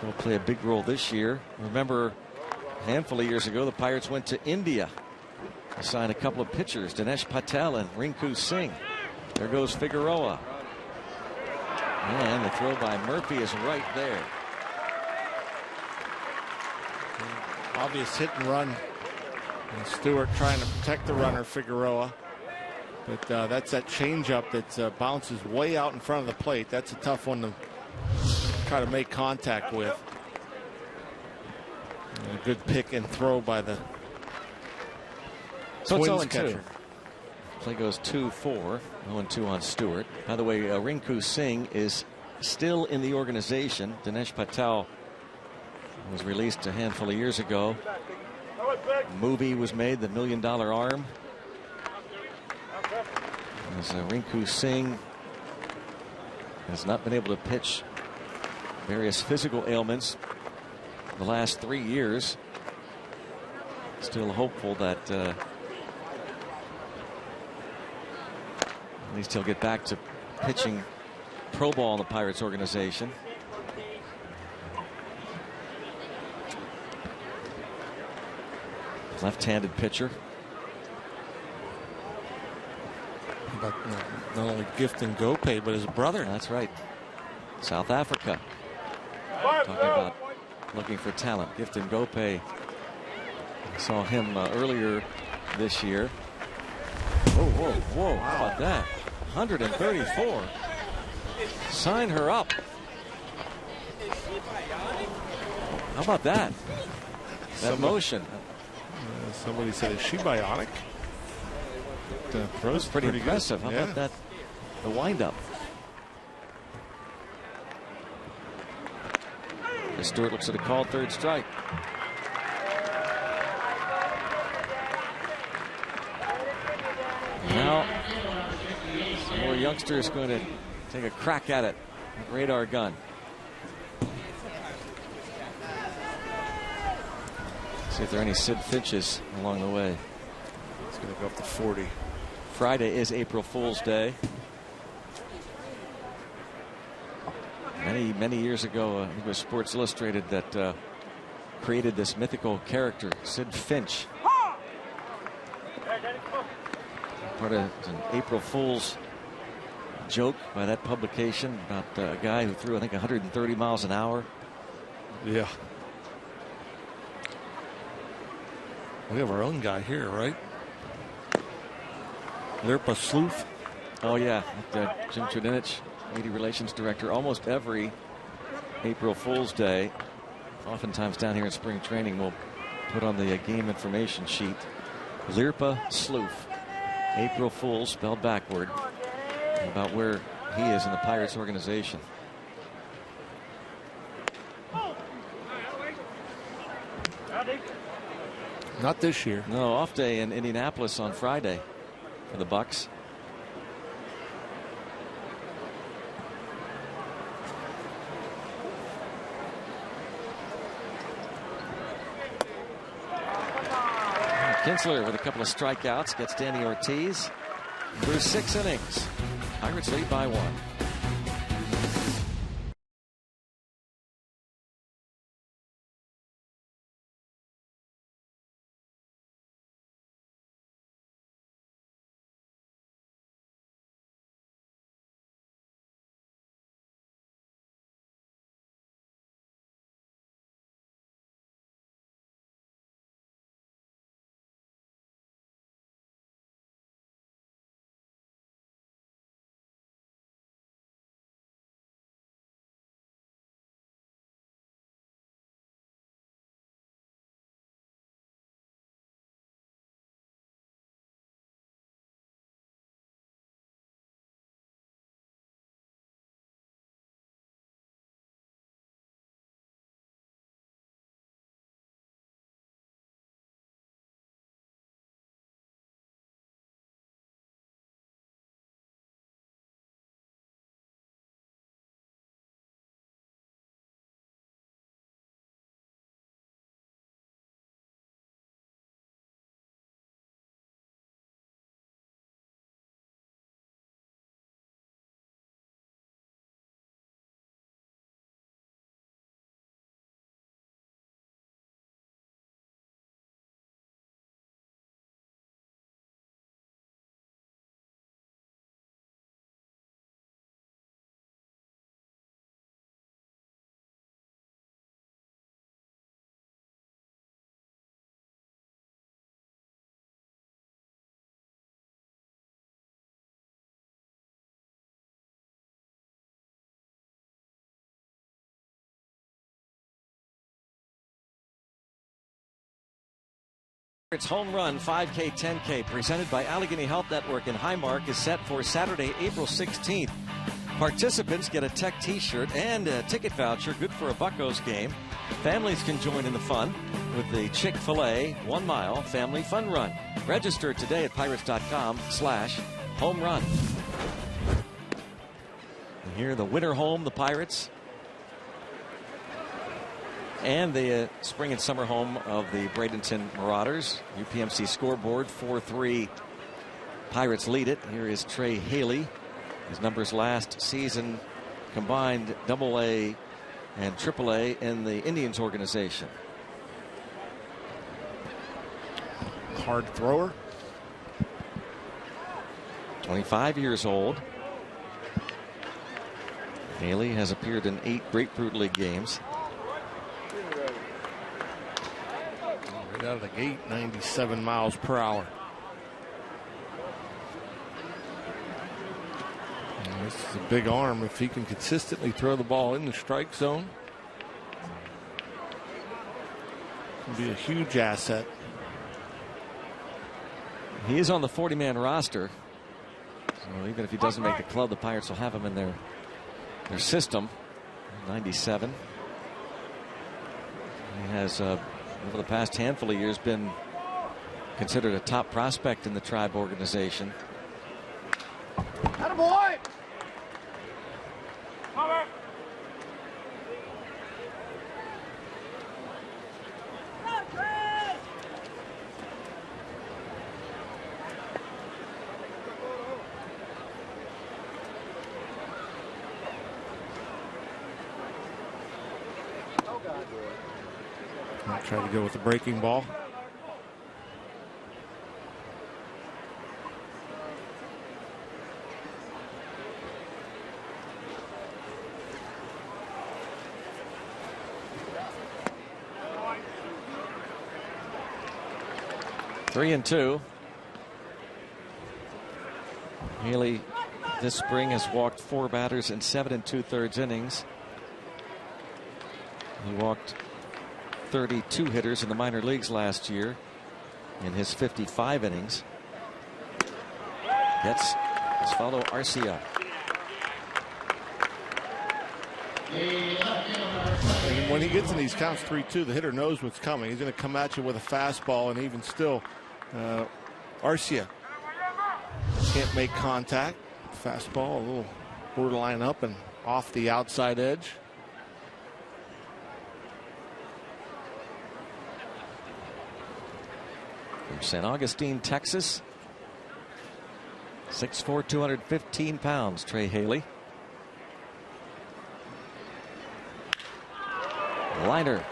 S1: will play a big role this year. Remember, a handful of years ago, the Pirates went to India to sign a couple of pitchers, Dinesh Patel and Rinku Singh. There goes Figueroa. And the throw by Murphy is right there.
S2: Obvious hit and run. And Stewart trying to protect the runner, Figueroa. But that's that changeup that bounces way out in front of the plate. That's a tough one to try to make contact with. And a good pick and throw by the Twins catcher.
S1: Play goes 2-4. 0-2 on Stewart. By the way, Rinku Singh is still in the organization. Dinesh Patel was released a handful of years ago. A movie was made, The $1 Million Arm. As Rinku Singh has not been able to pitch, various physical ailments the last 3 years. Still hopeful that at least he'll get back to pitching pro ball in the Pirates organization. Left-handed pitcher.
S2: But not only Gift and Gope, but his brother.
S1: That's right. South Africa. Talking about looking for talent. Gifton Gope. Saw him earlier this year. Whoa. How about that? 134. Sign her up. How about that? That motion.
S2: Somebody said, is she bionic?
S1: That was pretty impressive. How about that? The windup. Stewart looks at a called third strike. Now, some more youngsters going to take a crack at it. Radar gun. See if there are any Sid Finches along the way.
S2: It's going to go up to 40.
S1: Friday is April Fool's Day. Many years ago, I think it was Sports Illustrated that created this mythical character, Sid Finch. Part of an April Fool's joke by that publication about a guy who threw, I think, 130 miles an hour.
S2: Yeah. We have our own guy here, right? Lirpa Sloof.
S1: Oh, yeah. Jim Trudinich, Media Relations Director, almost every April Fool's Day, oftentimes down here in spring training, we'll put on the game information sheet Lirpa Sloof. April Fool's spelled backward, about where he is in the Pirates organization.
S2: Not this year.
S1: No, off day in Indianapolis on Friday for the Bucks. Kinsler with a couple of strikeouts gets Danny Ortiz through 6 innings. Pirates lead by 1. It's home run 5K 10K presented by Allegheny Health Network in Highmark is set for Saturday, April 16th. Participants get a Tech t-shirt and a ticket voucher good for a Buccos game. Families can join in the fun with the Chick-fil-A 1 Mile Family Fun Run. Register today at pirates.com/home run. And here the winter home, the Pirates. And the spring and summer home of the Bradenton Marauders. UPMC scoreboard 4-3. Pirates lead it. Here is Trey Haley. His numbers last season combined AA and AAA in the Indians organization.
S2: Hard thrower.
S1: 25 years old. Haley has appeared in 8 Grapefruit League games.
S2: Right out of the gate, 97 miles per hour. And this is a big arm. If he can consistently throw the ball in the strike zone, it'll be a huge asset.
S1: He is on the 40-man roster. So even if he doesn't make the club, the Pirates will have him in their system. 97. He has, over the past handful of years, been considered a top prospect in the Tribe organization.
S8: Attaboy! Cover!
S2: Try to go with the breaking ball.
S1: Three and two. Haley this spring has walked 4 batters in 7 2/3 innings. He walked 32 hitters in the minor leagues last year in his 55 innings. Gets Osvaldo Arcia.
S2: And when he gets in these counts 3-2, the hitter knows what's coming. He's going to come at you with a fastball, and even still, Arcia can't make contact. Fastball a little borderline up and off the outside edge.
S1: From St. Augustine, Texas. 6'4", 215 pounds, Trey Haley. Liner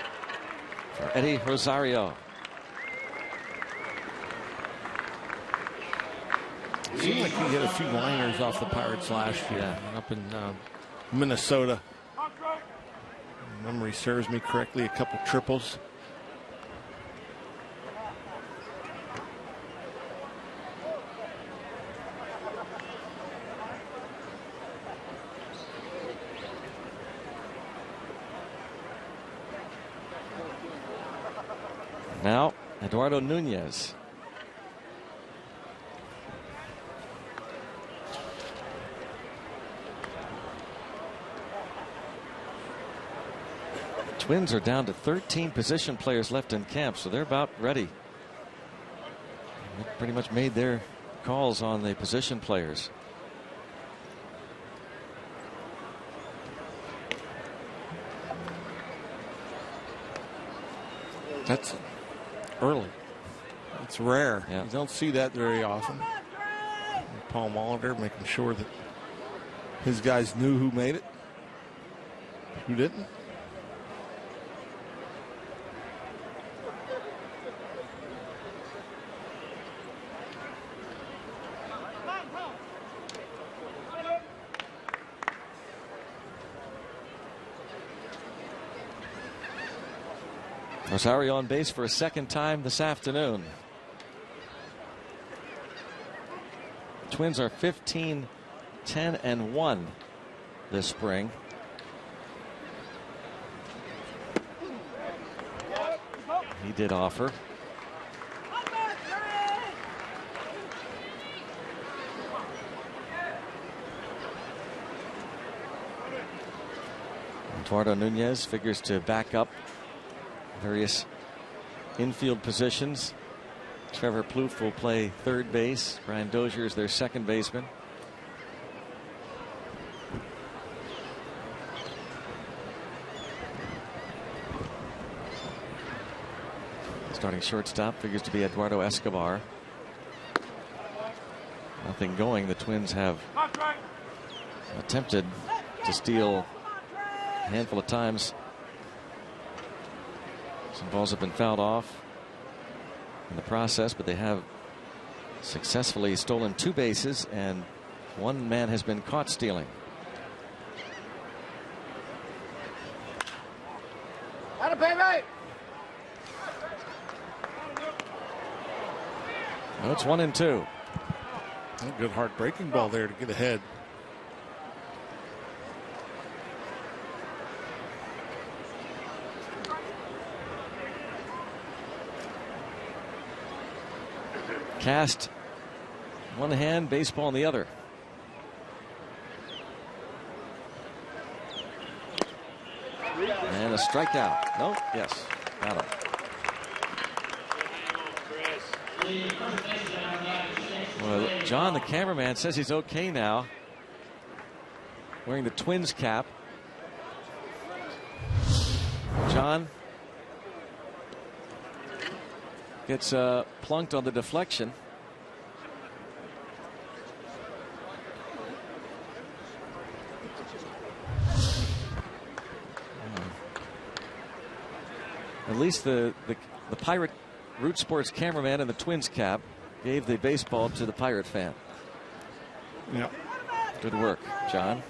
S1: for Eddie Rosario.
S2: Seemed like he hit a few liners off the Pirates last year up in Minnesota. If memory serves me correctly, a couple triples.
S1: Now, Eduardo Nunez. Twins are down to 13 position players left in camp, so they're about ready. They've pretty much made their calls on the position players.
S2: That's early. It's rare.
S1: Yeah.
S2: You don't see that very often. Paul Molitor making sure that his guys knew who made it, who didn't.
S1: Rosario on base for a second time this afternoon. Twins are 15, 10, and 1 this spring. He did offer. Eduardo Nunez figures to back up various infield positions. Trevor Plouffe will play third base. Brian Dozier is their second baseman. Starting shortstop figures to be Eduardo Escobar. Nothing going. The Twins have attempted to steal a handful of times. Some balls have been fouled off in the process, but they have successfully stolen 2 bases, and 1 man has been caught stealing. Well, it's 1-2.
S2: A good heartbreaking ball there to get ahead.
S1: Cast one hand, baseball in the other. And a strikeout. No, yes, got him. Well, John, the cameraman, says he's okay now. Wearing the Twins cap. John gets plunked on the deflection. At least the Pirate Root Sports cameraman in the Twins cap gave the baseball to the Pirate fan.
S2: Yeah.
S1: Good work, John.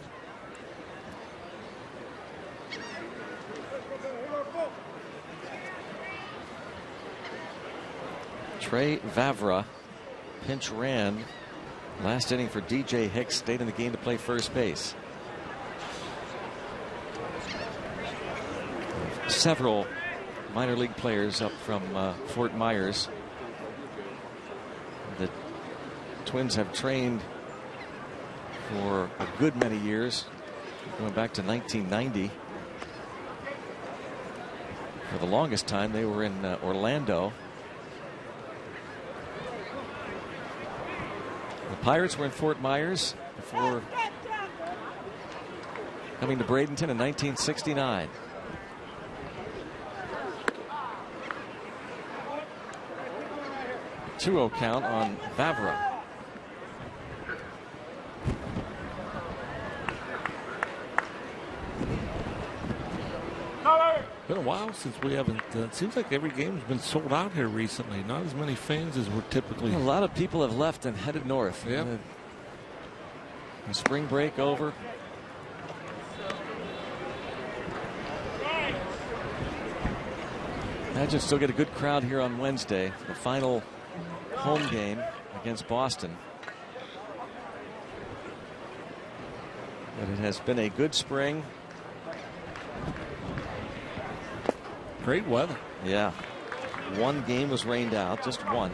S1: Trey Vavra pinch ran last inning for DJ Hicks, stayed in the game to play first base. Several minor league players up from Fort Myers. The Twins have trained for a good many years, going back to 1990. For the longest time, they were in Orlando. The Pirates were in Fort Myers before coming to Bradenton in 1969. Two-0 count on Vavra.
S2: Been a while since we haven't. It seems like every game's been sold out here recently. Not as many fans as we're typically.
S1: A lot of people have left and headed north.
S2: Yep.
S1: The spring break over. Imagine still get a good crowd here on Wednesday, the final home game against Boston. But it has been a good spring.
S2: Great weather.
S1: Yeah. One game was rained out, just one.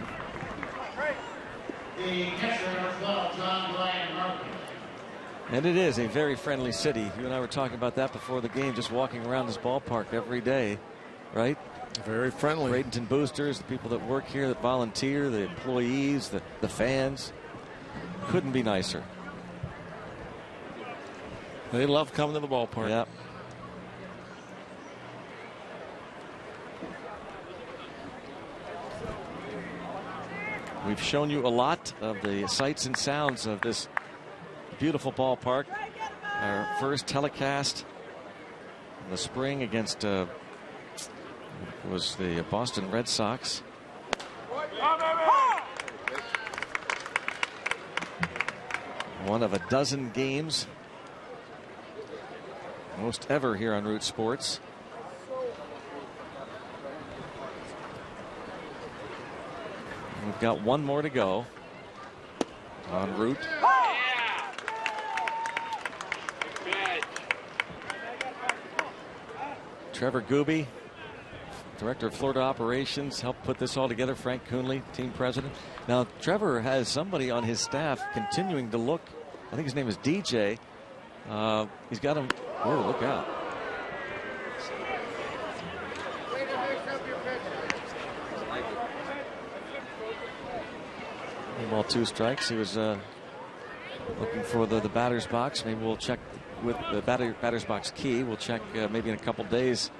S1: And it is a very friendly city. You and I were talking about that before the game, just walking around this ballpark every day, right?
S2: Very friendly.
S1: Bradenton boosters, the people that work here, that volunteer, the employees, the fans. Couldn't be nicer.
S2: They love coming to the ballpark.
S1: Yep. We've shown you a lot of the sights and sounds of this beautiful ballpark. Our first telecast in the spring against was the Boston Red Sox. One of a dozen games, most ever here on Root Sports. We've got one more to go on Root. Trevor Gooby, Director of Florida Operations, helped put this all together. Frank Coonley, team president. Now, Trevor has somebody on his staff continuing to look. I think his name is DJ. He's got him. Oh, look out. Ball, 2 strikes. He was looking for the batter's box. Maybe we'll check with the batter's box key. We'll check maybe in a couple days.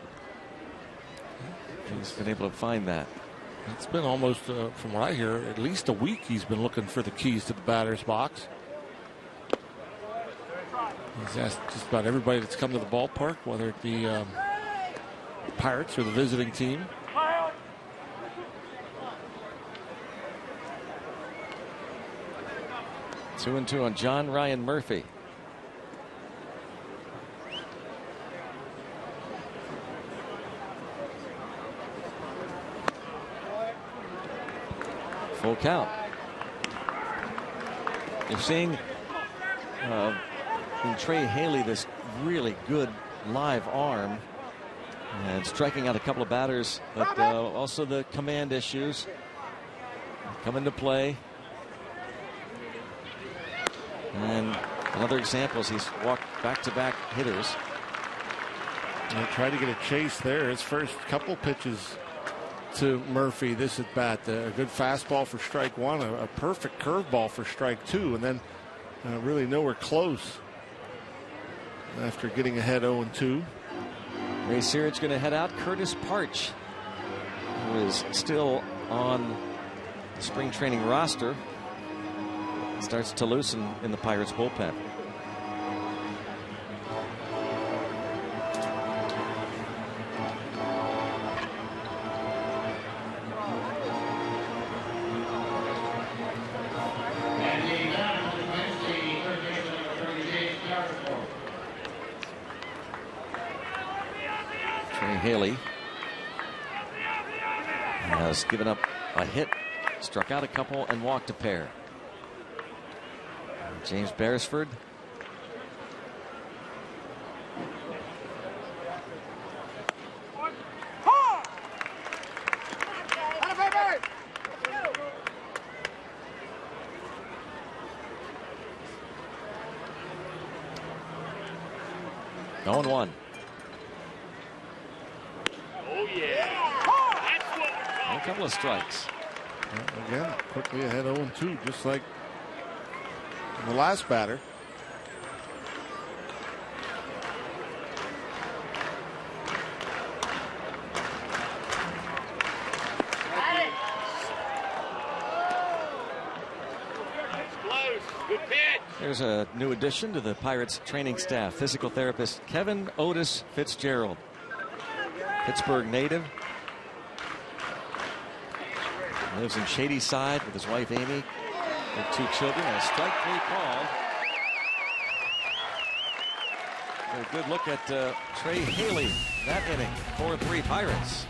S1: He's been able to find that.
S2: It's been almost, from what I hear, at least a week he's been looking for the keys to the batter's box. He's asked just about everybody that's come to the ballpark, whether it be Pirates or the visiting team.
S1: Two and two on John Ryan Murphy. Full count. You're seeing in Trey Haley this really good live arm, and striking out a couple of batters, but also the command issues come into play. And another example is he's walked back-to-back hitters.
S2: And tried to get a chase there. His first couple pitches to Murphy this at bat. A good fastball for strike one, a perfect curveball for strike two, and then really nowhere close after getting ahead 0-2.
S1: Ray Searage going to head out. Curtis Parch, who is still on the spring training roster, starts to loosen in the Pirates bullpen. Haley has given up a hit, struck out a couple, and walked a pair. James Beresford. Going one. A couple of strikes.
S2: Again, quickly ahead 0-2, just like the last batter.
S1: There's a new addition to the Pirates training staff. Physical therapist Kevin Otis Fitzgerald. Pittsburgh native. Lives in Shadyside with his wife Amy, with 2 children. A strike 3 call. A good look at Trey Haley that inning. 4-3 Pirates.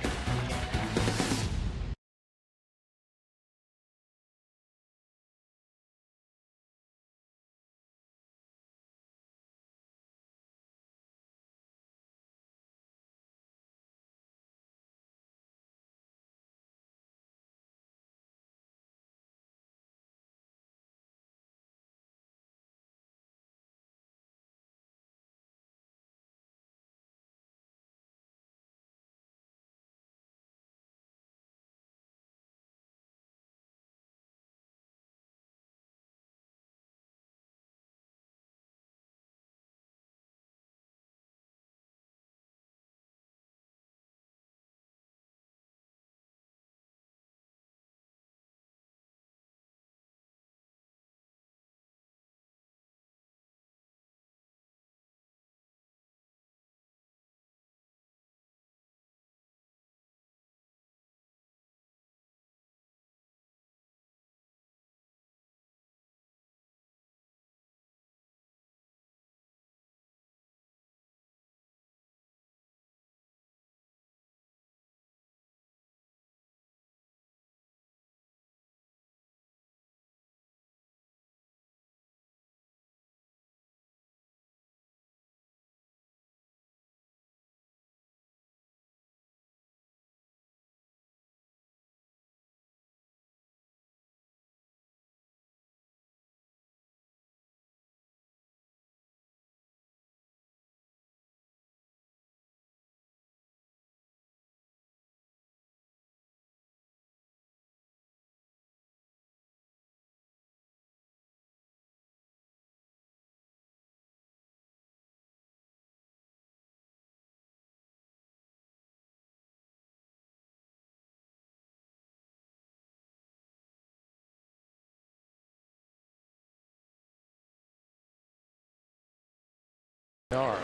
S2: They're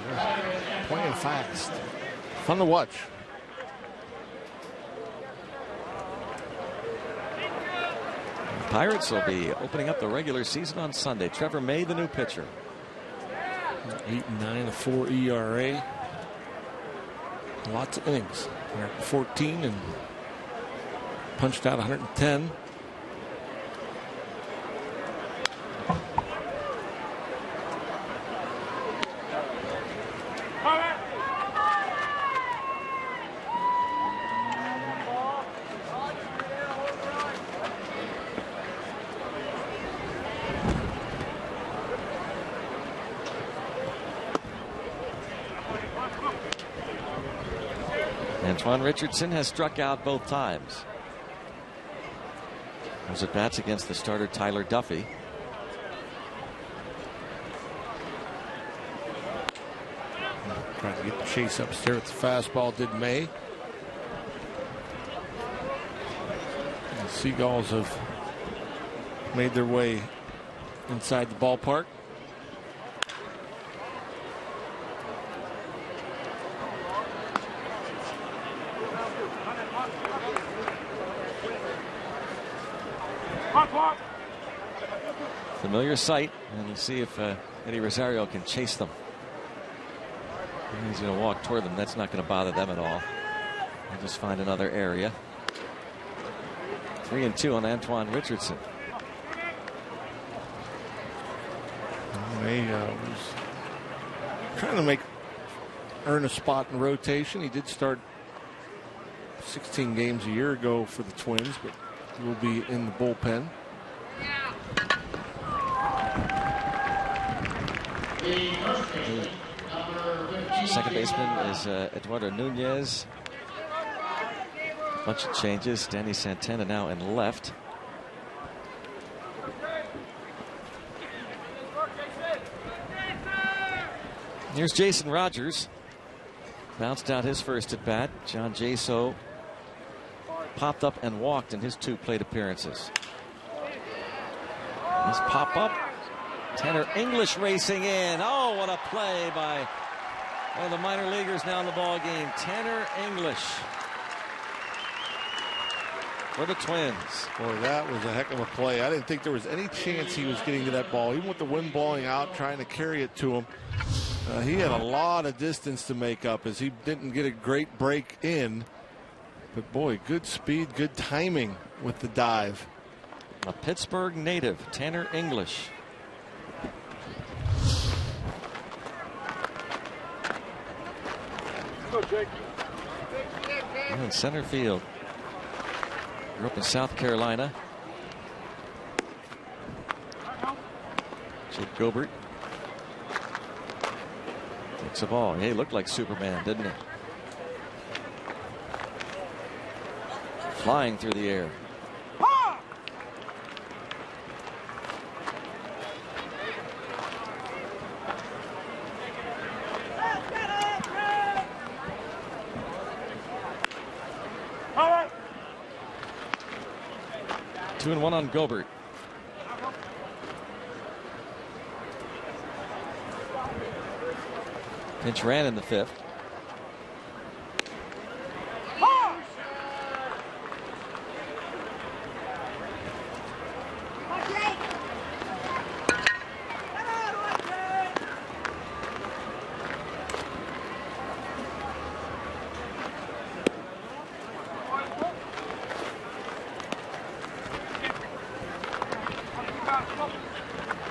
S2: playing fast. Fun to watch.
S1: The Pirates will be opening up the regular season on Sunday. Trevor May, the new pitcher.
S2: 8-9, a 4 ERA. Lots of innings. 14 and punched out 110.
S1: Antoine Richardson has struck out both times. Those at bats against the starter Tyler Duffy.
S2: Trying to get the chase upstairs with the fastball, did May. And the Seagulls have made their way inside the ballpark.
S1: Familiar sight, and you see if Eddie Rosario can chase them. He's going to walk toward them. That's not going to bother them at all. They'll just find another area. 3-2 on Antoine Richardson.
S2: May was trying to earn a spot in rotation. He did start 16 games a year ago for the Twins, but will be in the bullpen.
S1: Second baseman is Eduardo Nunez. A bunch of changes. Danny Santana now in left. Here's Jason Rogers. Bounced out his first at bat. John Jaso popped up and walked in his 2 plate appearances. This pop up. Tanner English racing in. Oh, what a play by one of the minor leaguers now in the ball game. Tanner English for the Twins.
S2: Boy, that was a heck of a play. I didn't think there was any chance he was getting to that ball. Even with the wind blowing out, trying to carry it to him. He had a lot of distance to make up as he didn't get a great break in. But boy, good speed, good timing with the dive.
S1: A Pittsburgh native, Tanner English. In center field. Grew up in South Carolina. Jake Gobert takes a ball. He looked like Superman, didn't he? Flying through the air. Two and one on Gobert. Pinch ran in the 5th.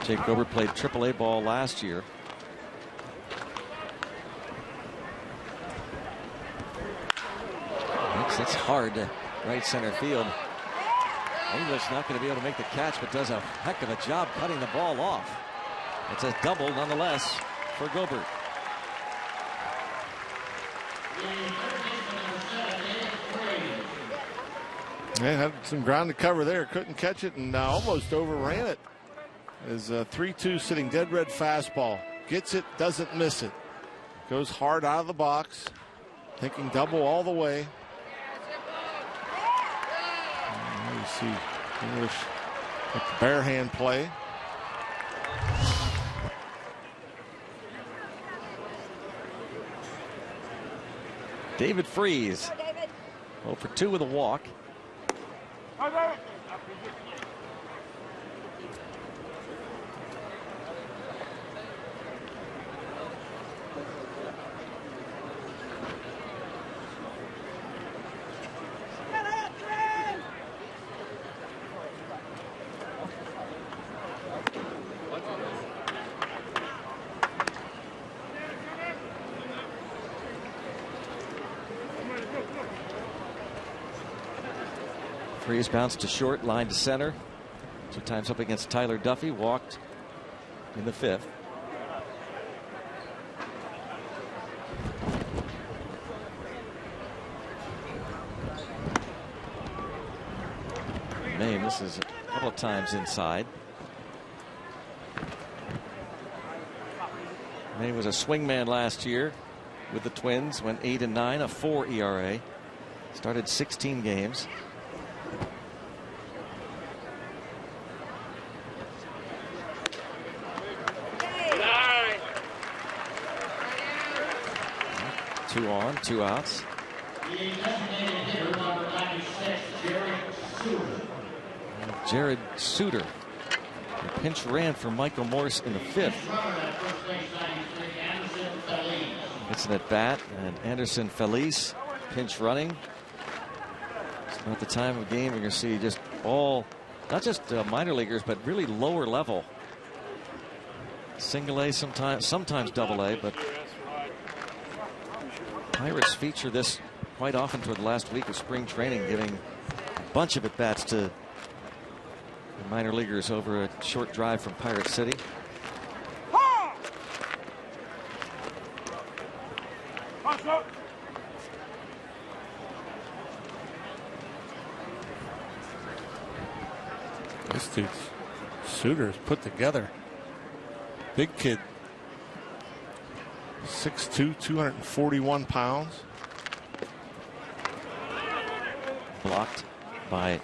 S1: Jake Gobert played AAA ball last year. It's hard to right center field. English not going to be able to make the catch, but does a heck of a job cutting the ball off. It's a double nonetheless for Gobert.
S2: Yeah, had some ground to cover there. Couldn't catch it and almost overran it. Is a 3-2 sitting dead red fastball. Gets it, doesn't miss it. Goes hard out of the box. Thinking double all the way. And you see English with the bare hand play.
S1: David Freese. 0 for 2 with a walk. Freese bounced to short, line to center. 2 times up against Tyler Duffy. Walked in the 5th. name. This is a couple of times inside. And he was a swingman last year with the Twins. Went 8-9, a 4 ERA. Started 16 games. Two on, 2 outs. Jared Suter. The pinch ran for Michael Morse in the 5th. It's an at bat, and Anderson Feliz pinch running. It's about the time of game we're going to see just all, not just minor leaguers, but really lower level. Single A, sometimes double A, but Pirates feature this quite often toward the last week of spring training, giving a bunch of at bats to the minor leaguers over a short drive from Pirate City.
S2: This dude's Suter is put together. Big kid. 6'2", 241 pounds.
S1: Blocked by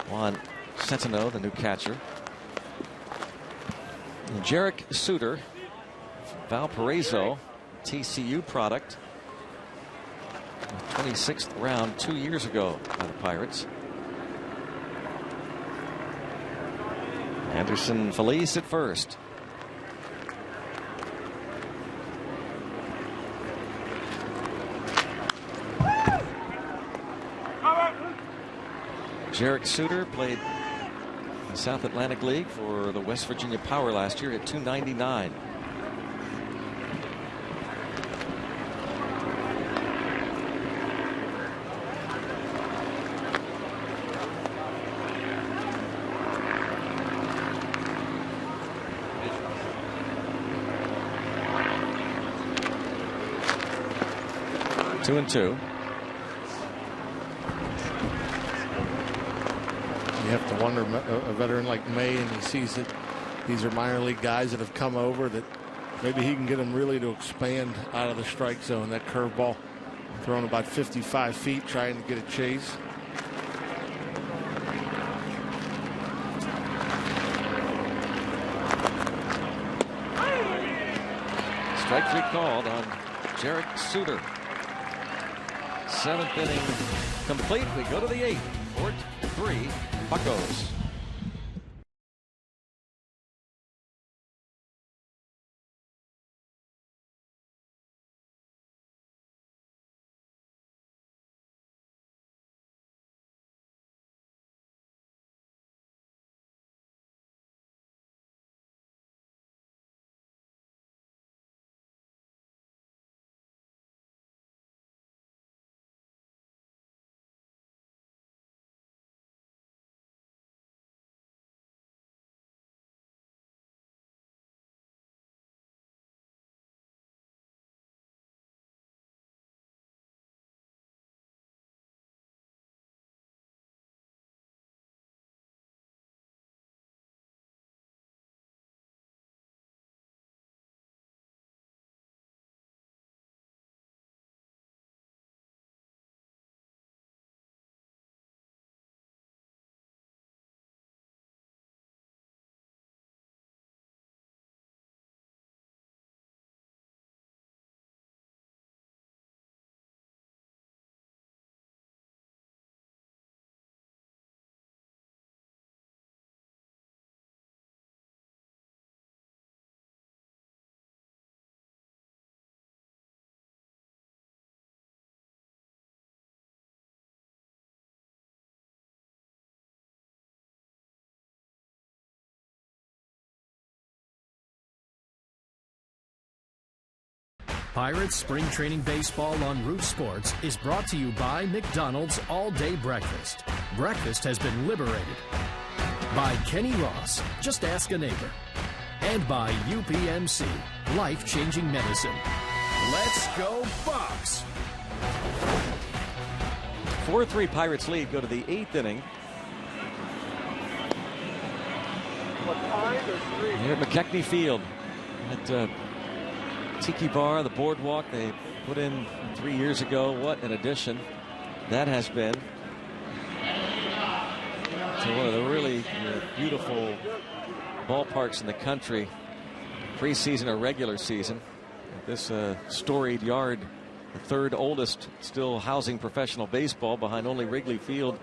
S1: Juan Centeno, the new catcher. And Jarek Suter, Valparaiso, TCU product. 26th round 2 years ago by the Pirates. Anderson Feliz at first. Jarek Suter played in the South Atlantic League for the West Virginia Power last year at 299. Two and two.
S2: You have to wonder, a veteran like May, and he sees that these are minor league guys that have come over, that maybe he can get them really to expand out of the strike zone. That curveball thrown about 55 feet, trying to get a chase.
S1: Strike 3 called on Jarek Suter. 7th inning complete. We go to the 8th. 4-3 Buccos.
S3: Pirates Spring Training Baseball on Root Sports is brought to you by McDonald's All-Day Breakfast. Breakfast has been liberated. By Kenny Ross, Just Ask a Neighbor. And by UPMC, Life-Changing Medicine. Let's go Bucks!
S1: 4-3 Pirates lead. Go to the 8th inning. Here at McKechnie Field, at Tiki Bar, the boardwalk they put in 3 years ago. What an addition that has been to one of the really beautiful ballparks in the country, preseason or regular season. This storied yard, the third oldest still housing professional baseball behind only Wrigley Field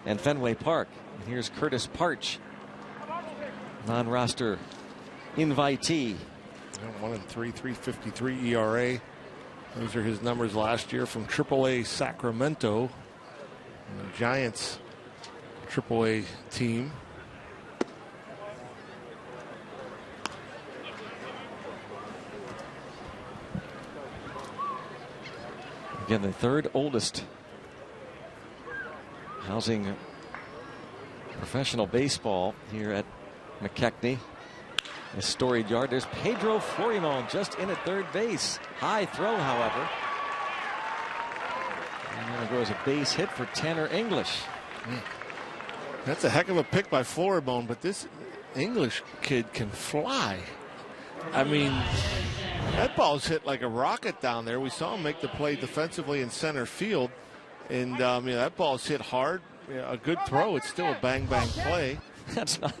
S1: and Fenway Park. And here's Curtis Parch, non-roster invitee.
S2: 1-3, 3.53 ERA. Those are his numbers last year from AAA Sacramento, the Giants AAA team.
S1: Again, the third oldest housing professional baseball here at McKechnie. A storied yard. There's Pedro Florimon just in at third base. High throw, however. And there goes a base hit for Tanner English.
S2: That's a heck of a pick by Florimon, but this English kid can fly. I mean, that ball's hit like a rocket down there. We saw him make the play defensively in center field. And that ball's hit hard. A good throw. It's still a bang-bang play.
S1: That's not...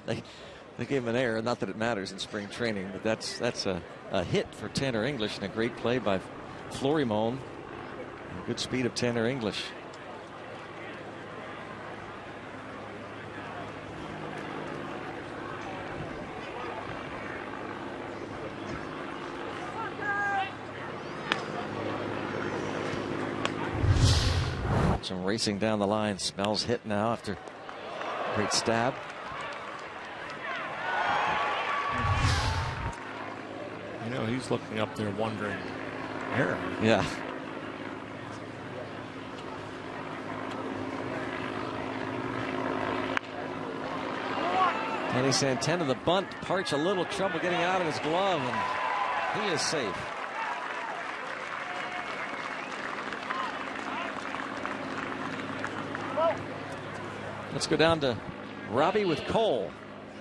S1: They gave him an error. Not that it matters in spring training, but that's a hit for Tanner English and a great play by Florimon. Good speed of Tanner English. Some racing down the line. Smells hit now after great stab.
S2: He's looking up there wondering. Error.
S1: Yeah. Danny Santana, the bunt. Parch a little trouble getting out of his glove, and he is safe. Let's go down to Robbie with Cole.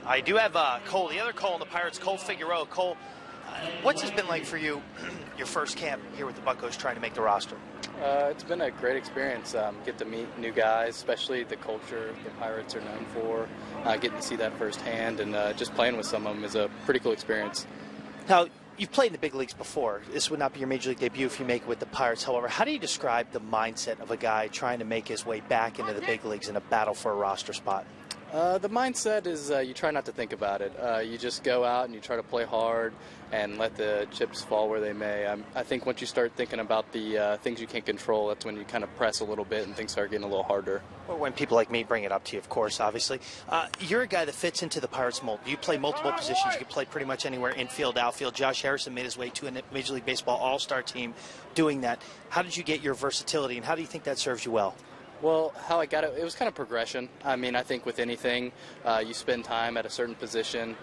S4: I do have Cole, the other Cole in the Pirates, Cole Figueroa. Cole, what's this been like for you, your first camp here with the Buccos trying to make the roster?
S11: It's been a great experience. Get to meet new guys, especially the culture the Pirates are known for. Getting to see that firsthand and just playing with some of them is a pretty cool experience.
S4: Now, you've played in the big leagues before. This would not be your major league debut if you make it with the Pirates. However, how do you describe the mindset of a guy trying to make his way back into the big leagues in a battle for a roster spot?
S11: The mindset is you try not to think about it. You just go out and you try to play hard and let the chips fall where they may. I think once you start thinking about the things you can't control, that's when you kind of press a little bit and things start getting a little harder.
S4: Or when people like me bring it up to you, of course, obviously. You're a guy that fits into the Pirates mold. You play multiple positions. You can play pretty much anywhere, infield, outfield. Josh Harrison made his way to a Major League Baseball All-Star team doing that. How did you get your versatility, and how do you think that serves you well?
S11: Well, how I got it, it was kind of progression. I mean, I think with anything, you spend time at a certain position,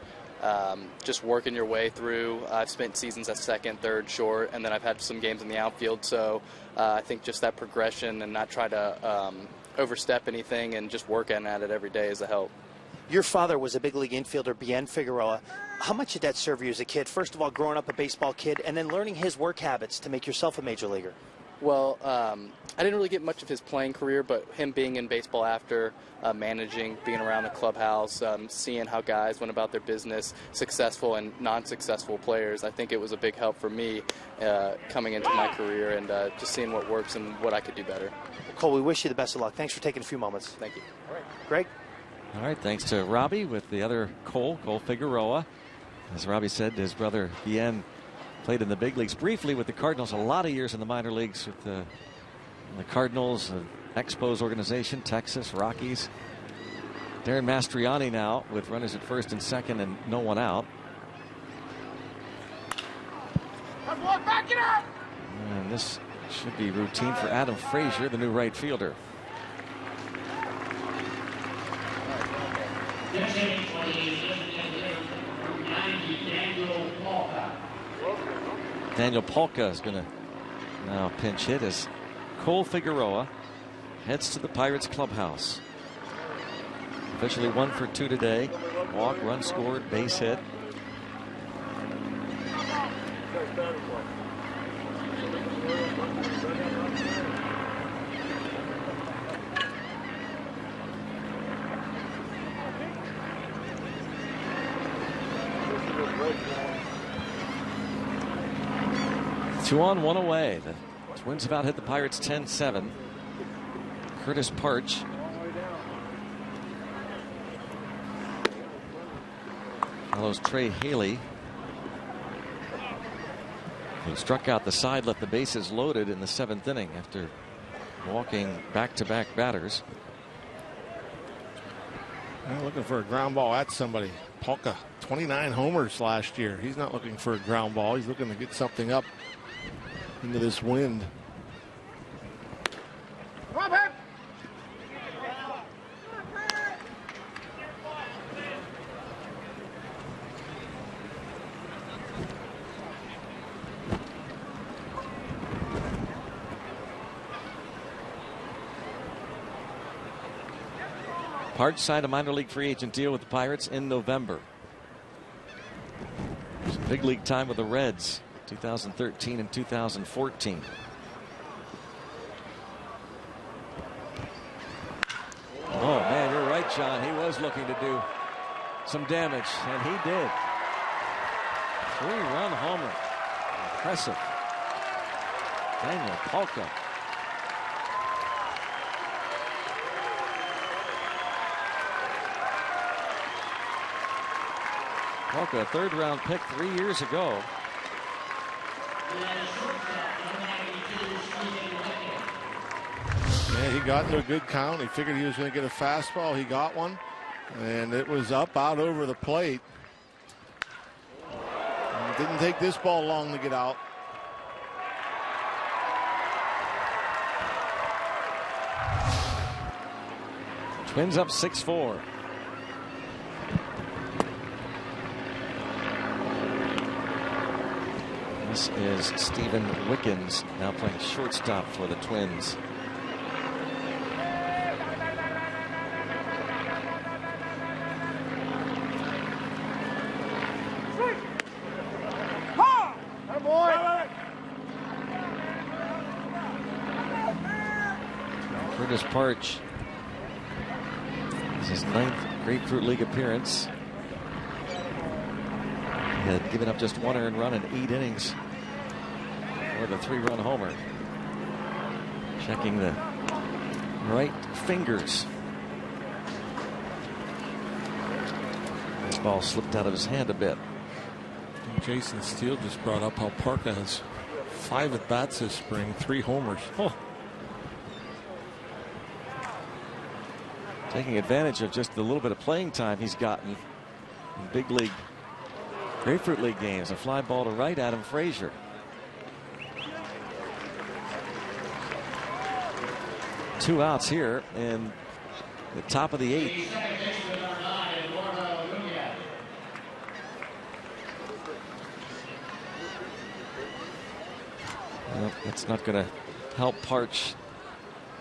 S11: just working your way through. I've spent seasons at second, third, short, and then I've had some games in the outfield. So I think just that progression and not try to overstep anything and just working at it every day is a help.
S4: Your father was a big league infielder, Bien Figueroa. How much did that serve you as a kid? First of all, growing up a baseball kid, and then learning his work habits to make yourself a major leaguer.
S11: Well, I didn't really get much of his playing career, but him being in baseball after, managing, being around the clubhouse, seeing how guys went about their business, successful and non-successful players, I think it was a big help for me coming into my career and just seeing what works and what I could do better.
S4: Well, Cole, we wish you the best of luck. Thanks for taking a few moments.
S11: Thank you.
S4: All right. Greg?
S1: All right, thanks to Robbie with the other Cole Figueroa. As Robbie said, his brother Bien played in the big leagues briefly with the Cardinals, a lot of years in the minor leagues with the Cardinals, Expos organization, Texas, Rockies. Darren Mastriani now with runners at first and second and no one out. And this should be routine for Adam Frazier, the new right fielder. Daniel Polka is going to now pinch hit as Cole Figueroa heads to the Pirates clubhouse. Officially 1 for 2 today. walk, run scored, base hit. Two on, one away. The Twins about hit the Pirates 10-7. Curtis Parch. Follows Trey Haley, who struck out the side, left the bases loaded in the 7th inning after walking back-to-back batters.
S2: Looking for a ground ball at somebody. Polka, 29 homers last year. He's not looking for a ground ball. He's looking to get something up into this wind.
S1: Parch signed a minor league free agent deal with the Pirates in November. Some big league time with the Reds, 2013 and 2014. Oh man, you're right, John. He was looking to do some damage, and he did. 3-run homer. Impressive. Daniel Polka. Polka, a 3rd-round pick 3 years ago.
S2: Yeah, he got into a good count. He figured he was going to get a fastball. He got one, and it was up out over the plate. And it didn't take this ball long to get out.
S1: Twins up 6-4. This is Stephen Wickens, now playing shortstop for the Twins. Curtis Parch. This is his 9th Grapefruit League appearance. He had given up just 1 earned run in 8 innings for the 3-run homer. Checking the right fingers. This ball slipped out of his hand a bit.
S2: Jason Steele just brought up how Parka has 5 at-bats this spring, 3 homers. Oh.
S1: Taking advantage of just the little bit of playing time he's gotten in big league Grapefruit League games. A fly ball to right, Adam Frazier. Two outs here in the top of the 8th. Well, that's not going to help Parch.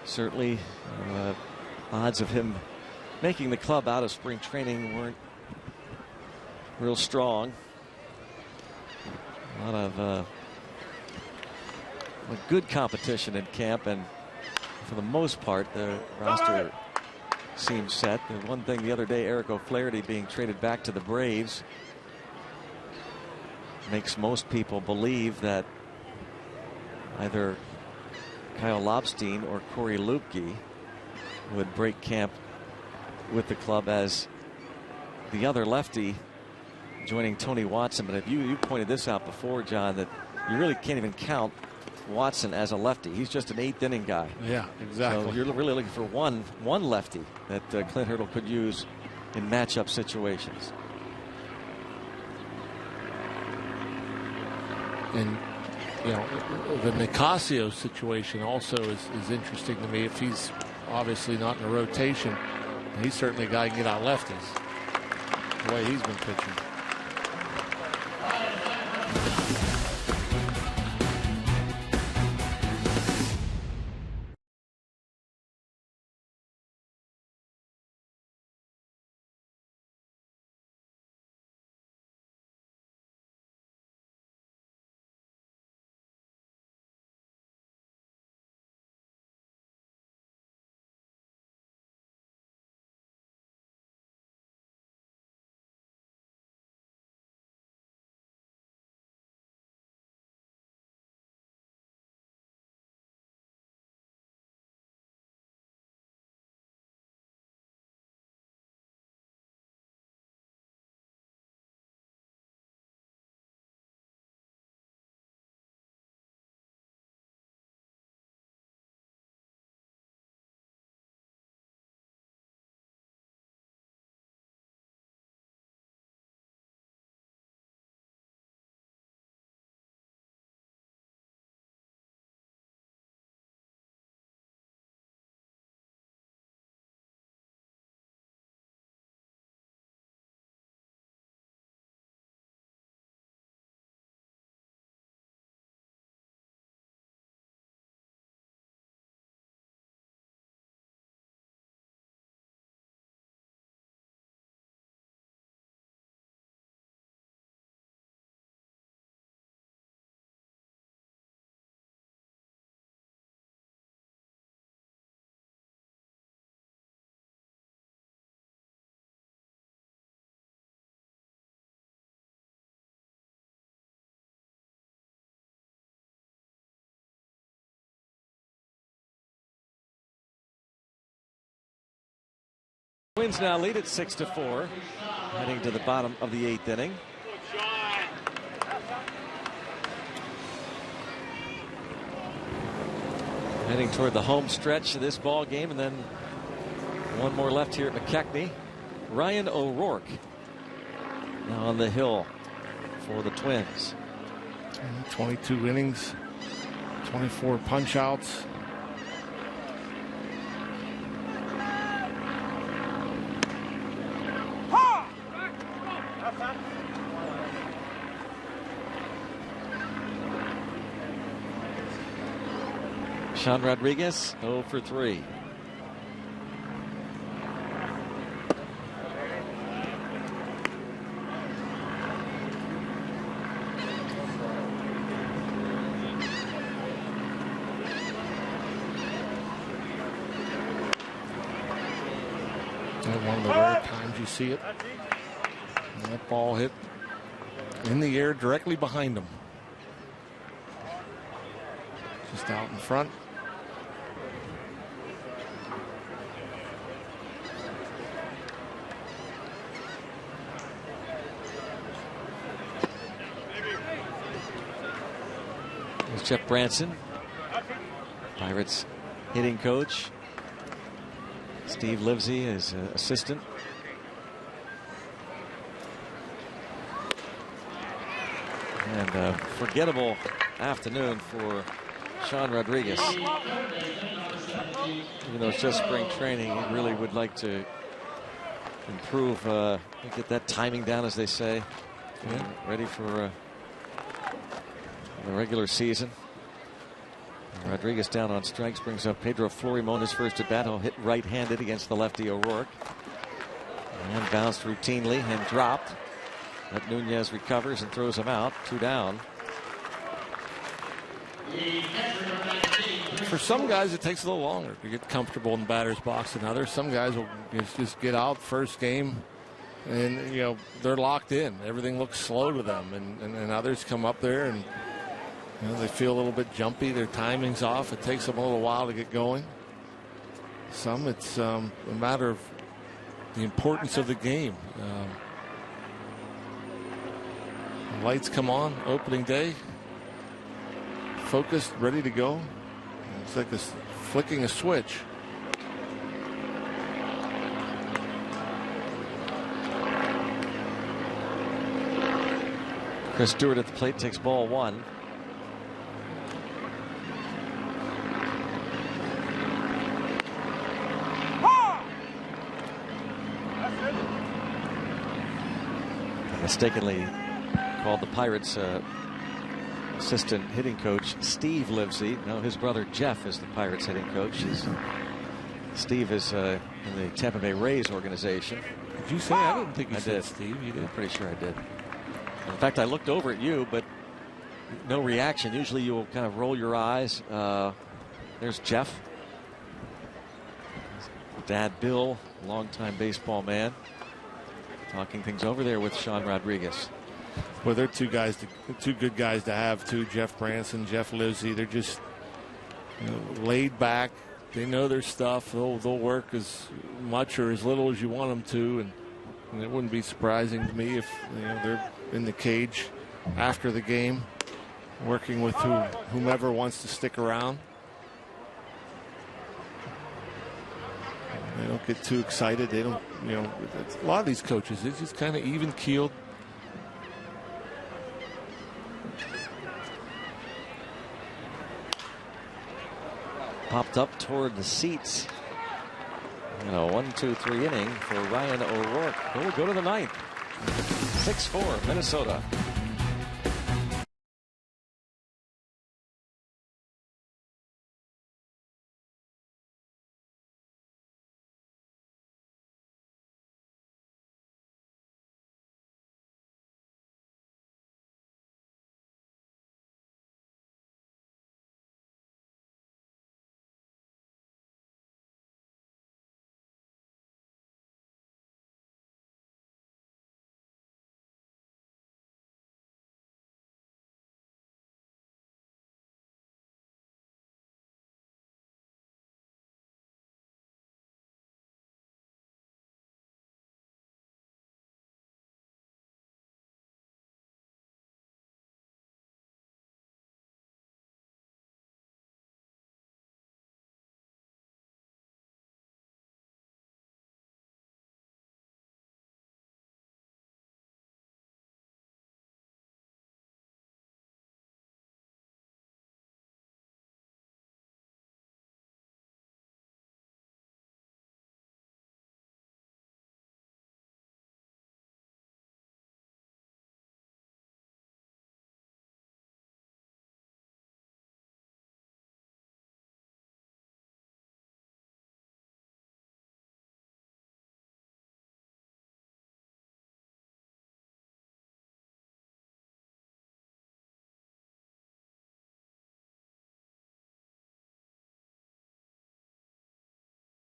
S1: Certainly, odds of him making the club out of spring training weren't real strong. A lot of good competition in camp, and for the most part, the roster seems set. The one thing the other day, Eric O'Flaherty being traded back to the Braves makes most people believe that either Kyle Lobstein or Corey Lupke would break camp with the club as the other lefty, joining Tony Watson. But if you pointed this out before, John, that you really can't even count Watson as a lefty. He's just an 8th inning guy.
S2: Yeah, exactly.
S1: So you're really looking for one lefty that Clint Hurdle could use in matchup situations.
S2: And you know, the Nicasio situation also is interesting to me. If he's obviously not in a rotation, he's certainly a guy who can get out lefties the way he's been pitching.
S1: Twins now lead at 6-4, heading to the bottom of the 8th inning. Heading toward the home stretch of this ball game, and then one more left here at McKechnie. Ryan O'Rourke now on the hill for the Twins.
S2: 22 innings, 24 punch outs.
S1: Sean Rodriguez 0 for 3.
S2: One of the rare times you see it. And that ball hit in the air directly behind him. Just out in front.
S1: There's Jeff Branson, Pirates hitting coach. Steve Livesey is assistant. And a forgettable afternoon for Sean Rodriguez. Even though it's just spring training, he really would like to improve, get that timing down, as they say. Yeah, ready for the regular season. Rodriguez down on strikes brings up Pedro Florimon, his first at bat. He'll hit right-handed against the lefty O'Rourke. And bounced routinely and dropped. But Nunez recovers and throws him out. 2 down.
S2: For some guys, it takes a little longer to get comfortable in the batter's box than others. Some guys will just get out first game, and they're locked in. Everything looks slow to them, and others come up there and they feel a little bit jumpy. Their timing's off. It takes them a little while to get going. Some, it's a matter of the importance of the game. Lights come on opening day. Focused, ready to go. It's like flicking a switch.
S1: Chris Stewart at the plate takes ball 1. Mistakenly called the Pirates assistant hitting coach Steve Livesey. No, his brother Jeff is the Pirates hitting coach. Steve is in the Tampa Bay Rays organization.
S2: Did you say? I didn't think you said
S1: did.
S2: Steve. You did.
S1: I'm pretty sure I did. In fact, I looked over at you, but no reaction. Usually you'll kind of roll your eyes. There's Jeff. Dad Bill, longtime baseball man, talking things over there with Sean Rodriguez.
S2: Well, they're two good guys to have, too. Jeff Branson, Jeff Livesey. They're just laid back. They know their stuff. They'll work as much or as little as you want them to, and it wouldn't be surprising to me if they're in the cage after the game, working with whomever wants to stick around. They don't get too excited. They don't, a lot of these coaches, it's just kind of even keeled.
S1: Popped up toward the seats. 1-2-3 inning for Ryan O'Rourke. He'll go to the 9th. 6-4 Minnesota.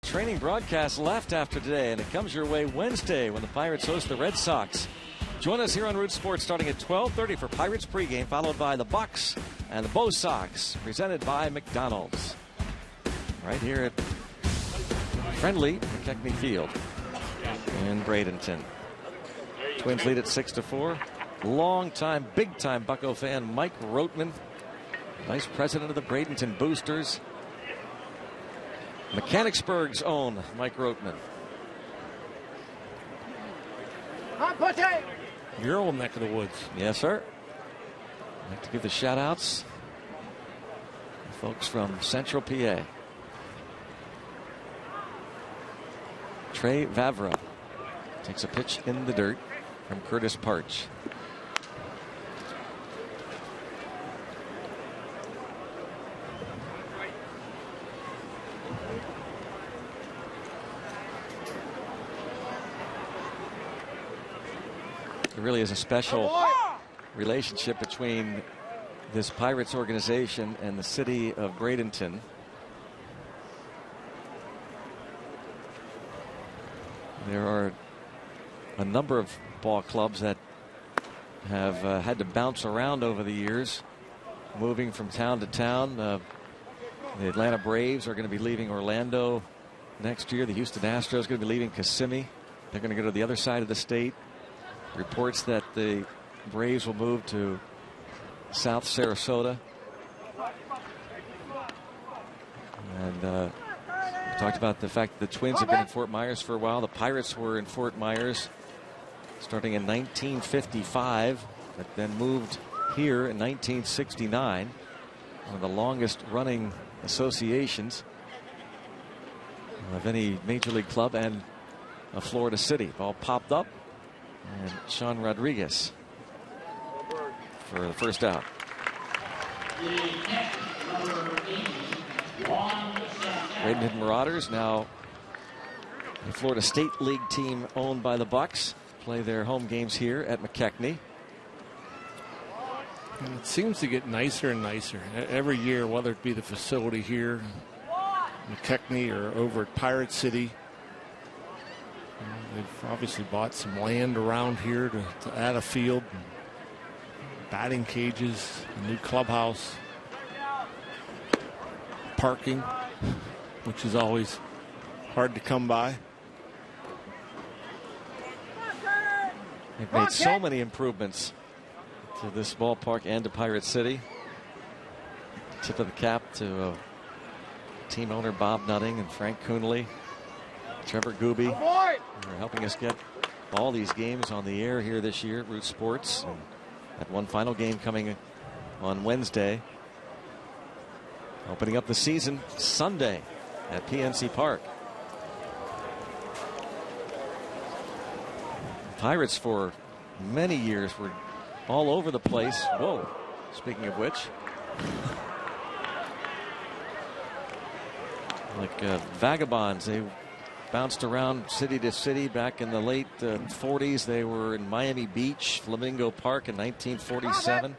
S1: training broadcast left after today, and it comes your way Wednesday when the Pirates host the Red Sox. Join us here on Root Sports starting at 12:30 for Pirates pregame, followed by the Bucks and the Bo Sox, presented by McDonald's. Right here at friendly McKechnie Field in Bradenton. Twins lead at 6-4. Long-time, big-time Bucco fan Mike Roteman, vice president of the Bradenton Boosters. Mechanicsburg's own Mike Roteman.
S2: Your old neck of the woods.
S1: Yes, sir. I'd like to give the shout-outs to folks from Central PA. Trey Vavra takes a pitch in the dirt from Curtis Parch. There really is a special relationship between this Pirates organization and the city of Bradenton. There are a number of ball clubs that have had to bounce around over the years, moving from town to town. The Atlanta Braves are going to be leaving Orlando next year. The Houston Astros are going to be leaving Kissimmee. They're going to go to the other side of the state. Reports that the Braves will move to South Sarasota. And we talked about the fact that the Twins have been in Fort Myers for a while. The Pirates were in Fort Myers starting in 1955, but then moved here in 1969. One of the longest running associations of any major league club and a Florida city. Ball popped up. And Sean Rodriguez for the first out. Bradenton Marauders, now a Florida State League team owned by the Bucks, play their home games here at McKechnie.
S2: And it seems to get nicer and nicer every year, whether it be the facility here, McKechnie, or over at Pirate City. They've obviously bought some land around here to add a field, batting cages, a new clubhouse, parking, which is always hard to come by.
S1: They've made so many improvements to this ballpark and to Pirate City. Tip of the cap to team owner Bob Nutting and Frank Coonley, Trevor Gooby, who are helping us get all these games on the air here this year at Root Sports. And that one final game coming on Wednesday, opening up the season Sunday at PNC Park. The Pirates for many years were all over the place. Whoa, speaking of which. Like vagabonds, they bounced around city to city. Back in the late 40s, they were in Miami Beach, Flamingo Park in 1947.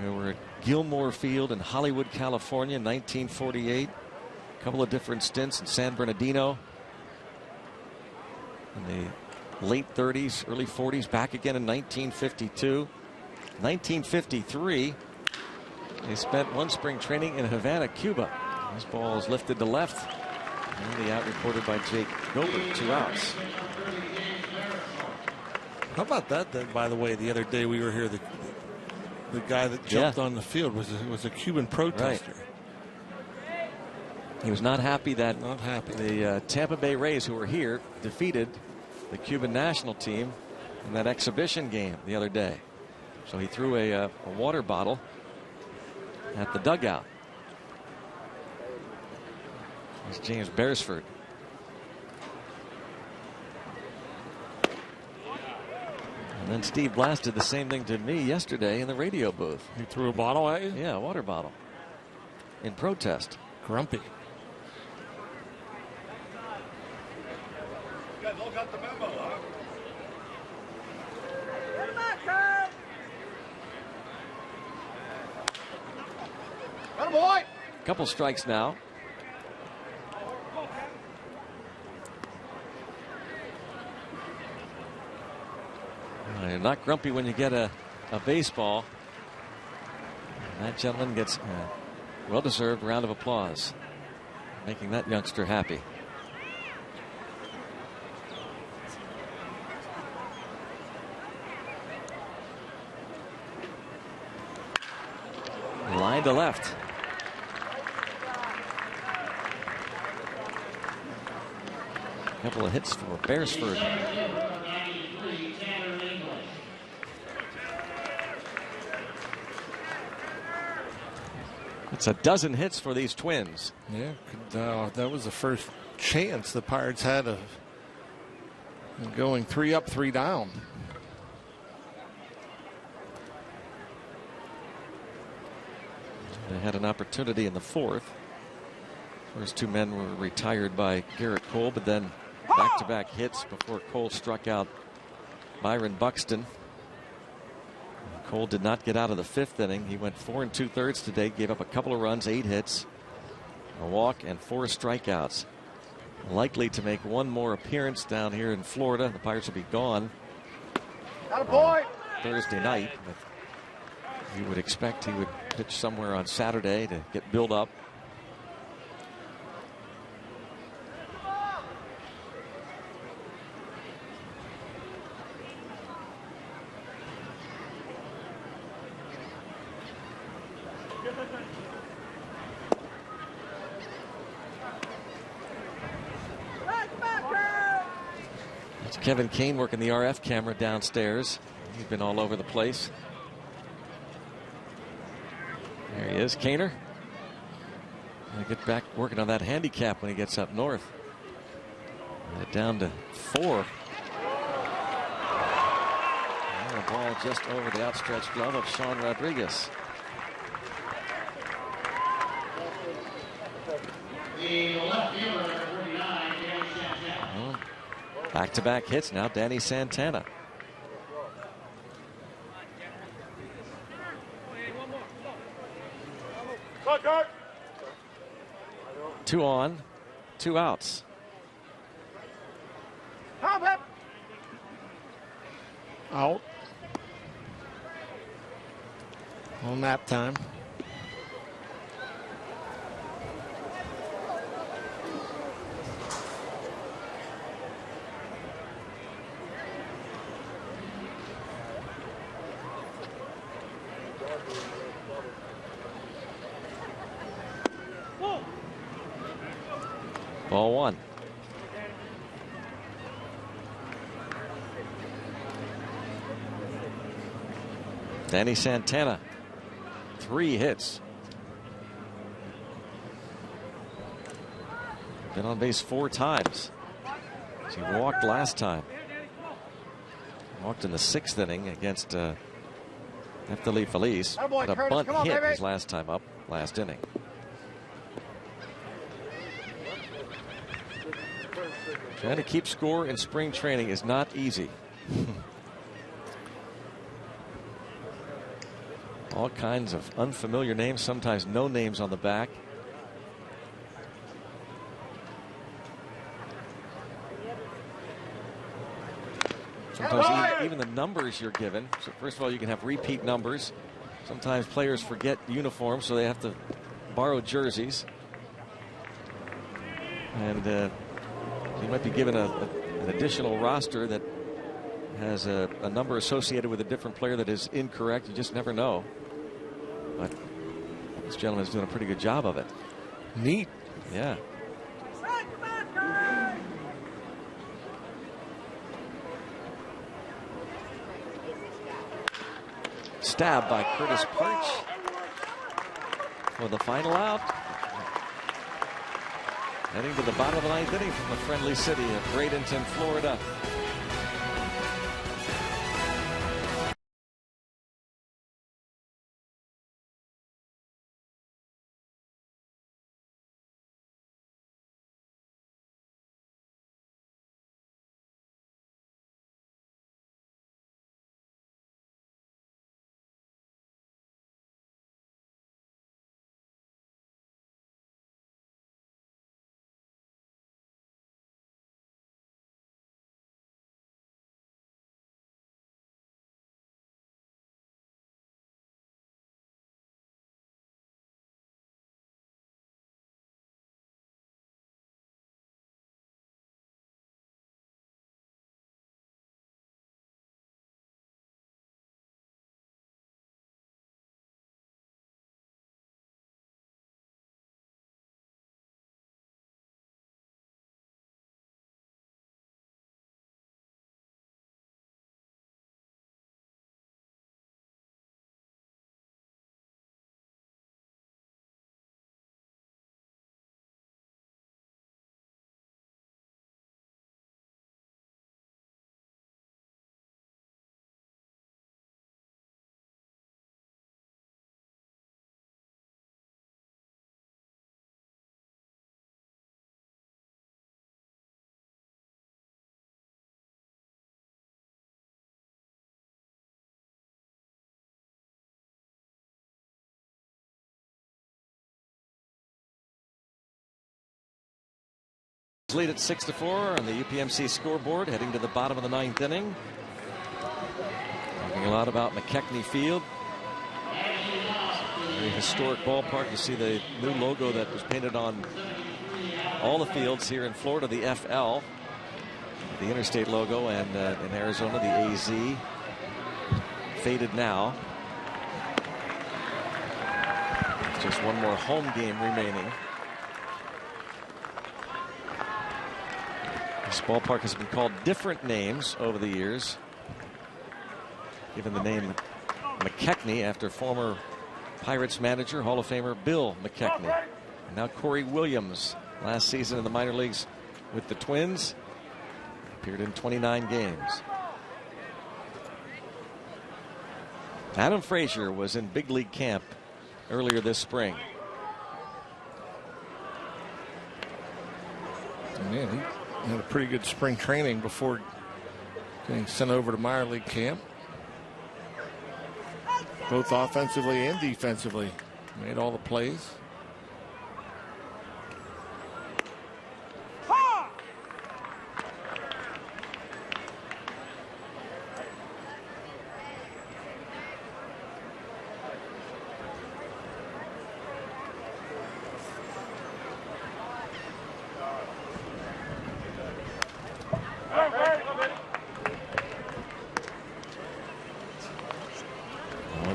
S1: They were at Gilmore Field in Hollywood, California in 1948. A couple of different stints in San Bernardino in the late 30s, early 40s. Back again in 1952. 1953, they spent one spring training in Havana, Cuba. This ball is lifted to left. And the out reported by Jake Gilbert, 2 outs.
S2: How about that, by the way, the other day we were here, the guy that jumped on the field was a Cuban protester.
S1: Right. He was not happy that the Tampa Bay Rays, who were here, defeated the Cuban national team in that exhibition game the other day. So he threw a water bottle at the dugout. It's James Beresford. And then Steve Blass did the same thing to me yesterday in the radio booth.
S2: He threw a bottle at you?
S1: Yeah, a water bottle. In protest.
S2: Grumpy.
S8: You guys all got the memo, huh?
S1: Couple strikes now. You're not grumpy when you get a baseball. And that gentleman gets a well-deserved round of applause, making that youngster happy. Line to left. A couple of hits for Beresford. It's a dozen hits for these Twins.
S2: Yeah, that was the first chance the Pirates had of going 3 up, 3 down.
S1: They had an opportunity in the 4th. First 2 men were retired by Garrett Cole, but then back-to-back hits before Cole struck out Byron Buxton. Cole did not get out of the 5th inning. He went 4 2/3 today, gave up a couple of runs, 8 hits, a walk, and 4 strikeouts. Likely to make one more appearance down here in Florida. The Pirates will be gone Thursday night, but you would expect he would pitch somewhere on Saturday to get built up. Kevin Kane working the RF camera downstairs. He's been all over the place. There he is, Kaner. Gonna get back working on that handicap when he gets up north. Down to 4. And a ball just over the outstretched glove of Sean Rodriguez. Back-to-back hits now, Danny Santana. Two on, 2 outs.
S2: Out. On nap time.
S1: Ball 1. Danny Santana, 3 hits. Been on base 4 times. He walked last time. Walked in the 6th inning against Neftali Feliz. Had a bunt hit his last time up, last inning. Trying to keep score in spring training is not easy. All kinds of unfamiliar names, sometimes no names on the back. Sometimes even the numbers you're given. So first of all, you can have repeat numbers. Sometimes players forget uniforms, so they have to borrow jerseys. And you might be given an additional roster that has a number associated with a different player that is incorrect. You just never know. But this gentleman's doing a pretty good job of it.
S2: Neat.
S1: Yeah. Stabbed by Curtis Perch for the final out. Heading to the bottom of the 9th inning from the friendly city of Bradenton, Florida. Lead at 6-4 on the UPMC scoreboard, heading to the bottom of the 9th inning. Talking a lot about McKechnie Field. Very historic ballpark. You see the new logo that was painted on all the fields here in Florida, the FL, the Interstate logo, and in Arizona, the AZ. Faded now. Just one more home game remaining. This ballpark has been called different names over the years, given the name McKechnie after former Pirates manager, Hall of Famer Bill McKechnie. And now Corey Williams, last season in the minor leagues with the Twins, appeared in 29 games. Adam Frazier was in big league camp earlier this spring.
S2: Man, he had a pretty good spring training before getting sent over to minor league camp. Both offensively and defensively. Made all the plays.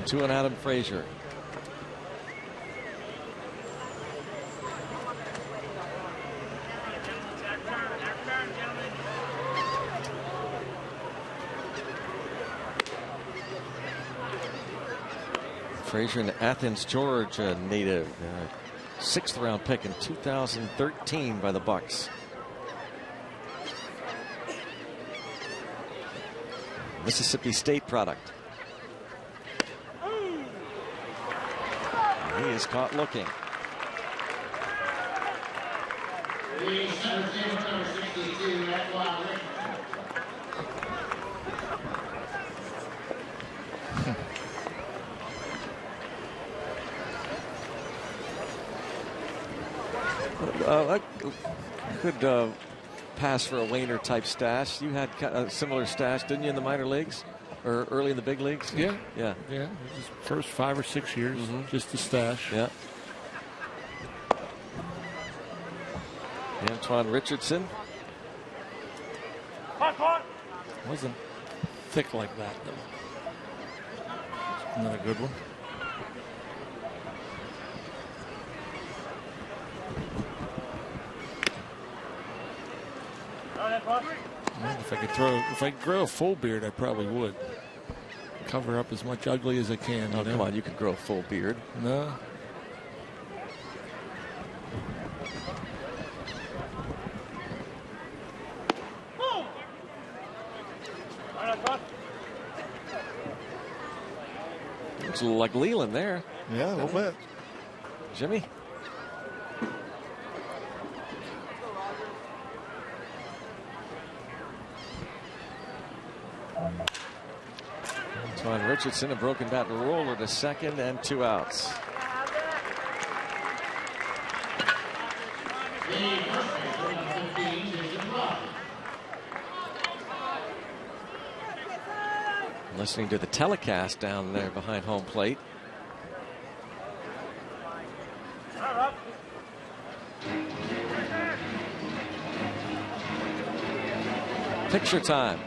S1: To an Adam Frazier. Frazier, an Athens, Georgia native, 6th round pick in 2013 by the Bucks. Mississippi State product. He is caught looking. I could pass for a Wayner type stash. You had a similar stash, didn't you, in the minor leagues? Or early in the big leagues?
S2: Yeah.
S1: Yeah.
S2: Yeah. Just first 5 or 6 years, just a stash.
S1: Yeah. Antoine Richardson.
S2: Wasn't thick like that, though. Another good one. Well, if I could grow a full beard, I probably would. Cover up as much ugly as I can.
S1: Oh, come on, you could grow a full beard.
S2: No.
S1: Looks a little like Leland there.
S2: Yeah, a little bit.
S1: Jimmy. Antoine Richardson, a broken bat roller to second and 2 outs. Listening to the telecast down there behind home plate. Picture time.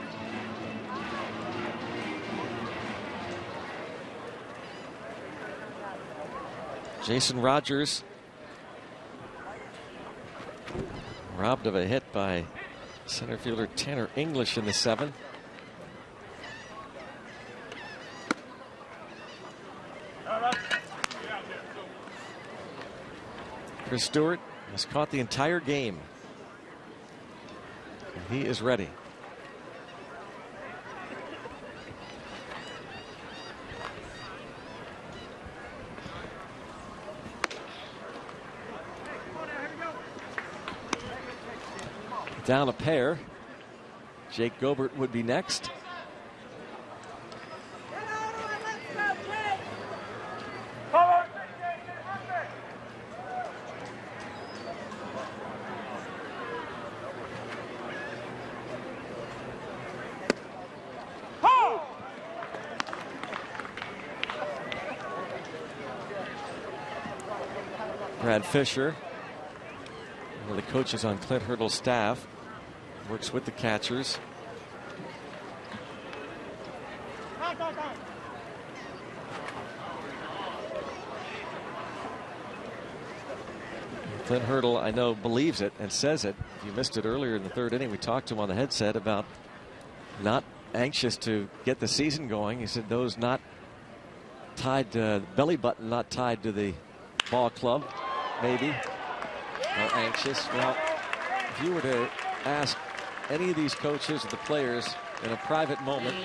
S1: Jason Rogers robbed of a hit by center fielder Tanner English in the 7th. Chris Stewart has caught the entire game. And he is ready. Down a pair. Jake Gobert would be next. Brad Fisher, one of the coaches on Clint Hurdle's staff, works with the catchers. Clint Hurdle, I know, believes it and says it. If you missed it earlier in the third inning, we talked to him on the headset about not anxious to get the season going. He said those not tied to belly button, not tied to the ball club, maybe, are anxious. Well, if you were to ask any of these coaches or the players in a private moment,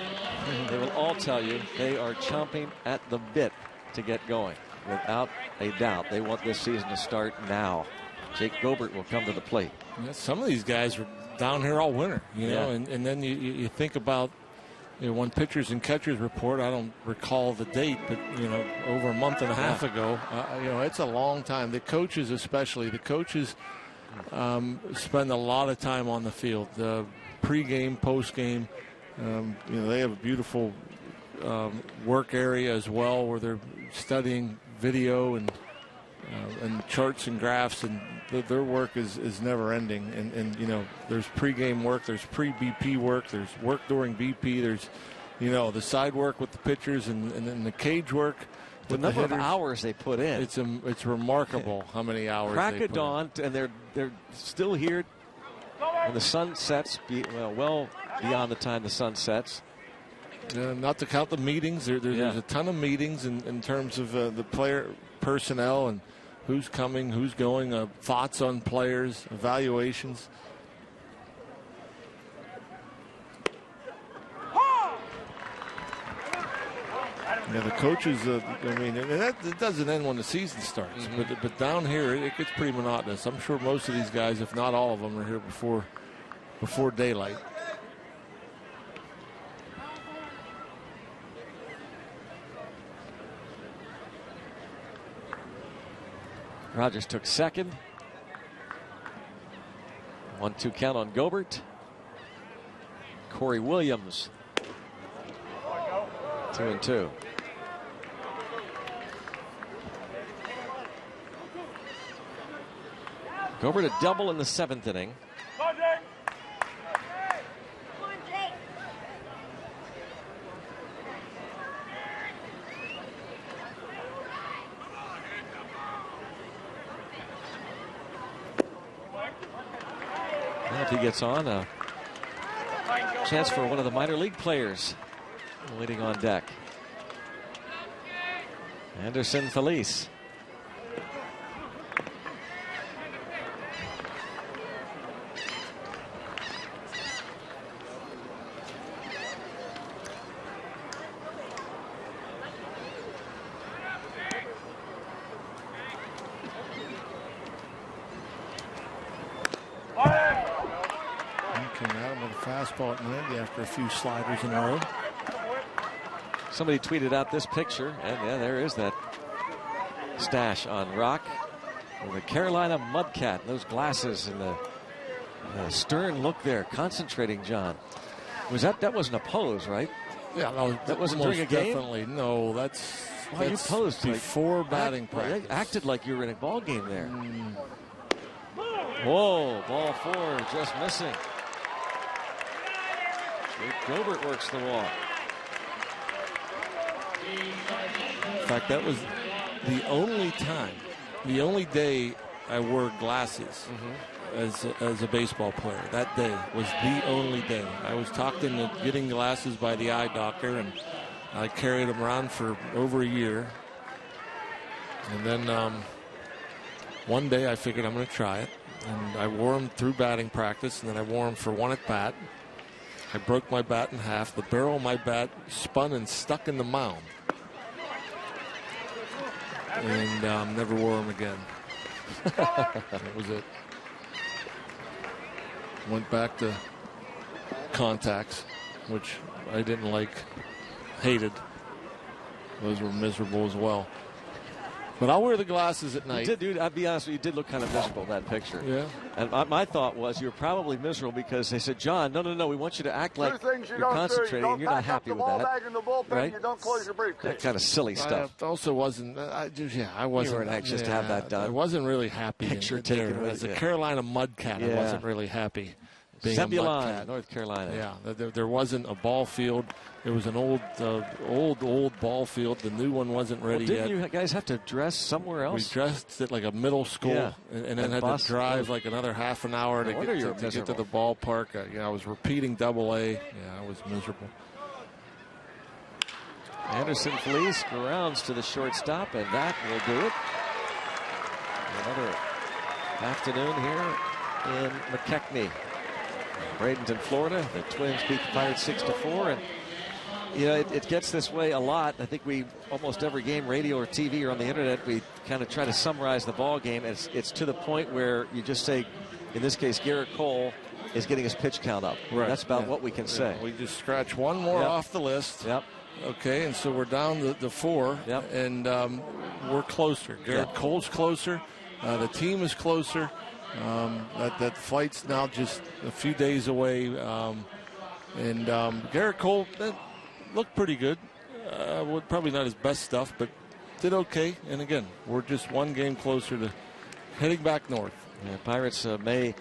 S1: they will all tell you they are chomping at the bit to get going. Without a doubt, they want this season to start now. Jake Gobert will come to the plate.
S12: Yeah, some of these guys were down here all winter, you know, and then you think about, you know, when pitchers and catchers report, I don't recall the date, but, you know, over a month and a half ago, you know, it's a long time. The coaches especially, spend a lot of time on the field, pre-game, post-game. You know, they have a beautiful work area as well where they're studying video and charts and graphs, and their work is never ending. And you know, there's pregame work, there's pre-BP work, there's work during BP, there's, you know, the side work with the pitchers and then the cage work.
S1: The number of hours they put in.
S12: It's remarkable how many hours.
S1: Crack
S12: they
S1: of dawn, and they're still here when the sun sets. Well beyond the time the sun sets.
S12: Not to count the meetings. There's a ton of meetings in terms of the player personnel and who's coming, who's going, thoughts on players, evaluations. Yeah, the coaches, I mean, and it doesn't end when the season starts. Mm-hmm. But down here, it gets pretty monotonous. I'm sure most of these guys, if not all of them, are here before daylight.
S1: Rogers took second. 1-2 count on Gobert. Corey Williams. 2-2. Gobert a double in the seventh inning. If he gets on, a chance for one of the minor league players waiting on deck. Anderson Feliz.
S12: Fastball at 90 after a few sliders in a row.
S1: Somebody tweeted out this picture, and yeah, there is that stash on Rock with a Carolina Mudcat. Those glasses and the stern look there, concentrating. John, that wasn't a pose, right?
S12: Yeah, no,
S1: that wasn't during a game.
S12: Definitely, no. That's
S1: you posed
S12: before batting practice.
S1: Acted like you were in a ball game there. Whoa, ball four, just missing. Gilbert works the wall.
S12: In fact, that was the only day I wore glasses as a baseball player. That day was the only day. I was talked into getting glasses by the eye doctor, and I carried them around for over a year. And then one day I figured I'm going to try it, and I wore them through batting practice, and then I wore them for one at bat. I broke my bat in half. The barrel of my bat spun and stuck in the mound. And never wore them again. That was it. Went back to contacts, which I didn't like, hated. Those were miserable as well.
S7: But I'll wear the glasses at
S1: You
S7: night.
S1: did, dude. I'll be honest with you. You did look kind of miserable in that picture.
S7: Yeah.
S1: And my thought was you were probably miserable because they said, John, no. We want you to act like you're concentrating. And you're not happy with that.
S8: Bag in the bullpen,
S1: right?
S8: You don't close your briefcase.
S1: That kind of silly stuff.
S7: I also wasn't. I wasn't.
S1: You weren't anxious to have that done.
S7: I wasn't really happy.
S1: Picture
S7: there.
S1: taken
S7: As a
S1: with
S7: Carolina Mudcat, I wasn't really happy. Being a
S1: Zebulon,
S7: Mudcat.
S1: North Carolina.
S7: Yeah, there wasn't a ball field. It was an old ball field. The new one wasn't ready
S1: Didn't
S7: yet.
S1: you guys have to dress somewhere else?
S7: We dressed at like a middle school, and then had to drive like another half an hour to get to the ballpark. I was repeating Double-A. Yeah, I was miserable.
S1: Anderson Felice grounds to the shortstop, and that will do it. Another afternoon here in McKechnie, Bradenton, Florida. The Twins beat the Pirates 6-4, and it gets this way a lot. I think we almost every game, radio or TV or on the internet, we kind of try to summarize the ball game. It's to the point where you just say, in this case, Garrett Cole is getting his pitch count up.
S7: Right.
S1: That's about what we can say.
S7: We just scratch one more off the list.
S1: Yep.
S7: Okay, and so we're down to 4, and we're closer. Garrett Cole's closer. The team is closer. That fight's now just a few days away. And Garrett Cole looked pretty good. Probably not his best stuff, but did okay. And again, we're just one game closer to heading back north.
S1: Yeah, Pirates may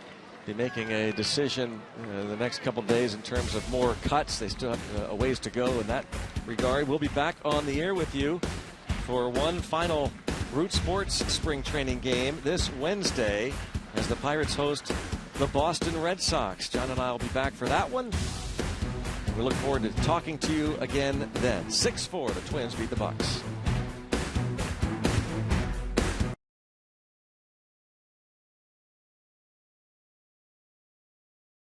S1: be making a decision the next couple days in terms of more cuts. They still have a ways to go in that regard. We'll be back on the air with you for one final Root Sports spring training game this Wednesday as the Pirates host the Boston Red Sox. John and I will be back for that one. We look forward to talking to you again then. 6-4, the Twins beat the Bucks.